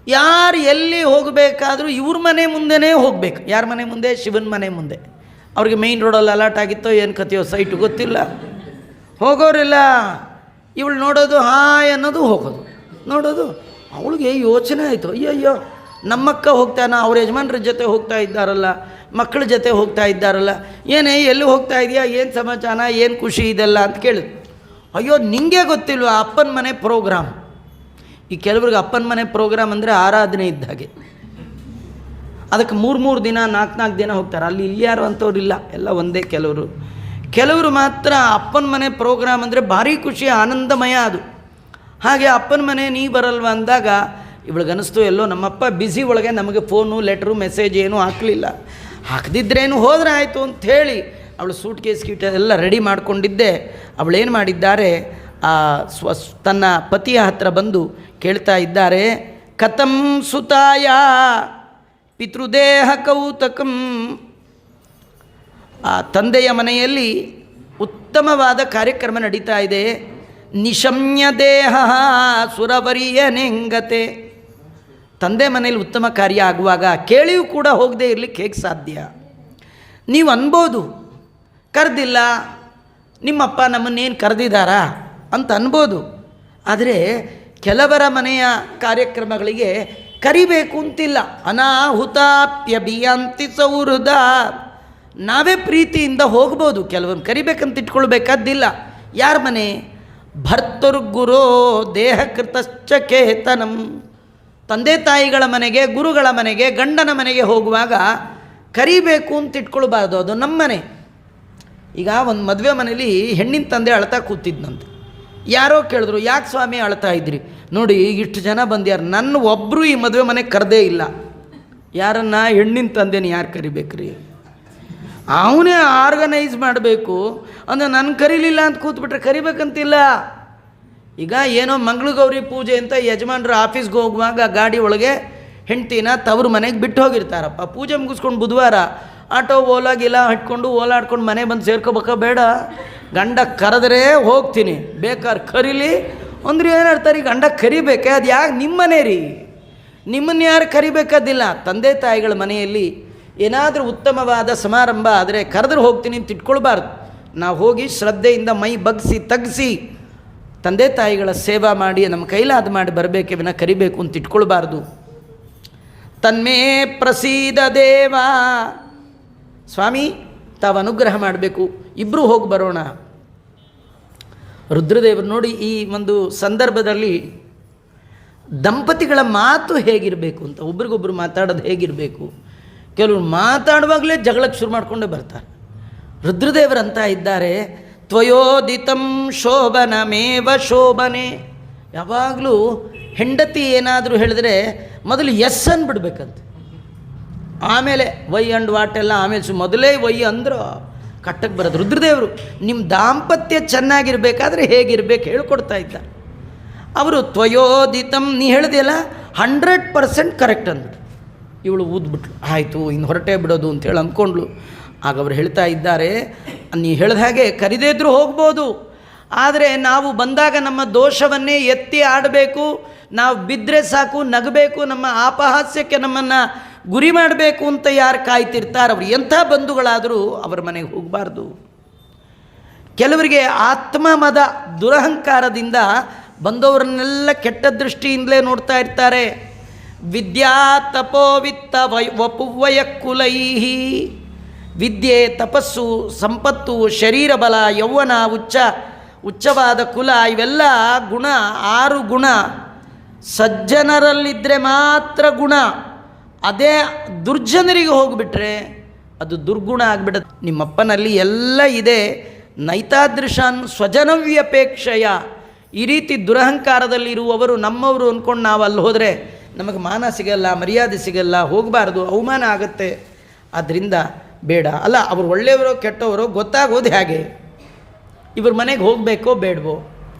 ಯಾರು ಎಲ್ಲಿ ಹೋಗಬೇಕಾದ್ರೂ ಇವ್ರ ಮನೆ ಮುಂದೆನೇ ಹೋಗಬೇಕು. ಯಾರ ಮನೆ ಮುಂದೆ? ಶಿವನ ಮನೆ ಮುಂದೆ. ಅವ್ರಿಗೆ ಮೇಯ್ನ್ ರೋಡಲ್ಲಿ ಅಲಾಟ್ ಆಗಿತ್ತೋ ಏನು ಕಥೆಯೋ ಸೈಟು ಗೊತ್ತಿಲ್ಲ. ಹೋಗೋರಿಲ್ಲ, ಇವಳು ನೋಡೋದು ಹಾಯ್ ಅನ್ನೋದು, ಹೋಗೋದು ನೋಡೋದು. ಅವಳಿಗೆ ಯೋಚನೆ ಆಯಿತು, ಅಯ್ಯಯ್ಯೋ ನಮ್ಮಕ್ಕ ಹೋಗ್ತಾನ, ಅವ್ರ ಯಜಮಾನ್ರ ಜೊತೆ ಹೋಗ್ತಾ ಇದ್ದಾರಲ್ಲ, ಮಕ್ಕಳ ಜೊತೆ ಹೋಗ್ತಾ ಇದ್ದಾರಲ್ಲ, ಏನೇ ಎಲ್ಲಿ ಹೋಗ್ತಾ ಇದೆಯಾ, ಏನು ಸಮಾಚಾರ, ಏನು ಖುಷಿ ಇದೆಲ್ಲ ಅಂತ ಕೇಳಿದ್ರು. ಅಯ್ಯೋ ನಿಂಗೆ ಗೊತ್ತಿಲ್ವ ಅಪ್ಪನ ಮನೆ ಪ್ರೋಗ್ರಾಮ್. ಈ ಕೆಲವ್ರಿಗೆ ಅಪ್ಪನ ಮನೆ ಪ್ರೋಗ್ರಾಮ್ ಅಂದರೆ ಆರಾಧನೆ ಇದ್ದ ಹಾಗೆ. ಅದಕ್ಕೆ 3 ದಿನ 4 ದಿನ ಹೋಗ್ತಾರೆ. ಅಲ್ಲಿ ಇಲ್ಲಿ ಯಾರು ಅಂಥವ್ರಿಲ್ಲ, ಎಲ್ಲ ಒಂದೇ. ಕೆಲವರು ಮಾತ್ರ ಅಪ್ಪನ ಮನೆ ಪ್ರೋಗ್ರಾಮ್ ಅಂದರೆ ಭಾರಿ ಖುಷಿ, ಆನಂದಮಯ ಅದು. ಹಾಗೆ ಅಪ್ಪನ ಮನೆ ನೀ ಬರಲ್ವ ಅಂದಾಗ ಇವಳಿಗನ್ನಿಸ್ತು, ಎಲ್ಲೋ ನಮ್ಮಪ್ಪ ಬ್ಯುಸಿ ಒಳಗೆ ನಮಗೆ ಫೋನು ಲೆಟ್ರು ಮೆಸೇಜ್ ಏನೂ ಹಾಕಲಿಲ್ಲ, ಹಾಕದಿದ್ರೇನು ಹೋದರೆ ಆಯಿತು ಅಂಥೇಳಿ ಅವಳು ಸೂಟ್ ಕೇಸ್ ಕೀಟ ಎಲ್ಲ ರೆಡಿ ಮಾಡಿಕೊಂಡಿದ್ದೆ. ಅವಳೇನು ಮಾಡಿದ್ದಾರೆ, ತನ್ನ ಪತಿಯ ಹತ್ರ ಬಂದು ಕೇಳ್ತಾ ಇದ್ದಾರೆ, ಕಥಂ ಸುತಾಯ ಪಿತೃದೇಹ ಕೌತಕಂ. ಆ ತಂದೆಯ ಮನೆಯಲ್ಲಿ ಉತ್ತಮವಾದ ಕಾರ್ಯಕ್ರಮ ನಡೀತಾ ಇದೆ. ನಿಶಮ್ಯ ದೇಹ ಸುರವರಿಯ ನೆಂಗತೆ. ತಂದೆ ಮನೇಲಿ ಉತ್ತಮ ಕಾರ್ಯ ಆಗುವಾಗ ಕೇಳಿಯೂ ಕೂಡ ಹೋಗದೆ ಇರಲಿಕ್ಕೆ ಹೇಗೆ ಸಾಧ್ಯ? ನೀವು ಅನ್ಬೋದು, ಕರೆದಿಲ್ಲ, ನಿಮ್ಮಪ್ಪ ನಮ್ಮನ್ನೇನು ಕರೆದಿದ್ದಾರಾ ಅಂತ ಅನ್ಬೋದು. ಆದರೆ ಕೆಲವರ ಮನೆಯ ಕಾರ್ಯಕ್ರಮಗಳಿಗೆ ಕರಿಬೇಕು ಅಂತಿಲ್ಲ. ಅನಾಹುತಾಪ್ಯಭಿಯಾಂತಿ ಸೌಹೃದ. ನಾವೇ ಪ್ರೀತಿಯಿಂದ ಹೋಗ್ಬೋದು, ಕೆಲವೊಂದು ಕರಿಬೇಕಂತ ಇಟ್ಕೊಳ್ಬೇಕಾದ್ದಿಲ್ಲ. ಯಾರ ಮನೆ? ಭರ್ತೃಗುರೋ ದೇಹಕೃತಶ್ಚ ಕೇತನಂ. ತಂದೆ ತಾಯಿಗಳ ಮನೆಗೆ, ಗುರುಗಳ ಮನೆಗೆ, ಗಂಡನ ಮನೆಗೆ ಹೋಗುವಾಗ ಕರಿಬೇಕು ಅಂತ ಇಟ್ಕೊಳ್ಬಾರ್ದು, ಅದು ನಮ್ಮ ಮನೆ. ಈಗ ಒಂದು ಮದುವೆ ಮನೇಲಿ ಹೆಣ್ಣಿನ ತಂದೆ ಅಳ್ತಾ ಕೂತಿದ್ನಂತೆ. ಯಾರೋ ಕೇಳಿದ್ರು, ಯಾಕೆ ಸ್ವಾಮಿ ಅಳ್ತಾ ಇದ್ರಿ? ನೋಡಿ ಇಷ್ಟು ಜನ ಬಂದ್ಯಾರು, ನನ್ನ ಒಬ್ಬರು ಈ ಮದುವೆ ಮನೆಗೆ ಕರೆದೇ ಇಲ್ಲ. ಯಾರನ್ನ? ಹೆಣ್ಣಿನ ತಂದೆನ ಯಾರು ಕರಿಬೇಕ್ರಿ? ಅವನೇ ಆರ್ಗನೈಸ್ ಮಾಡಬೇಕು. ಅಂದರೆ ನನ್ನ ಕರೀಲಿಲ್ಲ ಅಂತ ಕೂತ್ಬಿಟ್ರೆ ಕರಿಬೇಕಂತಿಲ್ಲ. ಈಗ ಏನೋ ಮಂಗಳಗೌರಿ ಪೂಜೆ ಅಂತ ಯಜಮಾನ್ರು ಆಫೀಸ್ಗೆ ಹೋಗುವಾಗ ಗಾಡಿ ಒಳಗೆ ಹೆಂಡ್ತಿನ ತವ್ರ ಮನೆಗೆ ಬಿಟ್ಟು ಹೋಗಿರ್ತಾರಪ್ಪ. ಪೂಜೆ ಮುಗಿಸ್ಕೊಂಡು ಬುಧವಾರ ಆಟೋ ಓಲಾಗಿಲ್ಲ ಹಟ್ಕೊಂಡು ಓಲಾಡ್ಕೊಂಡು ಮನೆ ಬಂದು ಸೇರ್ಕೋಬೇಕ? ಬೇಡ. ಗಂಡ ಕರೆದ್ರೆ ಹೋಗ್ತೀನಿ, ಬೇಕಾದ್ರೆ ಕರೀಲಿ ಅಂದ್ರೆ ಏನು ಹೇಳ್ತಾರೆ, ಗಂಡ ಕರಿಬೇಕೆ? ಅದು ಯಾಕೆ ನಿಮ್ಮನೆ ರೀ, ನಿಮ್ಮನ್ನು ಯಾರು ಕರಿಬೇಕಾದಿಲ್ಲ. ತಂದೆ ತಾಯಿಗಳ ಮನೆಯಲ್ಲಿ ಏನಾದರೂ ಉತ್ತಮವಾದ ಸಮಾರಂಭ ಆದರೆ ಕರೆದ್ರೆ ಹೋಗ್ತೀನಿ ಅಂತ ಇಟ್ಕೊಳ್ಬಾರ್ದು. ನಾವು ಹೋಗಿ ಶ್ರದ್ಧೆಯಿಂದ ಮೈ ಬಗ್ಸಿ ತಗ್ಸಿ ತಂದೆ ತಾಯಿಗಳ ಸೇವಾ ಮಾಡಿ ನಮ್ಮ ಕೈಲಾದ ಮಾಡಿ ಬರಬೇಕೆ ವಿನ ಕರಿಬೇಕು ಅಂತ ಇಟ್ಕೊಳ್ಬಾರ್ದು. ತನ್ಮೇ ಪ್ರಸೀದ ದೇವ. ಸ್ವಾಮಿ ತಾವು ಅನುಗ್ರಹ ಮಾಡಬೇಕು, ಇಬ್ಬರು ಹೋಗಿ ಬರೋಣ. ರುದ್ರದೇವರು ನೋಡಿ ಈ ಒಂದು ಸಂದರ್ಭದಲ್ಲಿ ದಂಪತಿಗಳ ಮಾತು ಹೇಗಿರಬೇಕು ಅಂತ, ಒಬ್ರಿಗೊಬ್ರು ಮಾತಾಡೋದು ಹೇಗಿರಬೇಕು. ಕೆಲವರು ಮಾತಾಡುವಾಗಲೇ ಜಗಳಕ್ಕೆ ಶುರು ಮಾಡಿಕೊಂಡೇ ಬರ್ತಾರೆ. ರುದ್ರದೇವರಂತ ಇದ್ದಾರೆ, ತ್ವಯೋದಿತಂ ಶೋಭನಮೇವ ಶೋಭನೆ. ಯಾವಾಗಲೂ ಹೆಂಡತಿ ಏನಾದರೂ ಹೇಳಿದ್ರೆ ಮೊದಲು ಎಸ್ ಅಂದ್ಬಿಡ್ಬೇಕಂತ, ಆಮೇಲೆ ವೈ ಅಂಡ್ ವಾಟ್ ಎಲ್ಲ ಆಮೇಲೆ ಮೊದಲೇ ವೈ ಅಂದ್ರು ಕಟ್ಟಕ್ಕೆ ಬರೋದು. ರುದ್ರದೇವರು ನಿಮ್ಮ ದಾಂಪತ್ಯ ಚೆನ್ನಾಗಿರ್ಬೇಕಾದ್ರೆ ಹೇಗಿರ್ಬೇಕು ಹೇಳ್ಕೊಡ್ತಾ ಇದ್ದಾರೆ. ಅವರು ತ್ವಯೋದಿತಂ ನೀ ಹೇಳಿದೆಯಲ್ಲ 100% ಕರೆಕ್ಟ್ ಅಂದ್ಬಿಟ್ಟು ಇವಳು ಊದ್ಬಿಟ್ಲು. ಆಯಿತು ಇನ್ನು ಹೊರಟೇ ಬಿಡೋದು ಅಂತೇಳಿ ಅಂದ್ಕೊಂಡ್ಳು. ಆಗ ಅವರು ಹೇಳ್ತಾ ಇದ್ದಾರೆ, ನೀ ಹೇಳಿದ ಹಾಗೆ ಕರಿದೇ ಇದ್ರೂ ಹೋಗ್ಬೋದು, ಆದರೆ ನಾವು ಬಂದಾಗ ನಮ್ಮ ದೋಷವನ್ನೇ ಎತ್ತಿ ಆಡಬೇಕು, ನಾವು ಬಿದ್ದರೆ ಸಾಕು ನಗಬೇಕು, ನಮ್ಮ ಅಪಹಾಸ್ಯಕ್ಕೆ ನಮ್ಮನ್ನು ಗುರಿ ಮಾಡಬೇಕು ಅಂತ ಯಾರು ಕಾಯ್ತಿರ್ತಾರೆ ಅವರು ಎಂಥ ಬಂಧುಗಳಾದರೂ ಅವರ ಮನೆಗೆ ಹೋಗಬಾರ್ದು. ಕೆಲವರಿಗೆ ಆತ್ಮಮದ ದುರಹಂಕಾರದಿಂದ ಬಂದವರನ್ನೆಲ್ಲ ಕೆಟ್ಟ ದೃಷ್ಟಿಯಿಂದಲೇ ನೋಡ್ತಾ ಇರ್ತಾರೆ. ವಿದ್ಯಾ ತಪೋ ವಿತ್ತ ವಪುವಯಕ್ಕುಲೈ, ವಿದ್ಯೆ, ತಪಸ್ಸು, ಸಂಪತ್ತು, ಶರೀರ ಬಲ, ಯೌವನ, ಉಚ್ಚವಾದ ಕುಲ, ಇವೆಲ್ಲ ಗುಣ. 6 ಗುಣ ಸಜ್ಜನರಲ್ಲಿದ್ದರೆ ಮಾತ್ರ ಗುಣ. ಅದೇ ದುರ್ಜನರಿಗೆ ಹೋಗಿಬಿಟ್ರೆ ಅದು ದುರ್ಗುಣ ಆಗಿಬಿಡುತ್ತೆ. ನಿಮ್ಮಪ್ಪನಲ್ಲಿ ಎಲ್ಲ ಇದೆ. ನೈತಾದೃಶಾನ್ ಸ್ವಜನವ್ಯಪೇಕ್ಷೆಯ. ಈ ರೀತಿ ದುರಹಂಕಾರದಲ್ಲಿರುವವರು ನಮ್ಮವರು ಅಂದ್ಕೊಂಡು ನಾವು ಅಲ್ಲಿ ಹೋದರೆ ನಮಗೆ ಮಾನ ಸಿಗಲ್ಲ, ಮರ್ಯಾದೆ ಸಿಗಲ್ಲ, ಹೋಗಬಾರ್ದು, ಅವಮಾನ ಆಗುತ್ತೆ. ಆದ್ದರಿಂದ ಬೇಡ. ಅಲ್ಲ, ಅವರು ಒಳ್ಳೆಯವರೋ ಕೆಟ್ಟವರೋ ಗೊತ್ತಾಗೋದು ಹೇಗೆ? ಇವ್ರ ಮನೆಗೆ ಹೋಗಬೇಕೋ ಬೇಡವೋ?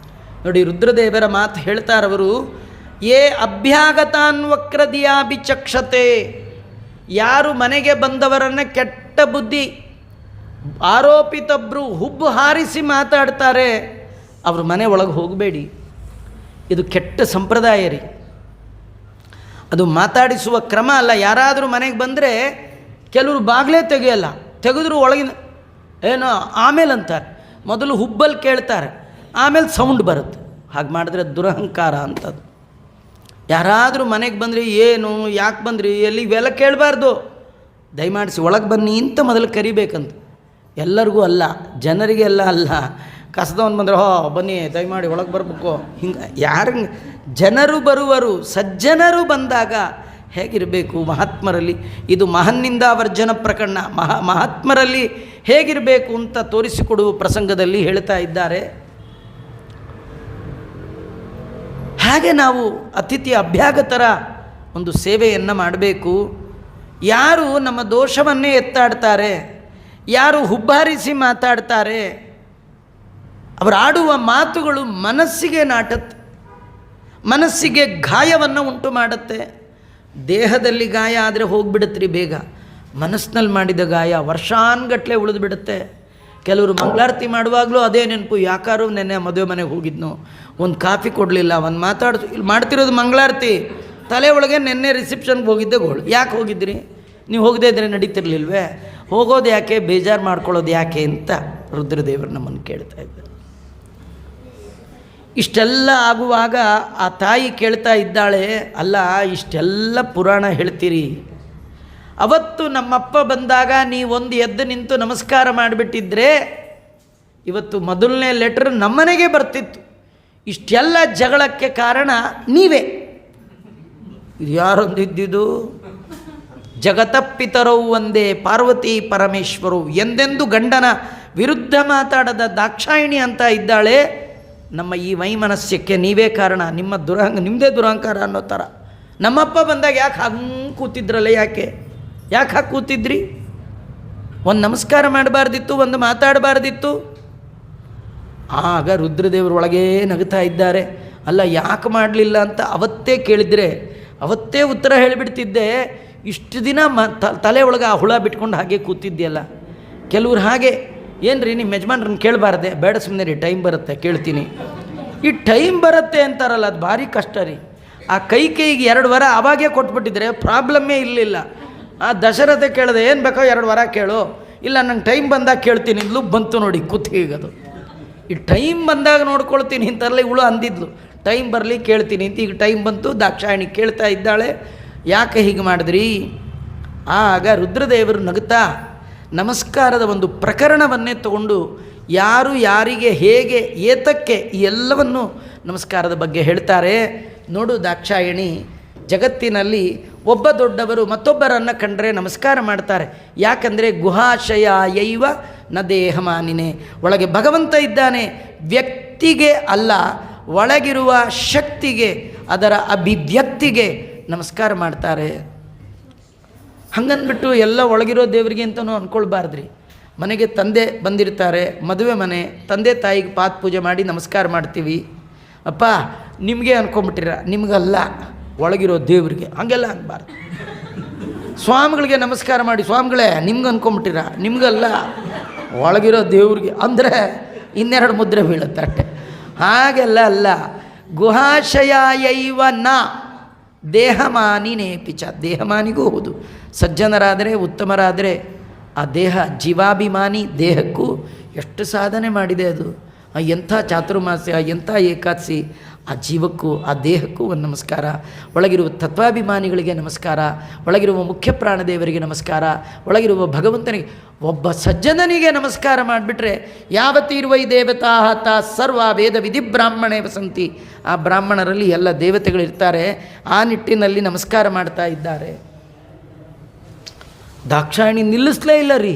ನೋಡಿ, ರುದ್ರದೇವರ ಮಾತು ಹೇಳ್ತಾರವರು, ಯೇ ಅಭ್ಯಾಗತಾನ್ ವಕ್ರದಿಯಾಭಿಚಕ್ಷತೆ. ಯಾರು ಮನೆಗೆ ಬಂದವರನ್ನು ಕೆಟ್ಟ ಬುದ್ಧಿ ಆರೋಪಿತಬ್ರು ಹುಬ್ಬು ಹಾರಿಸಿ ಮಾತಾಡ್ತಾರೆ, ಅವ್ರ ಮನೆ ಒಳಗೆ ಹೋಗಬೇಡಿ. ಇದು ಕೆಟ್ಟ ಸಂಪ್ರದಾಯ ರೀ. ಅದು ಮಾತಾಡಿಸುವ ಕ್ರಮ ಅಲ್ಲ. ಯಾರಾದರೂ ಮನೆಗೆ ಬಂದರೆ ಕೆಲವರು ಬಾಗಿಲೇ ತೆಗೆಯಲ್ಲ, ತೆಗೆದ್ರು ಒಳಗಿನ ಏನೋ ಆಮೇಲೆ ಅಂತಾರೆ. ಮೊದಲು ಹುಬ್ಬಲ್ಲಿ ಕೇಳ್ತಾರೆ, ಆಮೇಲೆ ಸೌಂಡ್ ಬರುತ್ತೆ. ಹಾಗೆ ಮಾಡಿದ್ರೆ ದುರಹಂಕಾರ ಅಂತದ್ದು. ಯಾರಾದರೂ ಮನೆಗೆ ಬಂದರೆ ಏನು, ಯಾಕೆ ಬಂದ್ರಿ, ಎಲ್ಲಿ, ಇವೆಲ್ಲ ಕೇಳಬಾರ್ದು. ದಯಮಾಡಿಸಿ ಒಳಗೆ ಬನ್ನಿ ಅಂತ ಮೊದಲು ಕರಿಬೇಕಂತ. ಎಲ್ಲರಿಗೂ ಅಲ್ಲ, ಜನರಿಗೆ ಎಲ್ಲ ಅಲ್ಲ. ಕಸದವನು ಬಂದರೆ ಬನ್ನಿ ದಯಮಾಡಿ ಒಳಗೆ ಬರಬೇಕು, ಹಿಂಗೆ ಯಾರು ಜನರು ಬರುವರು. ಸಜ್ಜನರು ಬಂದಾಗ ಹೇಗಿರಬೇಕು ಮಹಾತ್ಮರಲ್ಲಿ? ಇದು ಮಹನ್ನಿಂದ ವರ್ಜನ ಪ್ರಕರಣ. ಮಹಾತ್ಮರಲ್ಲಿ ಹೇಗಿರಬೇಕು ಅಂತ ತೋರಿಸಿಕೊಡುವ ಪ್ರಸಂಗದಲ್ಲಿ ಹೇಳ್ತಾ ಇದ್ದಾರೆ. ಹಾಗೆ ನಾವು ಅತಿಥಿ ಅಭ್ಯಾಗತರ ಒಂದು ಸೇವೆಯನ್ನು ಮಾಡಬೇಕು. ಯಾರು ನಮ್ಮ ದೋಷವನ್ನೇ ಎತ್ತಾಡ್ತಾರೆ, ಯಾರು ಹುಬ್ಬಾರಿಸಿ ಮಾತಾಡ್ತಾರೆ, ಅವರು ಆಡುವ ಮಾತುಗಳು ಮನಸ್ಸಿಗೆ ನಾಟುತ್ತೆ, ಮನಸ್ಸಿಗೆ ಗಾಯವನ್ನು ಉಂಟು ಮಾಡುತ್ತೆ. ದೇಹದಲ್ಲಿ ಗಾಯ ಆದರೆ ಹೋಗಿಬಿಡುತ್ತೆ ಬೇಗ. ಮನಸ್ಸಿನಲ್ಲಿ ಮಾಡಿದ ಗಾಯ ವರ್ಷಾನ್ಗಟ್ಟಲೆ ಉಳಿದು ಬಿಡುತ್ತೆ. ಕೆಲವರು ಮಂಗಳಾರತಿ ಮಾಡುವಾಗಲೂ ಅದೇ ನೆನಪು. ಯಾಕಾರು ನೆನ್ನೆ ಮದುವೆ ಮನೆಗೆ ಹೋಗಿದ್ನು, ಒಂದು ಕಾಫಿ ಕೊಡಲಿಲ್ಲ, ಒಂದು ಇಲ್ಲಿ ಮಾಡ್ತಿರೋದು ಮಂಗಳಾರತಿ, ತಲೆ ಒಳಗೆ ನೆನ್ನೆ ರಿಸೆಪ್ಷನ್ಗೆ ಹೋಗಿದ್ದೆ ಗೋಳು. ಯಾಕೆ ಹೋಗಿದ್ರಿ? ನೀವು ಹೋಗದೇ ಇದ್ದರೆ ನಡೀತಿರ್ಲಿಲ್ವೇ? ಹೋಗೋದು ಯಾಕೆ, ಬೇಜಾರು ಮಾಡ್ಕೊಳ್ಳೋದು ಯಾಕೆ ಅಂತ ರುದ್ರದೇವರು ನಮ್ಮನ್ನು ಕೇಳ್ತಾ ಇದ್ದಾರೆ. ಇಷ್ಟೆಲ್ಲ ಆಗುವಾಗ ಆ ತಾಯಿ ಕೇಳ್ತಾ ಇದ್ದಾಳೆ, ಅಲ್ಲ ಇಷ್ಟೆಲ್ಲ ಪುರಾಣ ಹೇಳ್ತೀರಿ, ಅವತ್ತು ನಮ್ಮಪ್ಪ ಬಂದಾಗ ನೀವೊಂದು ಎದ್ದು ನಿಂತು ನಮಸ್ಕಾರ ಮಾಡಿಬಿಟ್ಟಿದ್ರೆ ಇವತ್ತು ಮೊದಲನೇ ಲೆಟರ್ ನಮ್ಮನೆಗೆ ಬರ್ತಿತ್ತು. ಇಷ್ಟೆಲ್ಲ ಜಗಳಕ್ಕೆ ಕಾರಣ ನೀವೇ. ಇದು ಯಾರೊಂದಿದ್ದಿದ್ದು? ಜಗತಪ್ಪಿತರವು ಒಂದೇ ಪಾರ್ವತಿ ಪರಮೇಶ್ವರು. ಎಂದೆಂದು ಗಂಡನ ವಿರುದ್ಧ ಮಾತಾಡದ ದಾಕ್ಷಾಯಿಣಿ ಅಂತ ಇದ್ದಾಳೆ. ನಮ್ಮ ಈ ವೈಮನಸ್ಯಕ್ಕೆ ನೀವೇ ಕಾರಣ, ನಿಮ್ಮದೇ ದುರಹಂಕಾರ ಅನ್ನೋ ಥರ. ನಮ್ಮಪ್ಪ ಬಂದಾಗ ಯಾಕೆ ಹಂಗೆ ಕೂತಿದ್ರಲ್ಲ, ಯಾಕೆ ಹಾಗೆ ಕೂತಿದ್ರಿ? ಒಂದು ನಮಸ್ಕಾರ ಮಾಡಬಾರ್ದಿತ್ತು, ಒಂದು ಮಾತಾಡಬಾರ್ದಿತ್ತು. ಆಗ ರುದ್ರದೇವರು ಒಳಗೇ ನಗುತ್ತಾ ಇದ್ದಾರೆ. ಅಲ್ಲ, ಯಾಕೆ ಮಾಡಲಿಲ್ಲ ಅಂತ ಅವತ್ತೇ ಕೇಳಿದರೆ ಅವತ್ತೇ ಉತ್ತರ ಹೇಳಿಬಿಡ್ತಿದ್ದೆ. ಇಷ್ಟು ದಿನ ತಲೆ ಒಳಗೆ ಆ ಹುಳ ಬಿಟ್ಕೊಂಡು ಹಾಗೆ ಕೂತಿದ್ಯಲ್ಲ. ಕೆಲವ್ರು ಹಾಗೆ, ಏನು ರೀ ನಿಮ್ಮ ಯಜಮಾನ್ರನ್ನ ಕೇಳಬಾರ್ದೆ? ಬೇಡ ಸುಮ್ಮನೆ ರೀ, ಟೈಮ್ ಬರುತ್ತೆ ಕೇಳ್ತೀನಿ. ಈ ಟೈಮ್ ಬರುತ್ತೆ ಅಂತಾರಲ್ಲ, ಅದು ಭಾರಿ ಕಷ್ಟ ರೀ. ಆ ಕೈಗೆ 2 ವಾರ ಅವಾಗೇ ಕೊಟ್ಬಿಟ್ಟಿದ್ರೆ ಪ್ರಾಬ್ಲಮ್ಮೇ ಇರಲಿಲ್ಲ. ಆ ದಶರಥ ಕೇಳಿದೆ, ಏನು ಬೇಕೋ 2 ವಾರ ಕೇಳು, ಇಲ್ಲ ನಂಗೆ ಟೈಮ್ ಬಂದಾಗ ಕೇಳ್ತೀನಿ ಇದ್ಲು. ಬಂತು ನೋಡಿ ಕುತ್ತಿಗೆಗದು. ಈ ಟೈಮ್ ಬಂದಾಗ ನೋಡ್ಕೊಳ್ತೀನಿ ಇಂಥಲ್ಲ ಇವಳು ಅಂದಿದ್ಲು, ಟೈಮ್ ಬರಲಿ ಕೇಳ್ತೀನಿ ಅಂತ. ಈಗ ಟೈಮ್ ಬಂತು, ದಾಕ್ಷಾಯಿಣಿ ಕೇಳ್ತಾ ಇದ್ದಾಳೆ, ಯಾಕೆ ಹೀಗೆ ಮಾಡಿದ್ರಿ? ಆಗ ರುದ್ರದೇವರು ನಗುತ್ತಾ ನಮಸ್ಕಾರದ ಒಂದು ಪ್ರಕರಣವನ್ನೇ ತಗೊಂಡು ಯಾರು ಯಾರಿಗೆ ಹೇಗೆ ಏತಕ್ಕೆ ಈ ಎಲ್ಲವನ್ನು ನಮಸ್ಕಾರದ ಬಗ್ಗೆ ಹೇಳ್ತಾರೆ. ನೋಡು ದಾಕ್ಷಾಯಿಣಿ, ಜಗತ್ತಿನಲ್ಲಿ ಒಬ್ಬ ದೊಡ್ಡವರು ಮತ್ತೊಬ್ಬರನ್ನು ಕಂಡರೆ ನಮಸ್ಕಾರ ಮಾಡ್ತಾರೆ. ಯಾಕಂದರೆ ಗುಹಾಶಯ ಯೈವ ನ ದೇಹಮಾನಿನೇ. ಒಳಗೆ ಭಗವಂತ ಇದ್ದಾನೆ, ವ್ಯಕ್ತಿಗೆ ಅಲ್ಲ, ಒಳಗಿರುವ ಶಕ್ತಿಗೆ, ಅದರ ಅಭಿವ್ಯಕ್ತಿಗೆ ನಮಸ್ಕಾರ ಮಾಡ್ತಾರೆ. ಹಂಗಂದ್ಬಿಟ್ಟು ಎಲ್ಲ ಒಳಗಿರೋ ದೇವರಿಗೆ ಅಂತಲೂ ಅಂದ್ಕೊಳ್ಬಾರ್ದ್ರಿ. ಮನೆಗೆ ತಂದೆ ಬಂದಿರ್ತಾರೆ, ಮದುವೆ ಮನೆ, ತಂದೆ ತಾಯಿಗೆ ಪಾದ ಪೂಜೆ ಮಾಡಿ ನಮಸ್ಕಾರ ಮಾಡ್ತೀವಿ. ಅಪ್ಪ ನಿಮಗೆ ಅಂದ್ಕೊಂಬಿಟ್ಟಿರ, ನಿಮಗಲ್ಲ, ಒಳಗಿರೋ ದೇವರಿಗೆ. ಹಾಗೆಲ್ಲ ಅನ್ಬಾರ್ದು. ಸ್ವಾಮಿಗಳಿಗೆ ನಮಸ್ಕಾರ ಮಾಡಿ, ಸ್ವಾಮಿಗಳೇ ನಿಮ್ಗೆ ಅಂದ್ಕೊಂಬಿಟ್ಟಿರ, ನಿಮಗಲ್ಲ, ಒಳಗಿರೋ ದೇವ್ರಿಗೆ ಅಂದರೆ 2 ಮುದ್ರೆ ಬೀಳುತ್ತೆ ಅಷ್ಟೆ. ಹಾಗೆಲ್ಲ ಅಲ್ಲ. ಗುಹಾಶಯೈವ ನ ದೇಹಮಾನಿನೇ ಪಿಚ. ದೇಹಮಾನಿಗೂ ಹೌದು. ಸಜ್ಜನರಾದರೆ, ಉತ್ತಮರಾದರೆ ಆ ದೇಹ ಜೀವಾಭಿಮಾನಿ. ದೇಹಕ್ಕೂ ಎಷ್ಟು ಸಾಧನೆ ಮಾಡಿದೆ ಅದು. ಎಂಥ ಚಾತುರ್ಮಾಸ್ಯ, ಎಂಥ ಏಕಾದಶಿ, ಆ ಜೀವಕ್ಕೂ ಆ ದೇಹಕ್ಕೂ ಒಂದು ನಮಸ್ಕಾರ, ಒಳಗಿರುವ ತತ್ವಾಭಿಮಾನಿಗಳಿಗೆ ನಮಸ್ಕಾರ, ಒಳಗಿರುವ ಮುಖ್ಯ ಪ್ರಾಣದೇವರಿಗೆ ನಮಸ್ಕಾರ, ಒಳಗಿರುವ ಭಗವಂತನಿಗೆ, ಒಬ್ಬ ಸಜ್ಜನನಿಗೆ ನಮಸ್ಕಾರ ಮಾಡಿಬಿಟ್ರೆ ಯಾವತೀರ್ವೈ ದೇವತಾ ತಾ ಸರ್ವ ವೇದ ವಿಧಿ ಬ್ರಾಹ್ಮಣೇ ವಸಂತಿ, ಆ ಬ್ರಾಹ್ಮಣರಲ್ಲಿ ಎಲ್ಲ ದೇವತೆಗಳಿರ್ತಾರೆ. ಆ ನಿಟ್ಟಿನಲ್ಲಿ ನಮಸ್ಕಾರ ಮಾಡ್ತಾ ಇದ್ದಾರೆ. ದಾಕ್ಷಾಯಣಿ ನಿಲ್ಲಿಸಲೇ ಇಲ್ಲ ರೀ.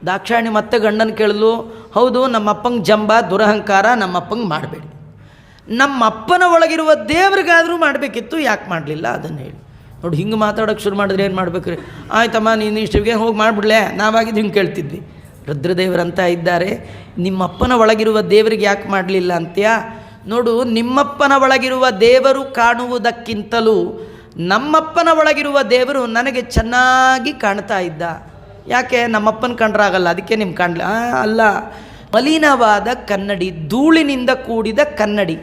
ದಾಕ್ಷಾಯಣಿ ಮತ್ತೆ ಗಂಡನ ಕೇಳಿದ್ಲು, ಹೌದು ನಮ್ಮಪ್ಪಂಗೆ ಜಂಬ ದುರಹಂಕಾರ, ನಮ್ಮಪ್ಪಂಗೆ ಮಾಡಬೇಡಿ, ನಮ್ಮಪ್ಪನ ಒಳಗಿರುವ ದೇವ್ರಿಗಾದರೂ ಮಾಡಬೇಕಿತ್ತು, ಯಾಕೆ ಮಾಡಲಿಲ್ಲ ಅದನ್ನು ಹೇಳಿ. ನೋಡಿ, ಹಿಂಗೆ ಮಾತಾಡೋಕ್ಕೆ ಶುರು ಮಾಡಿದ್ರೆ ಏನು ಮಾಡಬೇಕ್ರಿ? ಆಯ್ತಮ್ಮ ನೀನು ಇಷ್ಟಿಗೆ ಹೋಗಿ ಮಾಡಿಬಿಡ್ಲೆ, ನಾವಾಗಿದ್ದು ಹಿಂಗೆ ಕೇಳ್ತಿದ್ವಿ. ರುದ್ರದೇವರಂತ ಇದ್ದಾರೆ, ನಿಮ್ಮಪ್ಪನ ಒಳಗಿರುವ ದೇವರಿಗೆ ಯಾಕೆ ಮಾಡಲಿಲ್ಲ ಅಂತ್ಯಾ? ನೋಡು, ನಿಮ್ಮಪ್ಪನ ಒಳಗಿರುವ ದೇವರು ಕಾಣುವುದಕ್ಕಿಂತಲೂ ನಮ್ಮಪ್ಪನ ಒಳಗಿರುವ ದೇವರು ನನಗೆ ಚೆನ್ನಾಗಿ ಕಾಣ್ತಾ ಇದ್ದ. ಯಾಕೆ? ನಮ್ಮಪ್ಪನ ಕಂಡ್ರಾಗಲ್ಲ, ಅದಕ್ಕೆ ನಿಮ್ಮ ಕಾಣಲಿ ಅಲ್ಲ. ಮಲಿನವಾದ ಕನ್ನಡಿ, ಧೂಳಿನಿಂದ ಕೂಡಿದ ಕನ್ನಡಿ,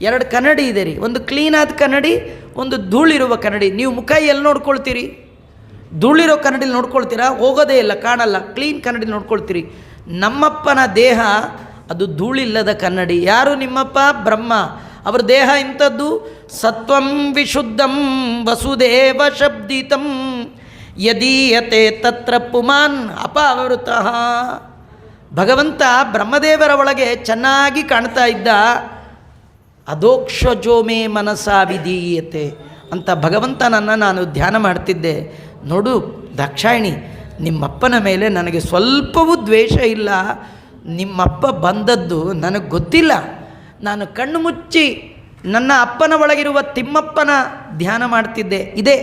ಎರಡು ಕನ್ನಡಿ ಇದೆ ರೀ. ಒಂದು ಕ್ಲೀನಾದ ಕನ್ನಡಿ, ಒಂದು ಧೂಳಿರುವ ಕನ್ನಡಿ. ನೀವು ಮುಖ ಎಲ್ಲಿ ನೋಡ್ಕೊಳ್ತೀರಿ? ಧೂಳಿರೋ ಕನ್ನಡಿಲಿ ನೋಡ್ಕೊಳ್ತೀರಾ? ಹೋಗೋದೇ ಇಲ್ಲ, ಕಾಣಲ್ಲ. ಕ್ಲೀನ್ ಕನ್ನಡಿ ನೋಡ್ಕೊಳ್ತೀರಿ. ನಮ್ಮಪ್ಪನ ದೇಹ ಅದು ಧೂಳಿಲ್ಲದ ಕನ್ನಡಿ. ಯಾರು ನಿಮ್ಮಪ್ಪ? ಬ್ರಹ್ಮ. ಅವರ ದೇಹ ಇಂಥದ್ದು, ಸತ್ವಂ ವಿಶುದ್ಧಂ ವಸುದೇವ ಶಬ್ದಿತಂ ಯದೀಯತೆ ತತ್ರ ಪುಮಾನ್ ಅಪಾವೃತಃ. ಭಗವಂತ ಬ್ರಹ್ಮದೇವರ ಒಳಗೆ ಚೆನ್ನಾಗಿ ಕಾಣ್ತಾ ಇದ್ದ. ಅದೋಕ್ಷಜೋಮೇ ಮನಸಾ ವಿಧೀಯತೆ ಅಂತ ಭಗವಂತನನ್ನು ನಾನು ಧ್ಯಾನ ಮಾಡ್ತಿದ್ದೆ. ನೋಡು ದಾಕ್ಷಾಯಿಣಿ, ನಿಮ್ಮಪ್ಪನ ಮೇಲೆ ನನಗೆ ಸ್ವಲ್ಪವೂ ದ್ವೇಷ ಇಲ್ಲ. ನಿಮ್ಮಪ್ಪ ಬಂದದ್ದು ನನಗೆ ಗೊತ್ತಿಲ್ಲ. ನಾನು ಕಣ್ಣು ಮುಚ್ಚಿ ನನ್ನ ಅಪ್ಪನ ಒಳಗಿರುವ ತಿಮ್ಮಪ್ಪನ ಧ್ಯಾನ ಮಾಡ್ತಿದ್ದೆ. ಇದೇ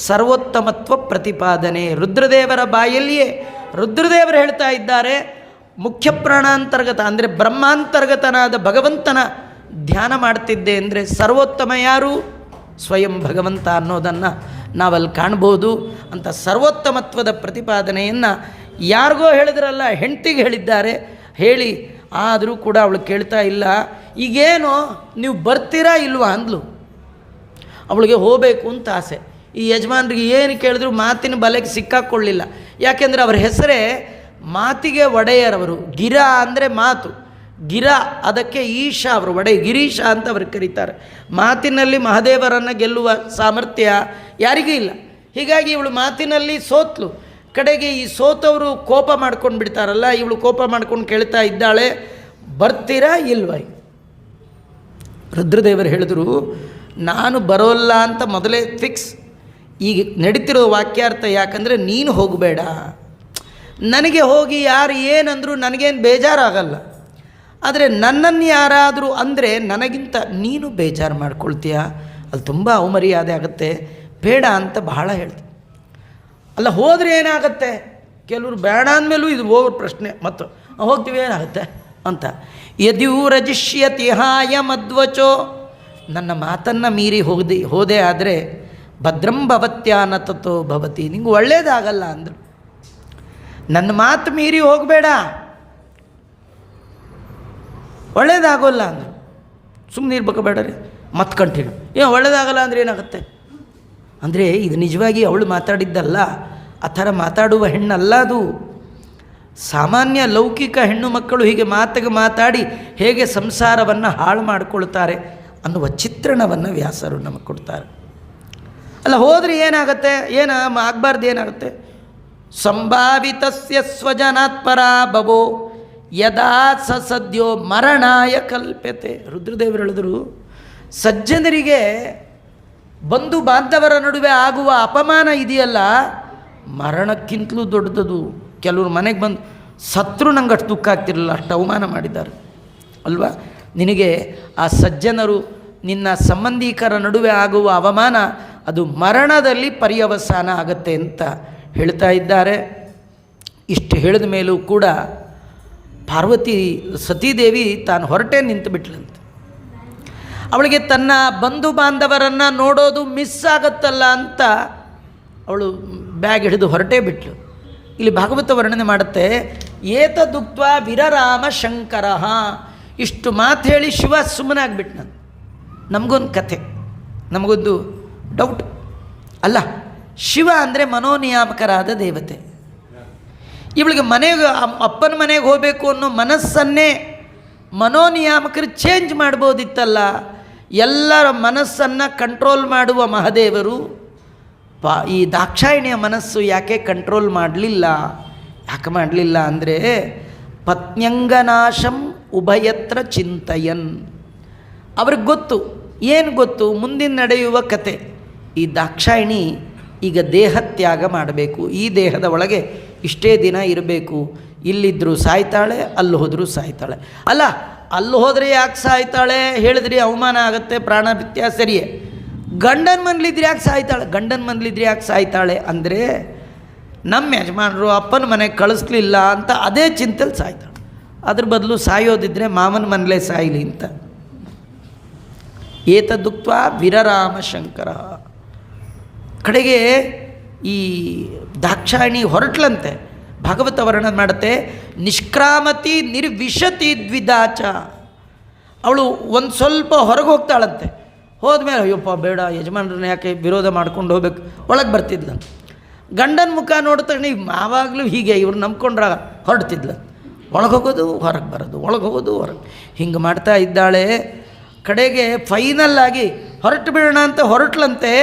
ಸರ್ವೋತ್ತಮತ್ವ ಪ್ರತಿಪಾದನೆ. ರುದ್ರದೇವರ ಬಾಯಲ್ಲಿಯೇ ರುದ್ರದೇವರು ಹೇಳ್ತಾ ಇದ್ದಾರೆ, ಮುಖ್ಯ ಪ್ರಾಣಾಂತರ್ಗತ ಅಂದರೆ ಬ್ರಹ್ಮಾಂತರ್ಗತನಾದ ಭಗವಂತನ ಧ್ಯಾನ ಮಾಡ್ತಿದ್ದೆ. ಅಂದರೆ ಸರ್ವೋತ್ತಮ ಯಾರು? ಸ್ವಯಂ ಭಗವಂತ ಅನ್ನೋದನ್ನು ನಾವಲ್ಲಿ ಕಾಣ್ಬೋದು. ಅಂತ ಸರ್ವೋತ್ತಮತ್ವದ ಪ್ರತಿಪಾದನೆಯನ್ನು ಯಾರಿಗೋ ಹೇಳಿದ್ರಲ್ಲ, ಹೆಂಡ್ತಿಗೆ ಹೇಳಿದ್ದಾರೆ. ಹೇಳಿ ಆದರೂ ಕೂಡ ಅವಳು ಕೇಳ್ತಾ ಇಲ್ಲ. ಈಗೇನು ನೀವು ಬರ್ತೀರಾ ಇಲ್ವಾ ಅಂದ್ಲು. ಅವಳಿಗೆ ಹೋಗಬೇಕು ಅಂತ ಆಸೆ. ಈ ಯಜಮಾನ್ರಿಗೆ ಏನು ಕೇಳಿದ್ರು ಮಾತಿನ ಬಲೆಗೆ ಸಿಕ್ಕಾಕ್ಕೊಳ್ಳಿಲ್ಲ. ಯಾಕೆಂದರೆ ಅವರ ಹೆಸರೇ ಮಾತಿಗೆ ಒಡೆಯರವರು. ಗಿರ ಅಂದರೆ ಮಾತು, ಗಿರ ಅದಕ್ಕೆ ಈಶ, ಅವರು ಒಡೆಯ, ಗಿರೀಶ ಅಂತ ಅವ್ರಿಗೆ ಕರೀತಾರೆ. ಮಾತಿನಲ್ಲಿ ಮಹಾದೇವರನ್ನು ಗೆಲ್ಲುವ ಸಾಮರ್ಥ್ಯ ಯಾರಿಗೂ ಇಲ್ಲ. ಹೀಗಾಗಿ ಇವಳು ಮಾತಿನಲ್ಲಿ ಸೋತ್ಲು. ಕಡೆಗೆ ಈ ಸೋತವರು ಕೋಪ ಮಾಡ್ಕೊಂಡು ಬಿಡ್ತಾರಲ್ಲ, ಇವಳು ಕೋಪ ಮಾಡ್ಕೊಂಡು ಕೇಳ್ತಾ ಇದ್ದಾಳೆ, ಬರ್ತೀರಾ ಇಲ್ವ? ರುದ್ರದೇವರು ಹೇಳಿದ್ರು, ನಾನು ಬರೋಲ್ಲ ಅಂತ ಮೊದಲೇ ಫಿಕ್ಸ್. ಈಗ ನಡೀತಿರೋ ವಾಕ್ಯಾರ್ಥ ಯಾಕಂದರೆ ನೀನು ಹೋಗಬೇಡ. ನನಗೆ ಹೋಗಿ ಯಾರು ಏನಂದರೂ ನನಗೇನು ಬೇಜಾರಾಗಲ್ಲ. ಆದರೆ ನನ್ನನ್ನು ಯಾರಾದರೂ ಅಂದರೆ ನನಗಿಂತ ನೀನು ಬೇಜಾರು ಮಾಡ್ಕೊಳ್ತೀಯ, ಅದು ತುಂಬ ಅವಮರ್ಯಾದೆ ಆಗುತ್ತೆ, ಬೇಡ ಅಂತ ಬಹಳ ಹೇಳ್ದೆ. ಅಲ್ಲ ಹೋದರೆ ಏನಾಗುತ್ತೆ? ಕೆಲವರು ಬೇಡ ಅಂದಮೇಲೂ ಇದು ಹೋಗೋ ಪ್ರಶ್ನೆ, ಮತ್ತು ಹೋಗ್ತೀವಿ ಏನಾಗುತ್ತೆ ಅಂತ. ಯದ್ಯೂರಜಿಷ್ಯತಿ ಹಾಯ ಮಧ್ವಚೋ, ನನ್ನ ಮಾತನ್ನು ಮೀರಿ ಹೋದೆ ಆದರೆ ಭದ್ರಂ ಭವತ್ಯಾನ ತಥೋ ಭವತಿ, ನಿಂಗೆ ಒಳ್ಳೇದಾಗಲ್ಲ ಅಂದರು. ನನ್ನ ಮಾತು ಮೀರಿ ಹೋಗಬೇಡ, ಒಳ್ಳೇದಾಗೋಲ್ಲ ಅಂದರು. ಸುಮ್ಮನೆ ಇರ್ಬೇಕು ಬೇಡ ರೀ, ಮತ್ತೆ ಕಂಟಿನ್ಯೂ. ಒಳ್ಳೇದಾಗಲ್ಲ ಅಂದರೆ ಏನಾಗುತ್ತೆ ಅಂದರೆ ಇದು ನಿಜವಾಗಿ ಅವಳು ಮಾತಾಡಿದ್ದಲ್ಲ, ಆ ಥರ ಮಾತಾಡುವ ಹೆಣ್ಣಲ್ಲ ಅದು. ಸಾಮಾನ್ಯ ಲೌಕಿಕ ಹೆಣ್ಣು ಮಕ್ಕಳು ಹೀಗೆ ಮಾತಾಡಿ ಹೇಗೆ ಸಂಸಾರವನ್ನು ಹಾಳು ಮಾಡಿಕೊಳ್ತಾರೆ ಅನ್ನುವ ಚಿತ್ರಣವನ್ನು ವ್ಯಾಸರು ನಮಗೆ ಕೊಡ್ತಾರೆ. ಅಲ್ಲ ಹೋದರೆ ಏನಾಗುತ್ತೆ, ಆಗಬಾರ್ದು ಏನಾಗುತ್ತೆ? ಸಂಭಾವಿತಸ್ಯ ಸ್ವಜನಾತ್ಪರ ಭವೋ ಯದಾ ಸದ್ಯೋ ಮರಣಾಯ ಕಲ್ಪ್ಯತೆ. ರುದ್ರದೇವರು ಹೇಳಿದ್ರು, ಸಜ್ಜನರಿಗೆ ಬಂಧು ಬಾಂಧವರ ನಡುವೆ ಆಗುವ ಅಪಮಾನ ಇದೆಯಲ್ಲ, ಮರಣಕ್ಕಿಂತಲೂ ದೊಡ್ಡದು. ಕೆಲವರು ಮನೆಗೆ ಬಂದು ಸತ್ರು ನಂಗೆ ಅಷ್ಟು ದುಃಖ ಆಗ್ತಿರಲಿಲ್ಲ, ಅಷ್ಟು ಅವಮಾನ ಮಾಡಿದ್ದಾರೆ ಅಲ್ವಾ? ನಿನಗೆ ಆ ಸಜ್ಜನರು ನಿನ್ನ ಸಂಬಂಧಿಕರ ನಡುವೆ ಆಗುವ ಅವಮಾನ ಅದು ಮರಣದಲ್ಲಿ ಪರ್ಯವಸಾನ ಆಗತ್ತೆ ಅಂತ ಹೇಳ್ತಾ ಇದ್ದಾರೆ. ಇಷ್ಟು ಹೇಳಿದ ಮೇಲೂ ಕೂಡ ಪಾರ್ವತಿ ಸತೀದೇವಿ ತಾನು ಹೊರಟೇ ನಿಂತು ಬಿಟ್ಲಂತೆ. ಅವಳಿಗೆ ತನ್ನ ಬಂಧು ಬಾಂಧವರನ್ನು ನೋಡೋದು ಮಿಸ್ ಆಗತ್ತಲ್ಲ ಅಂತ ಅವಳು ಬ್ಯಾಗ್ ಹಿಡಿದು ಹೊರಟೇ ಬಿಟ್ಲು. ಇಲ್ಲಿ ಭಾಗವತ ವರ್ಣನೆ ಮಾಡುತ್ತೆ, ಏತದುಕ್ತ ವಿರರಾಮ ಶಂಕರ. ಇಷ್ಟು ಮಾತು ಹೇಳಿ ಶಿವ ಸುಮ್ಮನಾಗ್ಬಿಟ್ನಂತ. ನಮಗೊಂದು ಕಥೆ, ನಮಗೊಂದು ಡೌಟ್. ಅಲ್ಲ, ಶಿವ ಅಂದರೆ ಮನೋನಿಯಾಮಕರಾದ ದೇವತೆ. ಇವಳಿಗೆ ಮನೆಗೆ ಅಪ್ಪನ ಮನೆಗೆ ಹೋಗಬೇಕು ಅನ್ನೋ ಮನಸ್ಸನ್ನೇ ಮನೋನಿಯಾಮಕರು ಚೇಂಜ್ ಮಾಡ್ಬೋದಿತ್ತಲ್ಲ. ಎಲ್ಲರ ಮನಸ್ಸನ್ನು ಕಂಟ್ರೋಲ್ ಮಾಡುವ ಮಹಾದೇವರು ಈ ದಾಕ್ಷಾಯಿಣಿಯ ಮನಸ್ಸು ಯಾಕೆ ಕಂಟ್ರೋಲ್ ಮಾಡಲಿಲ್ಲ? ಯಾಕೆ ಮಾಡಲಿಲ್ಲ ಅಂದರೆ ಪತ್ನ್ಯಂಗನಾಶಂ ಉಭಯತ್ರ ಚಿಂತಯನ್. ಅವ್ರಿಗೆ ಗೊತ್ತು, ಏನು ಗೊತ್ತು? ಮುಂದಿನ ನಡೆಯುವ ಕತೆ. ಈ ದಾಕ್ಷಾಯಿಣಿ ಈಗ ದೇಹತ್ಯಾಗ ಮಾಡಬೇಕು, ಈ ದೇಹದ ಒಳಗೆ ಇಷ್ಟೇ ದಿನ ಇರಬೇಕು. ಇಲ್ಲಿದ್ದರೂ ಸಾಯ್ತಾಳೆ, ಅಲ್ಲಿ ಹೋದರೂ ಸಾಯ್ತಾಳೆ. ಅಲ್ಲ, ಅಲ್ಲಿ ಹೋದರೆ ಯಾಕೆ ಸಾಯ್ತಾಳೆ ಹೇಳಿದ್ರಿ? ಅವಮಾನ ಆಗುತ್ತೆ, ಪ್ರಾಣ ಬಿತ್ಯ, ಸರಿಯೇ. ಗಂಡನ ಮನೇಲಿದ್ರೆ ಯಾಕೆ ಸಾಯ್ತಾಳೆ? ಗಂಡನ ಮನೇಲಿದ್ರೆ ಯಾಕೆ ಸಾಯ್ತಾಳೆ ಅಂದರೆ ನಮ್ಮ ಯಜಮಾನರು ಅಪ್ಪನ ಮನೆಗೆ ಕಳಿಸ್ಲಿಲ್ಲ ಅಂತ ಅದೇ ಚಿಂತೆಲಿ ಸಾಯ್ತಾಳೆ. ಅದ್ರ ಬದಲು ಸಾಯೋದಿದ್ದರೆ ಮಾವನ ಮನೇಲೇ ಸಾಯಲಿ ಅಂತ. ಏತದುಕ್ತ ವಿರರಾಮ ಶಂಕರ. ಕಡೆಗೆ ಈ ದಾಕ್ಷಾಯಿಣಿ ಹೊರಟ್ಲಂತೆ. ಭಾಗವತ ವರ್ಣನೆ ಮಾಡುತ್ತೆ, ನಿಷ್ಕ್ರಾಮತಿ ನಿರ್ವಿಶತಿ ದ್ವಿದಾಚ. ಅವಳು ಒಂದು ಸ್ವಲ್ಪ ಹೊರಗೆ ಹೋಗ್ತಾಳಂತೆ. ಹೋದ್ಮೇಲೆ ಅಯ್ಯಪ್ಪ ಬೇಡ, ಯಜಮಾನ್ರನ್ನ ಯಾಕೆ ವಿರೋಧ ಮಾಡ್ಕೊಂಡು ಹೋಗ್ಬೇಕು, ಒಳಗೆ ಬರ್ತಿದ್ಲಂತೆ. ಗಂಡನ ಮುಖ ನೋಡ್ತಾನೆ, ಆವಾಗಲೂ ಹೀಗೆ ಇವ್ರು ನಂಬ್ಕೊಂಡ್ರಾಗ ಹೊರಡ್ತಿದ್ಲ. ಒಳಗೆ ಹೋಗೋದು ಹೊರಗೆ ಬರೋದು, ಒಳಗೆ ಹೋಗೋದು ಹೊರಗೆ, ಹಿಂಗೆ ಮಾಡ್ತಾ ಇದ್ದಾಳೆ. ಕಡೆಗೆ ಫೈನಲ್ ಆಗಿ ಹೊರಟು ಬಿಡೋಣ ಅಂತ ಹೊರಟ್ಲಂತೆ.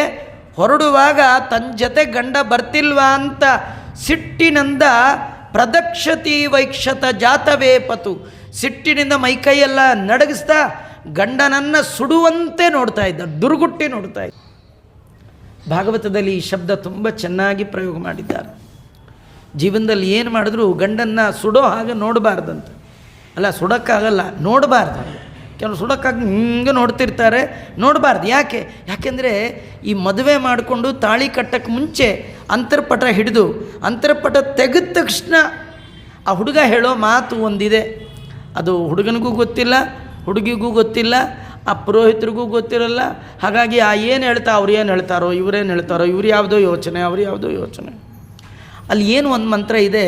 ಹೊರಡುವಾಗ ತನ್ನ ಜೊತೆ ಗಂಡ ಬರ್ತಿಲ್ವಾ ಅಂತ ಸಿಟ್ಟಿನಿಂದ ಪ್ರದಕ್ಷತಿ ವೈಕ್ಷತ ಜಾತವೇ ಪತು. ಸಿಟ್ಟಿನಿಂದ ಮೈಕೈಯೆಲ್ಲ ನಡಗಿಸ್ತಾ ಗಂಡನನ್ನು ಸುಡುವಂತೆ ನೋಡ್ತಾ ಇದ್ದ, ದುರ್ಗುಟ್ಟಿ ನೋಡ್ತಾ ಇದ್ದ. ಭಾಗವತದಲ್ಲಿ ಈ ಶಬ್ದ ತುಂಬ ಚೆನ್ನಾಗಿ ಪ್ರಯೋಗ ಮಾಡಿದ್ದಾರೆ. ಜೀವನದಲ್ಲಿ ಏನು ಮಾಡಿದ್ರೂ ಗಂಡನ್ನು ಸುಡೋ ಹಾಗೆ ನೋಡಬಾರ್ದಂತ. ಅಲ್ಲ, ಸುಡೋಕ್ಕಾಗಲ್ಲ, ನೋಡಬಾರ್ದು. ಕೆಲವು ಸುಡೋಕ್ಕಾಗಿ ಹಿಂಗೆ ನೋಡ್ತಿರ್ತಾರೆ, ನೋಡಬಾರ್ದು. ಯಾಕೆಂದರೆ ಈ ಮದುವೆ ಮಾಡಿಕೊಂಡು ತಾಳಿ ಕಟ್ಟಕ್ಕೆ ಮುಂಚೆ ಅಂತರ್ಪಟ ಹಿಡಿದು ಅಂತರ್ಪಟ ತೆಗೆದ ತಕ್ಷಣ ಆ ಹುಡುಗ ಹೇಳೋ ಮಾತು ಒಂದಿದೆ. ಅದು ಹುಡುಗನಿಗೂ ಗೊತ್ತಿಲ್ಲ, ಹುಡುಗಿಗೂ ಗೊತ್ತಿಲ್ಲ, ಆ ಪುರೋಹಿತರಿಗೂ ಗೊತ್ತಿರಲ್ಲ. ಹಾಗಾಗಿ ಏನು ಹೇಳ್ತಾ ಅವ್ರು ಏನು ಹೇಳ್ತಾರೋ, ಇವರೇನು ಹೇಳ್ತಾರೋ, ಇವ್ರು ಯಾವುದೋ ಯೋಚನೆ, ಅವ್ರು ಯಾವುದೋ ಯೋಚನೆ. ಅಲ್ಲಿ ಏನು ಒಂದು ಮಂತ್ರ ಇದೆ.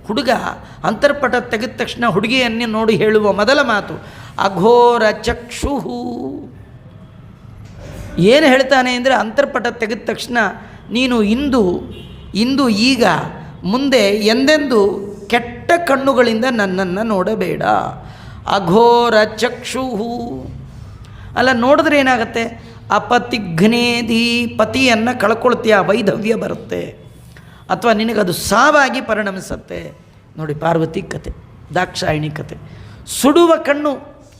ಹುಡುಗ ಅಂತರ್ಪಟ ತೆಗೆದ ತಕ್ಷಣ ಹುಡುಗಿಯನ್ನೇ ನೋಡಿ ಹೇಳುವ ಮೊದಲ ಮಾತು ಅಘೋರ ಚಕ್ಷುಹು. ಏನು ಹೇಳ್ತಾನೆ ಅಂದರೆ, ಅಂತರ್ಪಟ ತೆಗೆದ ತಕ್ಷಣ ನೀನು ಇಂದು ಈಗ ಮುಂದೆ ಎಂದೆಂದು ಕೆಟ್ಟ ಕಣ್ಣುಗಳಿಂದ ನನ್ನನ್ನು ನೋಡಬೇಡ. ಅಘೋರ ಚಕ್ಷುಹು. ಅಲ್ಲ, ನೋಡಿದ್ರೆ ಏನಾಗುತ್ತೆ? ಅಪತಿಘ್ನೇದಿ, ಪತಿಯನ್ನು ಕಳ್ಕೊಳ್ತೀಯ, ವೈಧವ್ಯ ಬರುತ್ತೆ, ಅಥವಾ ನಿನಗದು ಸಾವಾಗಿ ಪರಿಣಮಿಸುತ್ತೆ. ನೋಡಿ ಪಾರ್ವತಿ ಕತೆ, ದಾಕ್ಷಾಯಿಣಿ ಕತೆ. ಸುಡುವ ಕಣ್ಣು,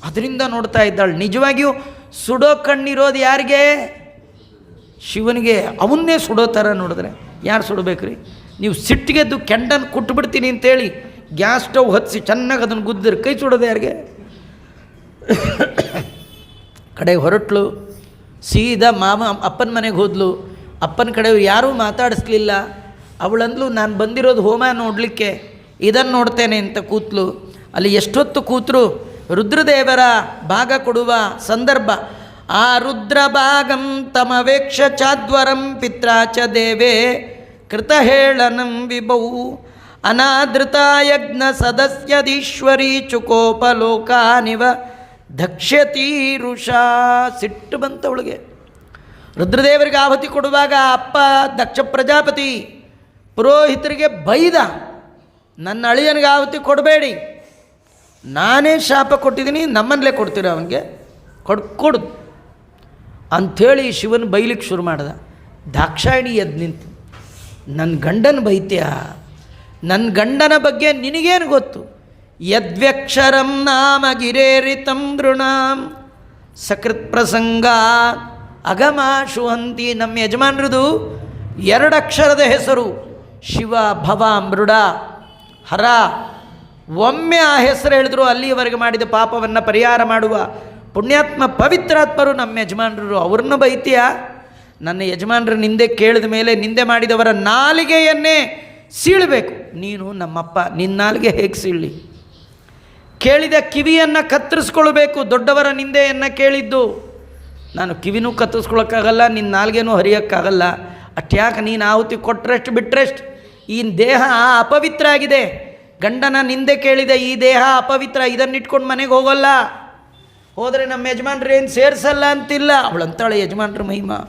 ಅದರಿಂದ ನೋಡ್ತಾ ಇದ್ದಾಳೆ. ನಿಜವಾಗಿಯೂ ಸುಡೋ ಕಣ್ಣಿರೋದು ಯಾರಿಗೆ? ಶಿವನಿಗೆ. ಅವನ್ನೇ ಸುಡೋ ಥರ ನೋಡಿದ್ರೆ ಯಾರು ಸುಡಬೇಕ್ರಿ? ನೀವು ಸಿಟ್ಟಿಗೆದ್ದು ಕೆಂಡನ್ನು ಕುಟ್ಬಿಡ್ತೀನಿ ಅಂತೇಳಿ ಗ್ಯಾಸ್ ಸ್ಟವ್ ಹತ್ತಿಸಿ ಚೆನ್ನಾಗಿ ಅದನ್ನು ಗುದ್ದಿರಿ, ಕೈ ಸುಡೋದು ಯಾರಿಗೆ? ಕಡೆಗೆ ಹೊರಟ್ಲು, ಸೀದಾ ಅಪ್ಪನ ಮನೆಗೆ ಹೋದ್ಲು. ಅಪ್ಪನ ಕಡೆಯವ್ರು ಯಾರೂ ಮಾತಾಡಿಸ್ಲಿಲ್ಲ. ಅವಳಂದ್ಲು, ನಾನು ಬಂದಿರೋದು ಹೋಮ ನೋಡಲಿಕ್ಕೆ, ಇದನ್ನು ನೋಡ್ತೇನೆ ಅಂತ ಕೂತ್ಲು. ಅಲ್ಲಿ ಎಷ್ಟೊತ್ತು ಕೂತರು ರುದ್ರದೇವರ ಭಾಗ ಕೊಡುವ ಸಂದರ್ಭ. ಆ ರುದ್ರ ಭಾಗಂ ತಮವೇಕ್ಷ ಚಾದ್ವರಂ ಪಿತ್ರಾಚ ದೇವೇ ಕೃತಹೇಳನಂ ವಿಭೌ ಅನಾದೃತಾಯಜ್ಞ ಸದಸ್ಯದೀಶ್ವರಿ ಚುಕೋಪಲೋಕಾನಿವ ದಕ್ಷ್ಯತೀರುಷಾ. ಸಿಟ್ಟು ಬಂತವಳಿಗೆ. ರುದ್ರದೇವರಿಗೆ ಆಹುತಿ ಕೊಡುವಾಗ ಅಪ್ಪ ದಕ್ಷ ಪ್ರಜಾಪತಿ ಪುರೋಹಿತರಿಗೆ ಬೈದ, ನನ್ನ ಅಳಿಯನಿಗೆ ಆಹುತಿ ಕೊಡಬೇಡಿ, ನಾನೇ ಶಾಪ ಕೊಟ್ಟಿದ್ದೀನಿ, ನಮ್ಮಲ್ಲೇ ಕೊಡ್ತೀರ ಅವನಿಗೆ, ಕೊಡು ಅಂಥೇಳಿ ಶಿವನ ಬೈಲಿಕ್ಕೆ ಶುರು ಮಾಡ್ದ. ದಾಕ್ಷಾಯಿಣಿ ಎದ್ದು ನಿಂತು, ನನ್ನ ಗಂಡನ ಬೈತ್ಯ, ನನ್ನ ಗಂಡನ ಬಗ್ಗೆ ನಿನಗೇನು ಗೊತ್ತು? ಯದ್ವ್ಯಕ್ಷರಂ ನಾಮ ಗಿರೇರಿತಂ ನೃಣಾಂ ಸಕೃತ್ ಪ್ರಸಂಗ ಅಗಮಾಶು ಹಂತಿ. ನಮ್ಮ ಯಜಮಾನ್ರದು 2 ಅಕ್ಷರದ ಹೆಸರು, ಶಿವ, ಭವ, ಮೃಡ, ಹರ. ಒಮ್ಮೆ ಆ ಹೆಸರು ಹೇಳಿದ್ರು ಅಲ್ಲಿಯವರೆಗೆ ಮಾಡಿದ ಪಾಪವನ್ನು ಪರಿಹಾರ ಮಾಡುವ ಪುಣ್ಯಾತ್ಮ ಪವಿತ್ರಾತ್ಮರು ನಮ್ಮ ಯಜಮಾನರು. ಅವ್ರನ್ನ ಬೈತೀಯ? ನನ್ನ ಯಜಮಾನರು ನಿಂದೆ ಕೇಳಿದ ಮೇಲೆ ನಿಂದೆ ಮಾಡಿದವರ ನಾಲಿಗೆಯನ್ನೇ ಸೀಳಬೇಕು. ನೀನು ನಮ್ಮಪ್ಪ, ನಿನ್ನ ನಾಲಿಗೆ ಹೇಗೆ ಸೀಳಲಿ? ಕೇಳಿದ ಕಿವಿಯನ್ನು ಕತ್ತರಿಸ್ಕೊಳ್ಬೇಕು. ದೊಡ್ಡವರ ನಿಂದೆಯನ್ನು ಕೇಳಿದ್ದು ನಾನು ಕಿವಿನೂ ಕತ್ತರಿಸ್ಕೊಳಕ್ಕಾಗಲ್ಲ, ನಿನ್ನ ನಾಲ್ಗೇನೂ ಹರಿಯೋಕ್ಕಾಗಲ್ಲ. ಅಟ್ಯಾಕೆ ನೀನು ಆಹುತಿ ಕೊಟ್ಟರೆಷ್ಟು ಬಿಟ್ಟರೆಷ್ಟು? ಈ ದೇಹ ಅಪವಿತ್ರ ಆಗಿದೆ. ಗಂಡನ ನಿಂದೆ ಕೇಳಿದೆ, ಈ ದೇಹ ಅಪವಿತ್ರ, ಇದನ್ನಿಟ್ಕೊಂಡು ಮನೆಗೆ ಹೋಗೋಲ್ಲ. ಹೋದರೆ ನಮ್ಮ ಯಜಮಾನ್ರು ಏನು ಸೇರಿಸಲ್ಲ ಅಂತಿಲ್ಲ. ಅವಳಂತಾಳೆ ಯಜಮಾನ್ರ ಮಹಿಮಾ.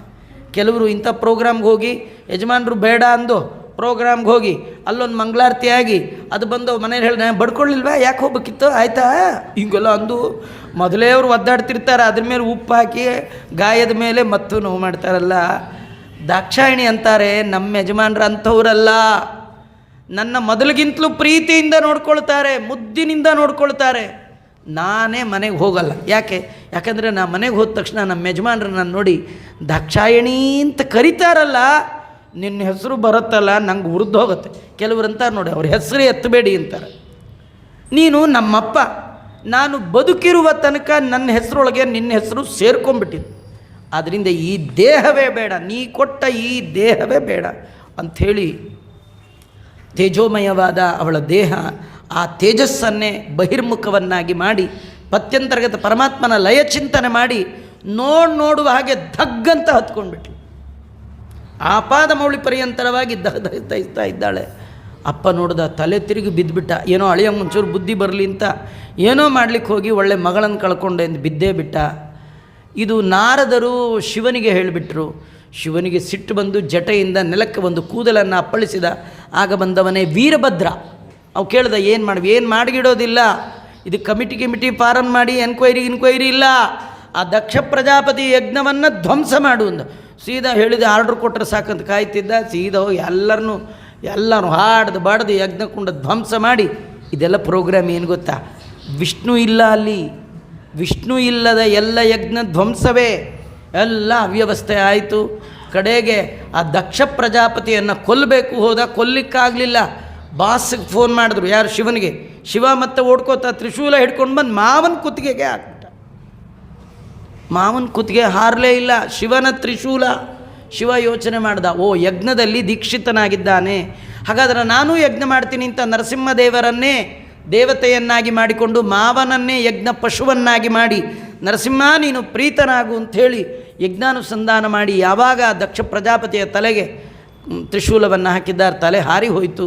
ಕೆಲವರು ಇಂಥ ಪ್ರೋಗ್ರಾಮ್ಗೆ ಹೋಗಿ ಯಜಮಾನ್ರು ಬೇಡ ಅಂದು ಪ್ರೋಗ್ರಾಮ್ಗೆ ಹೋಗಿ ಅಲ್ಲೊಂದು ಮಂಗಳಾರತಿ ಆಗಿ ಅದು ಬಂದು ಮನೇಲಿ ಹೇಳಿ ನಾನು ಬಡ್ಕೊಳ್ಳಿಲ್ವಾ, ಯಾಕೆ ಹೋಗ್ಬೇಕಿತ್ತು, ಆಯಿತಾ, ಹಿಂಗೆಲ್ಲ ಅಂದು ಮೊದಲೇ ಅವರು ಒದ್ದಾಡ್ತಿರ್ತಾರೆ, ಅದ್ರ ಮೇಲೆ ಉಪ್ಪು ಹಾಕಿ ಗಾಯದ ಮೇಲೆ ಮತ್ತು ನೋವು ಮಾಡ್ತಾರಲ್ಲ. ದಾಕ್ಷಾಯಿಣಿ ಅಂತಾರೆ, ನಮ್ಮ ಯಜಮಾನ್ರು ಅಂಥವ್ರಲ್ಲ, ನನ್ನ ಮೊದಲಿಗಿಂತಲೂ ಪ್ರೀತಿಯಿಂದ ನೋಡ್ಕೊಳ್ತಾರೆ, ಮುದ್ದಿನಿಂದ ನೋಡ್ಕೊಳ್ತಾರೆ. ನಾನೇ ಮನೆಗೆ ಹೋಗಲ್ಲ. ಯಾಕೆಂದರೆ ನಾ ಮನೆಗೆ ಹೋದ ತಕ್ಷಣ ನಮ್ಮ ಯಜಮಾನ್ರು ನಾನು ನೋಡಿ ದಾಕ್ಷಾಯಿಣಿ ಅಂತ ಕರೀತಾರಲ್ಲ, ನಿನ್ನ ಹೆಸರು ಬರುತ್ತಲ್ಲ ನಂಗೆ ಉರಿದು ಹೋಗುತ್ತೆ. ಕೆಲವ್ರು ಅಂತಾರೆ ನೋಡಿ, ಅವ್ರ ಹೆಸರು ಎತ್ತಬೇಡಿ ಅಂತಾರೆ. ನೀನು ನಮ್ಮಪ್ಪ, ನಾನು ಬದುಕಿರುವ ತನಕ ನನ್ನ ಹೆಸರೊಳಗೆ ನಿನ್ನ ಹೆಸರು ಸೇರ್ಕೊಂಡ್ಬಿಟ್ಟಿದ್ದು, ಆದ್ದರಿಂದ ಈ ದೇಹವೇ ಬೇಡ, ನೀ ಕೊಟ್ಟ ಈ ದೇಹವೇ ಬೇಡ ಅಂಥೇಳಿ ತೇಜೋಮಯವಾದ ಅವಳ ದೇಹ ಆ ತೇಜಸ್ಸನ್ನೇ ಬಹಿರ್ಮುಖವನ್ನಾಗಿ ಮಾಡಿ ಪತ್ಯಂತರ್ಗತ ಪರಮಾತ್ಮನ ಲಯ ಚಿಂತನೆ ಮಾಡಿ ನೋಡುವ ಹಾಗೆ ಧಗ್ಗಂತ ಹತ್ಕೊಂಡ್ಬಿಟ್ಲು. ಆಪಾದ ಮೌಳಿ ಪರ್ಯಂತರವಾಗಿ ದಹಿಸ್ತಾ ಇದ್ದಾಳೆ. ಅಪ್ಪ ನೋಡ್ದ, ತಲೆ ತಿರುಗಿ ಬಿದ್ದುಬಿಟ್ಟ. ಏನೋ ಅಳಿಯ ಮುಂಚೂರು ಬುದ್ಧಿ ಬರಲಿ ಅಂತ ಏನೋ ಮಾಡ್ಲಿಕ್ಕೆ ಹೋಗಿ ಒಳ್ಳೆ ಮಗಳನ್ನು ಕಳ್ಕೊಂಡೆ ಎಂದು ಬಿದ್ದೇ ಬಿಟ್ಟ. ಇದು ನಾರದರು ಶಿವನಿಗೆ ಹೇಳಿಬಿಟ್ರು. ಶಿವನಿಗೆ ಸಿಟ್ಟು ಬಂದು ಜಟೆಯಿಂದ ನೆಲಕ್ಕೆ ಒಂದು ಕೂದಲನ್ನು ಅಪ್ಪಳಿಸಿದ. ಆಗ ಬಂದವನೇ ವೀರಭದ್ರ. ಅವು ಕೇಳ್ದ, ಏನು ಮಾಡಿಗಿಡೋದಿಲ್ಲ, ಇದು ಕಮಿಟಿ ಫಾರಮ್ ಮಾಡಿ ಎನ್ಕ್ವೈರಿ ಇಲ್ಲ, ಆ ದಕ್ಷ ಪ್ರಜಾಪತಿ ಯಜ್ಞವನ್ನು ಧ್ವಂಸ ಮಾಡು ಅಂದ. ಸೀದಾ ಹೇಳಿದ, ಆರ್ಡ್ರ್ ಕೊಟ್ಟರೆ ಸಾಕಂತ ಕಾಯ್ತಿದ್ದ. ಸೀದಾ ಹೋಗಿ ಎಲ್ಲರೂ ಹಾಡ್ದು ಬಾಡ್ದು ಯಜ್ಞಕುಂಡ ಧ್ವಂಸ ಮಾಡಿ. ಇದೆಲ್ಲ ಪ್ರೋಗ್ರಾಮ್ ಏನು ಗೊತ್ತಾ, ವಿಷ್ಣು ಇಲ್ಲ ಅಲ್ಲಿ, ವಿಷ್ಣು ಇಲ್ಲದ ಎಲ್ಲ ಯಜ್ಞ ಧ್ವಂಸವೇ, ಎಲ್ಲ ಅವ್ಯವಸ್ಥೆ ಆಯಿತು. ಕಡೆಗೆ ಆ ದಕ್ಷ ಪ್ರಜಾಪತಿಯನ್ನು ಕೊಲ್ಲಬೇಕು ಹೋದ, ಕೊಲ್ಲಿಕ್ಕಾಗಲಿಲ್ಲ. ಬಾಸ್ಗೆ ಫೋನ್ ಮಾಡಿದ್ರು, ಯಾರು, ಶಿವನಿಗೆ. ಶಿವ ಮತ್ತೆ ಓಡ್ಕೋತ ತ್ರಿಶೂಲ ಹಿಡ್ಕೊಂಡು ಬಂದು ಮಾವನ ಕುತ್ತಿಗೆಗೆ ಹಾಕ್ಬಿಟ್ಟ. ಮಾವನ ಕುತ್ತಿಗೆ ಹಾರಲೇ ಇಲ್ಲ, ಶಿವನ ತ್ರಿಶೂಲ. ಶಿವ ಯೋಚನೆ ಮಾಡ್ದ, ಓ ಯಜ್ಞದಲ್ಲಿ ದೀಕ್ಷಿತನಾಗಿದ್ದಾನೆ, ಹಾಗಾದರೆ ನಾನೂ ಯಜ್ಞ ಮಾಡ್ತೀನಿ ಅಂತ ನರಸಿಂಹದೇವರನ್ನೇ ದೇವತೆಯನ್ನಾಗಿ ಮಾಡಿಕೊಂಡು ಮಾವನನ್ನೇ ಯಜ್ಞ ಪಶುವನ್ನಾಗಿ ಮಾಡಿ, ನರಸಿಂಹ ನೀನು ಪ್ರೀತನಾಗು ಅಂಥೇಳಿ ಯಜ್ಞಾನುಸಂಧಾನ ಮಾಡಿ ಯಾವಾಗ ದಕ್ಷ ಪ್ರಜಾಪತಿಯ ತಲೆಗೆ ತ್ರಿಶೂಲವನ್ನು ಹಾಕಿದ್ದಾರೆ, ತಲೆ ಹಾರಿ ಹೋಯಿತು.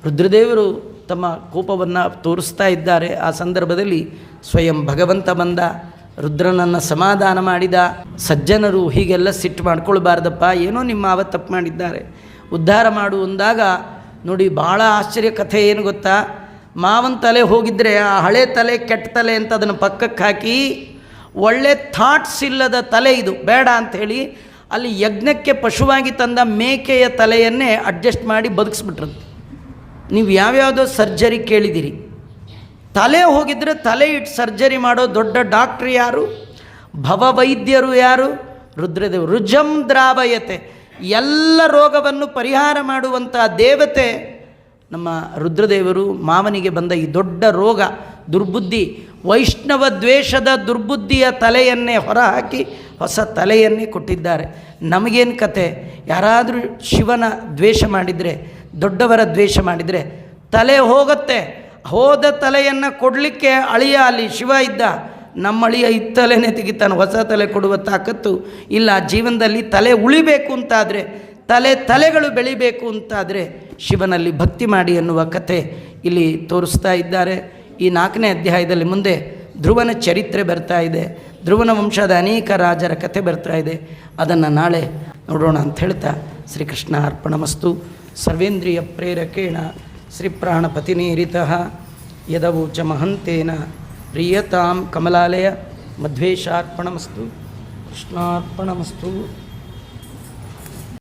ರುದ್ರದೇವರು ತಮ್ಮ ಕೋಪವನ್ನು ತೋರಿಸ್ತಾ ಇದ್ದಾರೆ. ಆ ಸಂದರ್ಭದಲ್ಲಿ ಸ್ವಯಂ ಭಗವಂತ ಬಂದ, ರುದ್ರನನ್ನು ಸಮಾಧಾನ ಮಾಡಿದ. ಸಜ್ಜನರು ಹೀಗೆಲ್ಲ ಸಿಟ್ಟು ಮಾಡ್ಕೊಳ್ಬಾರ್ದಪ್ಪ, ಏನೋ ನಿಮ್ಮ ಮಾವ ತಪ್ಪು ಮಾಡಿದ್ದಾರೆ, ಉದ್ಧಾರ ಮಾಡು ಅಂದಾಗ ನೋಡಿ, ಭಾಳ ಆಶ್ಚರ್ಯ ಕಥೆ ಏನು ಗೊತ್ತಾ, ಮಾವನ ತಲೆ ಹೋಗಿದ್ದರೆ ಆ ಹಳೆ ತಲೆ ಕೆಟ್ಟ ತಲೆ ಅಂತ ಅದನ್ನು ಪಕ್ಕಕ್ಕೆ ಹಾಕಿ, ಒಳ್ಳೆ ಥಾಟ್ಸ್ ಇಲ್ಲದ ತಲೆ ಇದು ಬೇಡ ಅಂಥೇಳಿ ಅಲ್ಲಿ ಯಜ್ಞಕ್ಕೆ ಪಶುವಾಗಿ ತಂದ ಮೇಕೆಯ ತಲೆಯನ್ನೇ ಅಡ್ಜಸ್ಟ್ ಮಾಡಿ ಬದುಕಿಸ್ಬಿಟ್ರಂತೆ. ನೀವು ಯಾವ್ಯಾವುದೋ ಸರ್ಜರಿ ಕೇಳಿದ್ದೀರಿ, ತಲೆ ಹೋಗಿದ್ದರೆ ತಲೆ ಇಟ್ಟು ಸರ್ಜರಿ ಮಾಡೋ ದೊಡ್ಡ ಡಾಕ್ಟ್ರ್ ಯಾರು, ಭವವೈದ್ಯರು ಯಾರು, ರುದ್ರದೇವರು. ರುಜಂ ದ್ರಾವಯತೆ, ಎಲ್ಲ ರೋಗವನ್ನು ಪರಿಹಾರ ಮಾಡುವಂಥ ದೇವತೆ ನಮ್ಮ ರುದ್ರದೇವರು. ಮಾವನಿಗೆ ಬಂದ ಈ ದೊಡ್ಡ ರೋಗ ದುರ್ಬುದ್ಧಿ, ವೈಷ್ಣವ ದ್ವೇಷದ ದುರ್ಬುದ್ಧಿಯ ತಲೆಯನ್ನೇ ಹೊರಹಾಕಿ ಹೊಸ ತಲೆಯನ್ನೇ ಕೊಟ್ಟಿದ್ದಾರೆ. ನಮಗೇನು ಕತೆ, ಯಾರಾದರೂ ಶಿವನ ದ್ವೇಷ ಮಾಡಿದರೆ, ದೊಡ್ಡವರ ದ್ವೇಷ ಮಾಡಿದರೆ ತಲೆ ಹೋಗುತ್ತೆ. ಹೋದ ತಲೆಯನ್ನು ಕೊಡಲಿಕ್ಕೆ ಅಳಿಯ ಅಲ್ಲಿ ಶಿವ ಇದ್ದ, ನಮ್ಮ ಅಳಿಯ ಇತ್ತಲೆನೇ ತೆಗಿತಾನೆ, ಹೊಸ ತಲೆ ಕೊಡುವ ತಾಕತ್ತು ಇಲ್ಲ. ಜೀವನದಲ್ಲಿ ತಲೆ ಉಳಿಬೇಕು ಅಂತಾದರೆ, ತಲೆಗಳು ಬೆಳಿಬೇಕು ಅಂತಾದರೆ ಶಿವನಲ್ಲಿ ಭಕ್ತಿ ಮಾಡಿ ಎನ್ನುವ ಕಥೆ ಇಲ್ಲಿ ತೋರಿಸ್ತಾ ಇದ್ದಾರೆ. ಈ 4ನೇ ಅಧ್ಯಾಯದಲ್ಲಿ ಮುಂದೆ ಧ್ರುವನ ಚರಿತ್ರೆ ಬರ್ತಾ ಇದೆ, ಧ್ರುವನ ವಂಶದ ಅನೇಕ ರಾಜರ ಕಥೆ ಬರ್ತಾ ಇದೆ. ಅದನ್ನು ನಾಳೆ ನೋಡೋಣ ಅಂತ ಹೇಳ್ತಾ, ಶ್ರೀಕೃಷ್ಣ ಅರ್ಪಣಮಸ್ತು. ಸರ್ವೇಂದ್ರಿಯ ಪ್ರೇರಕೇಣ ಶ್ರೀಪ್ರಾಣಪತಿನೇರಿತಃ ಯದವೋಚ ಮಹಂತೇನ ಪ್ರಿಯತಾಂ ಕಮಲಾಲಯ ಮಧ್ವೇಶಾರ್ಪಣಮಸ್ತು. ಕೃಷ್ಣಾರ್ಪಣಮಸ್ತು.